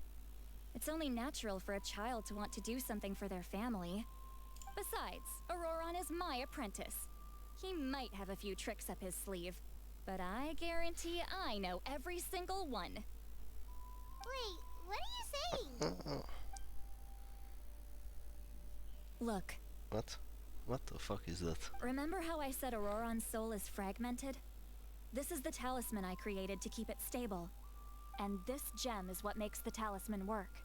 It's only natural for a child to want to do something for their family. Besides, Auroron is my apprentice. He might have a few tricks up his sleeve, but I guarantee I know every single one. Wait, what are you saying? Look. What? What the fuck is that? Remember how I said Auroron's soul is fragmented? This is the talisman I created to keep it stable. And this gem is what makes the talisman work.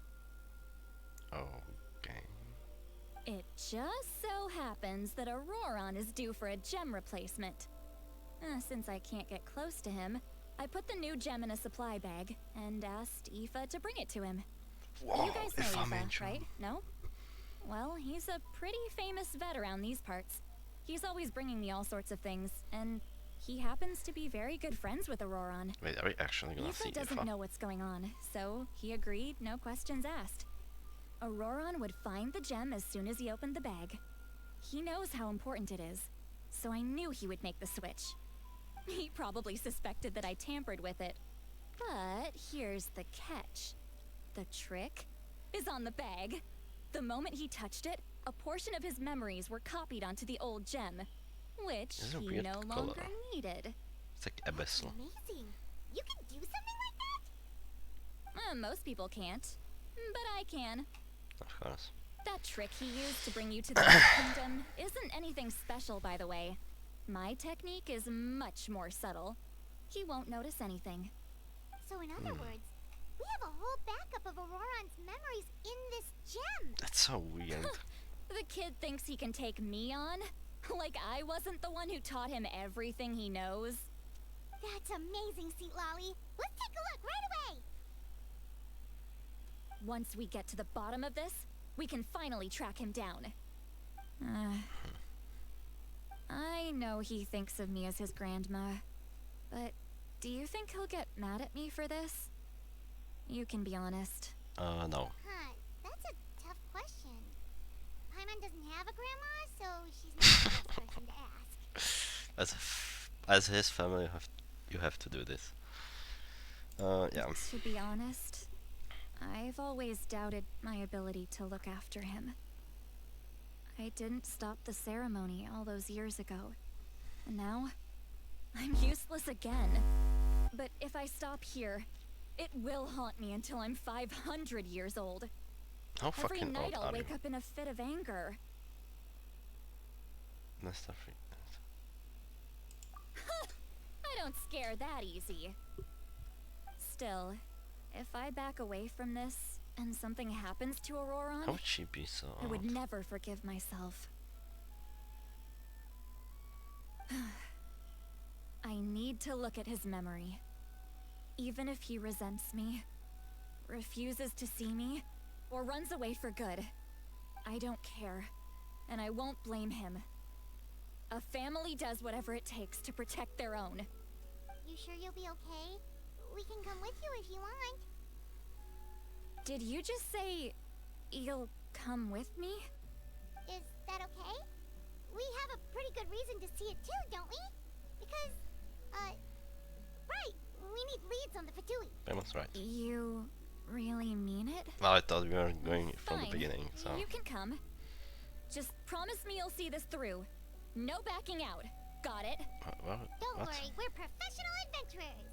Okay. It just so happens that Auroron is due for a gem replacement. Since I can't get close to him, I put the new gem in a supply bag and asked Aoife to bring it to him. Whoa, You guys know Aoife, Aoife, right? No? Well, he's a pretty famous vet around these parts. He's always bringing me all sorts of things, and he happens to be very good friends with Auroron. Wait, are we actually gonna see Aoife doesn't Aoife? know what's going on, so he agreed, no questions asked. Auroron would find the gem as soon as he opened the bag. He knows how important it is, so I knew he would make the switch. He probably suspected that I tampered with it. But here's the catch. The trick is on the bag. The moment he touched it, a portion of his memories were copied onto the old gem, which This is a he weird no color. longer needed. It's like abyssal. Amazing. You can do something like that? Most people can't, but I can. Of course. That trick he used to bring you to the Night Kingdom isn't anything special, by the way. My technique is much more subtle. He won't notice anything. So in other words, we have a whole backup of Auroron's memories in this gem. That's so weird. The kid thinks he can take me on? Like I wasn't the one who taught him everything he knows? That's amazing, Seat Lolly. Let's take a look right away. Once we get to the bottom of this, we can finally track him down. I know he thinks of me as his grandma, but do you think he'll get mad at me for this? You can be honest. No. Huh, that's a tough question. Paimon doesn't have a grandma, so she's not the best person to ask. As his family, you have to do this. Yeah. To be honest, I've always doubted my ability to look after him. I didn't stop the ceremony all those years ago, and now I'm useless again. But if I stop here, it will haunt me until I'm 500 years old. How Every fucking night old I'll are you? wake up in a fit of anger. Mr. Freak. I don't scare that easy. Still, if I back away from this and something happens to Auroron, How would she be so I would old? never forgive myself. I need to look at his memory. Even if he resents me, refuses to see me, or runs away for good, I don't care, and I won't blame him. A family does whatever it takes to protect their own. You sure you'll be okay? We can come with you if you want. Did you just say you'll come with me? Is that okay? We have a pretty good reason to see it too, don't we? Because, right, we need leads on the Fatui. Pamon's right. You really mean it? Well, I thought we were going from the Fine. beginning, so. You can come. Just promise me you'll see this through. No backing out. Got it? Don't what? worry, we're professional adventurers.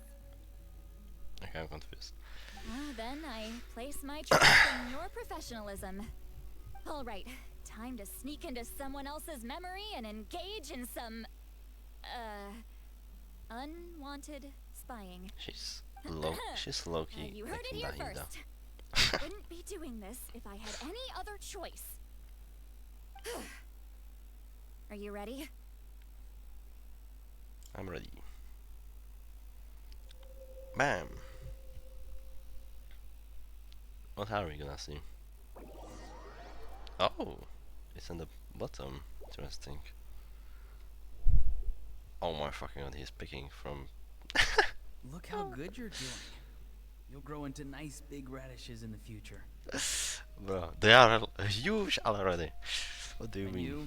Okay, I'm confused. Then I place my trust in your professionalism. All right, time to sneak into someone else's memory and engage in some, unwanted spying. She's low-key. You heard it here first. I wouldn't be doing this if I had any other choice. Are you ready? I'm ready. Bam! What are we gonna see? Oh! It's in the bottom. Interesting. Oh my fucking god, he's picking from... Look how good you're doing. You'll grow into nice big radishes in the future. Bro, they are huge already. What do you And mean? you?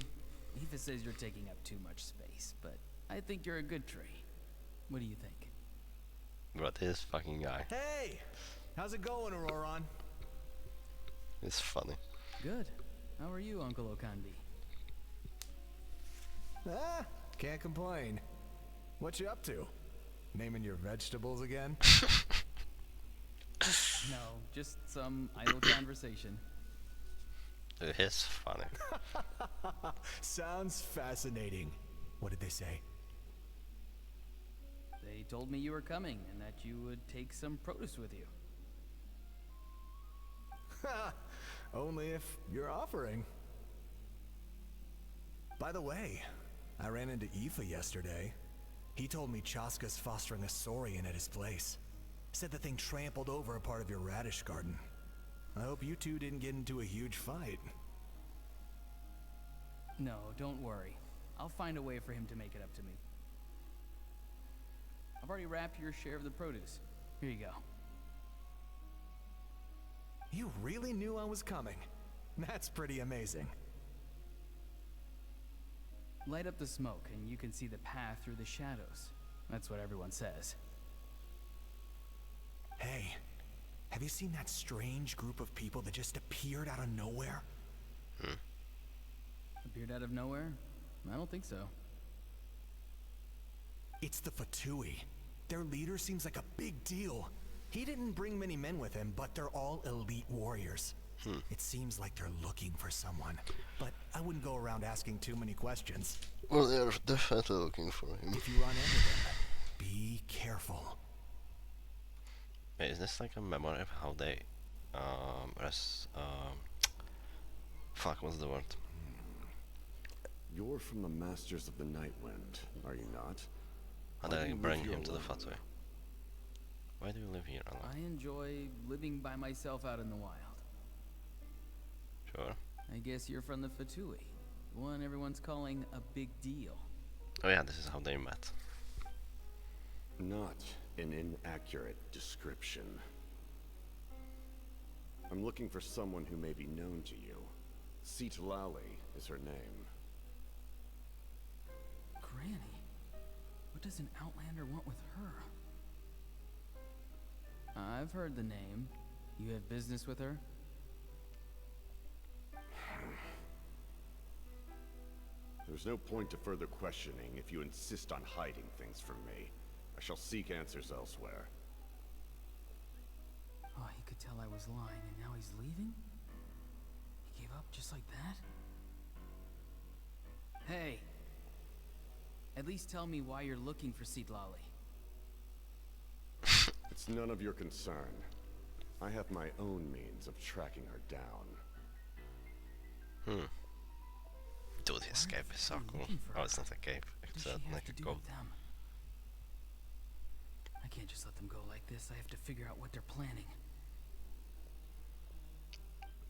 Aoife says you're taking up too much space, but I think you're a good tree. What do you think? Bro, this fucking guy. Hey! How's it going, Auroron? It's funny. Good. How are you, Uncle Okandi? Ah, can't complain. What you up to? Naming your vegetables again? No, just some idle conversation. It is funny. Sounds fascinating. What did they say? They told me you were coming and that you would take some produce with you. Ha! Only if you're offering. By the way, I ran into Aoife yesterday. He told me Chaska's fostering a saurian at his place. Said the thing trampled over a part of your radish garden. I hope you two didn't get into a huge fight. No, don't worry. I'll find a way for him to make it up to me. I've already wrapped your share of the produce. Here you go. You really knew I was coming. That's pretty amazing. Light up the smoke and you can see the path through the shadows. That's what everyone says. Hey, have you seen that strange group of people that just appeared out of nowhere? Appeared out of nowhere? I don't think so. It's the Fatui. Their leader seems like a big deal. He didn't bring many men with him, but they're all elite warriors. It seems like they're looking for someone, but I wouldn't go around asking too many questions. Well, they're definitely looking for him. If you run into them, be careful. Wait, is this like a memory of how they fuck, what's the word? You're from the Masters of the Nightwind, are you not? How Why did do I you bring live him to the here alone? Fatui? Why do you live here alone? I enjoy living by myself out in the wild. Sure. I guess you're from the Fatui, the one everyone's calling a big deal. Oh yeah, this is how they met. Not an inaccurate description. I'm looking for someone who may be known to you. Lali is her name. Granny? What does an Outlander want with her? I've heard the name. You have business with her? There's no point to further questioning if you insist on hiding things from me. I shall seek answers elsewhere. Oh, he could tell I was lying, and now he's leaving? He gave up just like that? Hey! At least tell me why you're looking for Lali. It's none of your concern. I have my own means of tracking her down. Dude, his cape is so cool. Oh, it's not a cape. It's like a coat. I can't just let them go like this. I have to figure out what they're planning.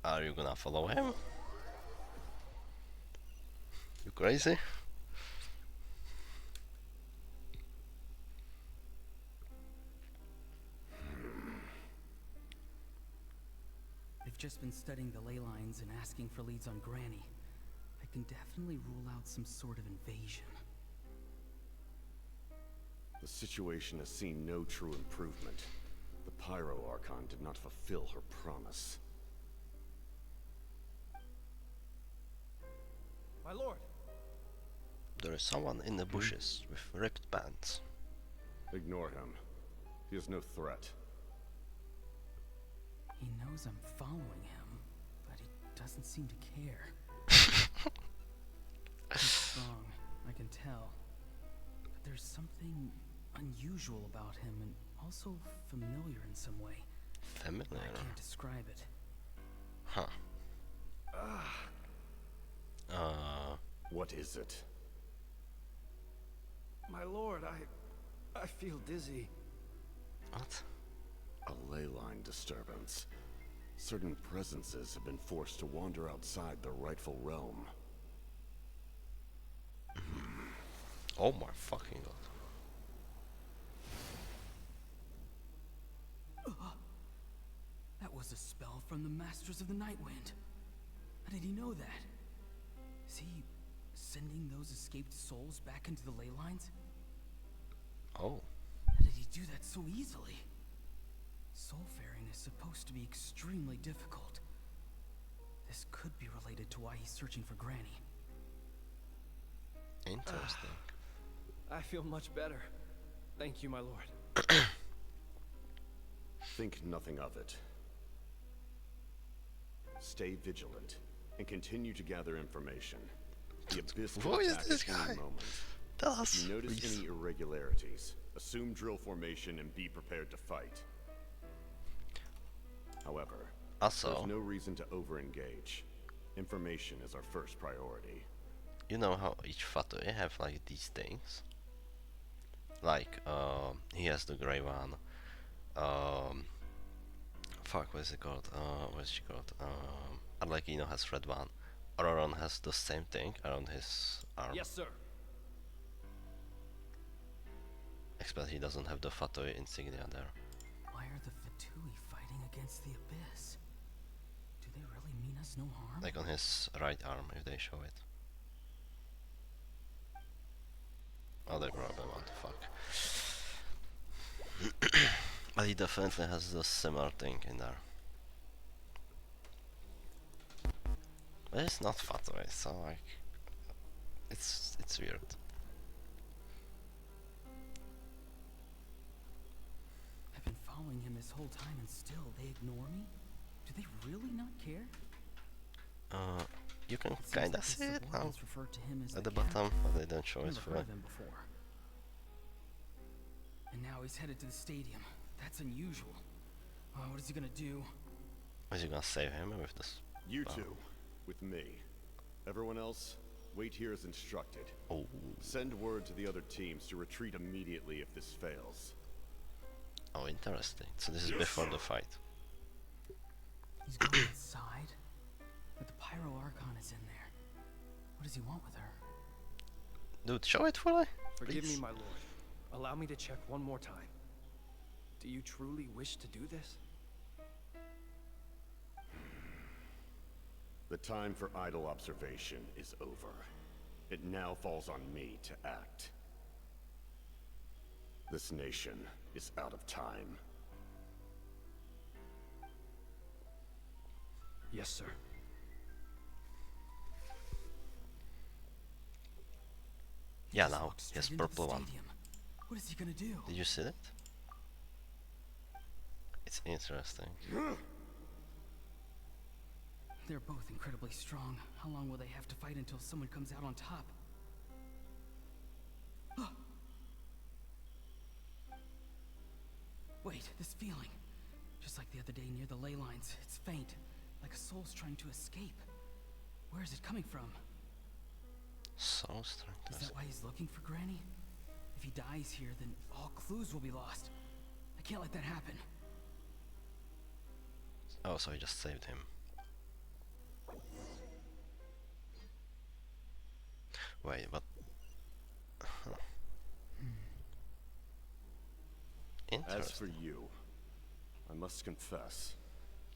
Are you gonna follow him? You crazy? They've just been studying the ley lines and asking for leads on Granny. I can definitely rule out some sort of invasion. The situation has seen no true improvement. The Pyro Archon did not fulfill her promise. My lord! There is someone in the bushes with ripped pants. Ignore him. He is no threat. He knows I'm following him, but he doesn't seem to care. He's strong, I can tell. But there's something unusual about him and also familiar in some way. Familiar? I can't describe it. Huh. What is it? My lord, I feel dizzy. What? A ley line disturbance. Certain presences have been forced to wander outside their rightful realm. Oh my fucking god. That was a spell from the Masters of the Nightwind. How did he know that? Is he sending those escaped souls back into the ley lines? Oh. How did he do that so easily? Soulfaring is supposed to be extremely difficult. This could be related to why he's searching for Granny. Interesting. I feel much better. Thank you, my lord. Think nothing of it. Stay vigilant and continue to gather information. The Abyss Who will is attack this at any guy? moment. Tell us, If you notice please. any irregularities, assume drill formation and be prepared to fight. However, Also, there's no reason to over-engage. Information is our first priority. you know how each Fatui have like these things? Like, he has the grey one. Fuck, what is it called? What is she called? Arlecchino has red one. Auroron has the same thing around his arm. Yes, sir. Except he doesn't have the Fatui insignia there. Why are the Fatui fighting against the Abyss? Do they really mean us no harm? Like on his right arm, if they show it. Oh, they probably want to fuck. But he definitely has a similar thing in there. But it's not Fatway, so like it's weird. I've been following him this whole time and still they ignore me? Do they really not care? You can It seems kinda like his see it now subordinates refer to him as at the the bottom, captain. but they don't show it Never fully. heard of him before. And now he's headed to the stadium. That's unusual. What is he gonna do? Is he gonna save him with this? You two, with me. Everyone else, wait here as instructed. Oh. Send word to the other teams to retreat immediately if this fails. Oh, interesting. So this is before the fight. He's going inside? But the Pyro Archon is in there. What does he want with her? Dude, show it fully. Forgive please. me, my lord. Allow me to check one more time. Do you truly wish to do this? The time for idle observation is over. It now falls on me to act. This nation is out of time. Yes, sir. Yeah, now yes, purple one. What is he gonna do? Did you see it? It's interesting. They're both incredibly strong. How long will they have to fight until someone comes out on top? Wait, this feeling. Just like the other day near the ley lines. It's faint, like a soul's trying to escape. Where is it coming from? Soul's trying to Is that why he's looking for Granny? If he dies here, then all clues will be lost. I can't let that happen. Oh, so he just saved him. Wait, but... As for you, I must confess,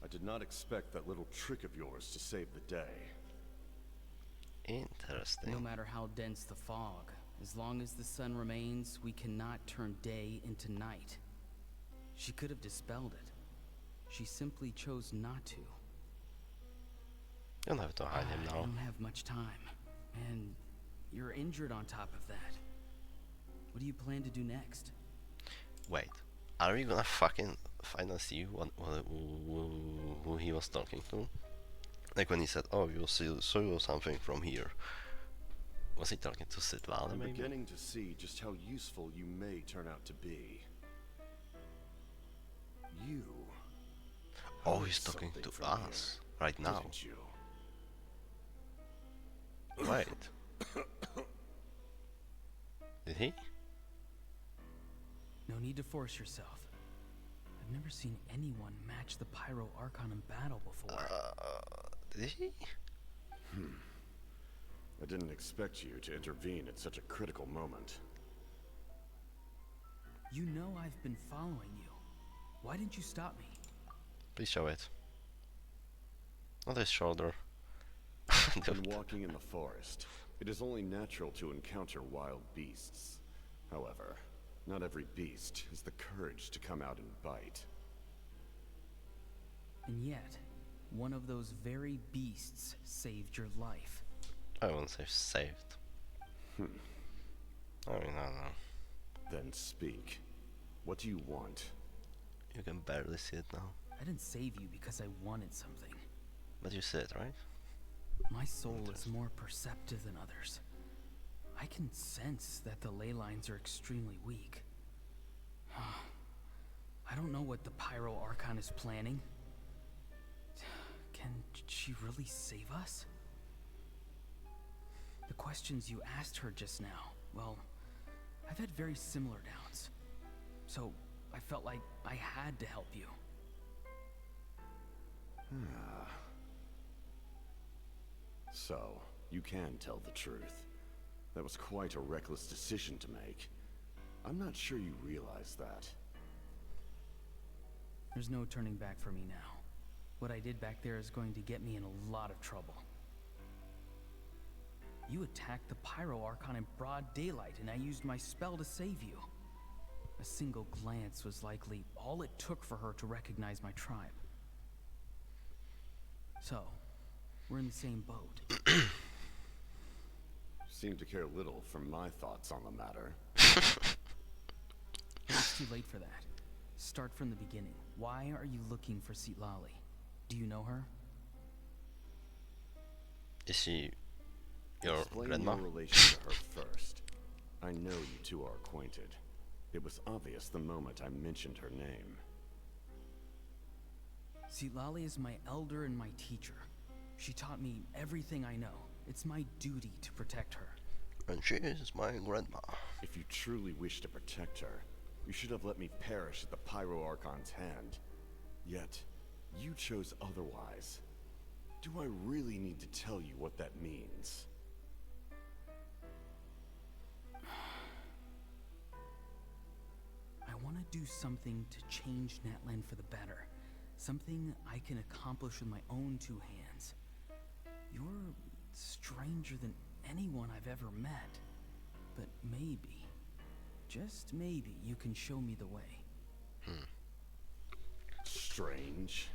I did not expect that little trick of yours to save the day. Interesting. No matter how dense the fog, as long as the sun remains, we cannot turn day into night. She could have dispelled it. She simply chose not to. You don't have to hide him I now. don't have much time. And you're injured on top of that. What do you plan to do next? Wait, are we gonna fucking finally see who he was talking to? Like when he said, "Oh, you'll see something from here." Was he talking to Svetlana I'm maybe? beginning to see just how useful you may turn out to be. You. Oh, heard he's talking something to from us here, right now. didn't you? Wait. Did he? No need to force yourself. I've never seen anyone match the Pyro Archon in battle before. Did he? I didn't expect you to intervene at such a critical moment. You know I've been following you. Why didn't you stop me? Please show it. On his shoulder. When walking in the forest, it is only natural to encounter wild beasts. However, not every beast has the courage to come out and bite. And yet, one of those very beasts saved your life. I won't say saved. I mean, I don't know. Then speak. What do you want? You can barely see it now. I didn't save you because I wanted something. But you see it, right? My soul is more perceptive than others. I can sense that the ley lines are extremely weak. I don't know what the Pyro Archon is planning. Can she really save us? The questions you asked her just now, well, I've had very similar doubts. So I felt like I had to help you. So, you can tell the truth. That was quite a reckless decision to make. I'm not sure you realize that. There's no turning back for me now. What I did back there is going to get me in a lot of trouble. You attacked the Pyro Archon in broad daylight, and I used my spell to save you. A single glance was likely all it took for her to recognize my tribe. So, we're in the same boat. Seem to care little for my thoughts on the matter. It's too late for that. Start from the beginning. Why are you looking for Sitlali? Do you know her? Is she your Explain grandma? your relation to her first. I know you two are acquainted. It was obvious the moment I mentioned her name. Sitlali is my elder and my teacher. She taught me everything I know. It's my duty to protect her. And she is my grandma. If you truly wish to protect her, you should have let me perish at the Pyro Archon's hand. Yet, you chose otherwise. Do I really need to tell you what that means? I want to do something to change Natlan for the better. Something I can accomplish with my own two hands. You're stranger than anyone I've ever met. But maybe, just maybe, you can show me the way. Strange.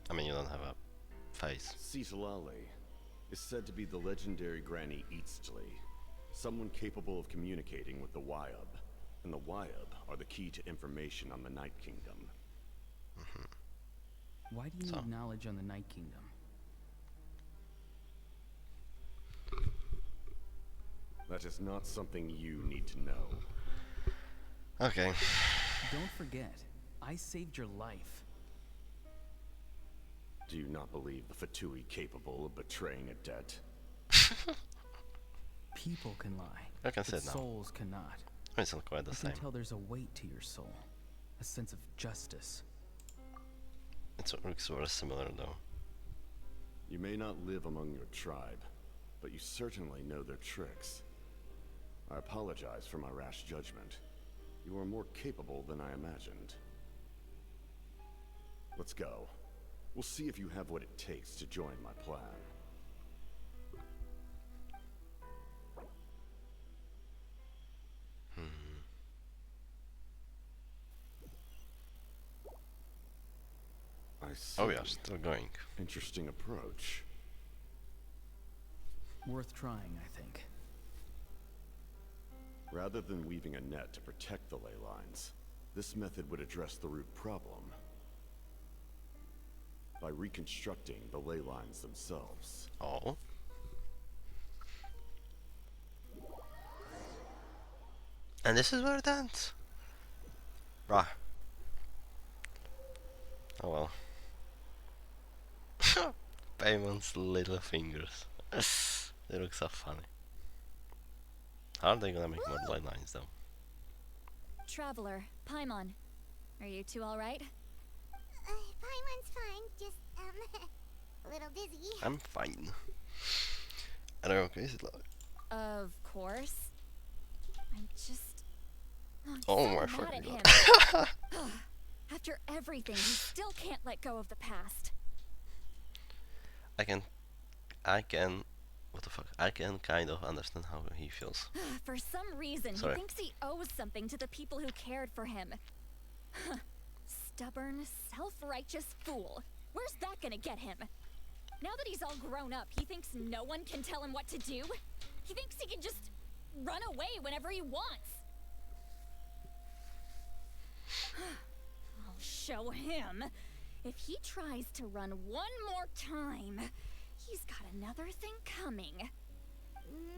I mean, you don't have a face. Sitlali is said to be the legendary Granny Eastly, someone capable of communicating with the Wyab, and the Wyab are the key to information on the Night Kingdom. Why do you need knowledge on the Night Kingdom? That is not something you need to know. Okay. Don't forget, I saved your life. Do you not believe the Fatui capable of betraying a debt? People can lie, I can but say it now. souls cannot. It's not quite the I same. can tell there's a weight to your soul, a sense of justice. It looks very similar though. You may not live among your tribe, but you certainly know their tricks. I apologize for my rash judgment. You are more capable than I imagined. Let's go. We'll see if you have what it takes to join my plan. I see. Oh yeah, still going. Interesting approach. Worth trying, I think. Rather than weaving a net to protect the ley lines, this method would address the root problem by reconstructing the ley lines themselves. Oh. And this is where it ends? Bruh. Oh well. Payment's little fingers. They look so funny. How are they gonna make more ley lines though? Traveler, Paimon, are you two all right? Paimon's fine, just, a little dizzy. I'm fine. Are you okay? Is it like... Of course. I'm just... Oh so my mad fucking at god. him. After everything, he still can't let go of the past. I can, what the fuck? I can kind of understand how he feels. For some reason, Sorry. he thinks he owes something to the people who cared for him. Stubborn, self-righteous fool. Where's that gonna get him? Now that he's all grown up, he thinks no one can tell him what to do? He thinks he can just run away whenever he wants. I'll show him. If he tries to run one more time, he's got another thing coming.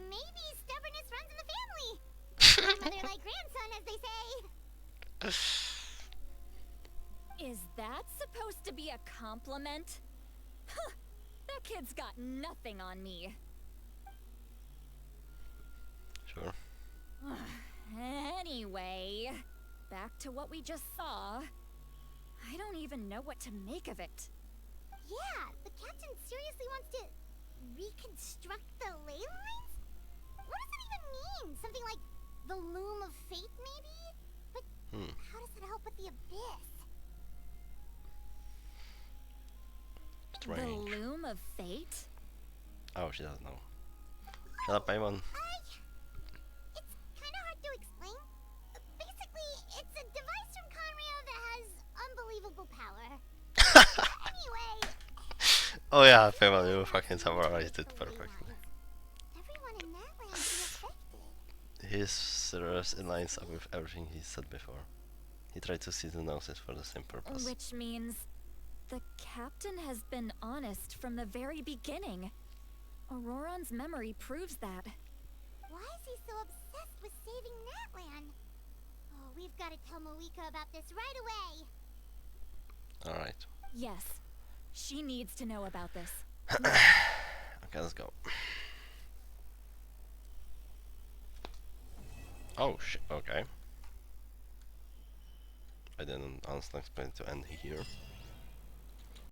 Maybe stubbornness runs in the family. Grandmother like grandson, as they say. Is that supposed to be a compliment? Huh, that kid's got nothing on me. Sure. Anyway, back to what we just saw. I don't even know what to make of it. Yeah, the captain seriously wants to reconstruct the ley lines? What does that even mean? Something like the loom of fate, maybe? But how does that help with the abyss? Strange. The loom of fate? Oh, she doesn't know. Hello, Paimon. It's kind of hard to explain. Basically, it's a device from Conrio that has unbelievable power. Anyway, Oh yeah, Paimon, you fucking summarized it perfectly. everyone in Natlan will be affected. His serious it lines up with everything he said before. He tried to see the noses for the same purpose. Which means the captain has been honest from the very beginning. Auroron's memory proves that. Why is he so obsessed with saving Natlan? Oh, we've got to tell Moika about this right away. Alright. Yes, she needs to know about this. Okay, let's go. Oh shit, okay. I didn't honestly expect it to end here.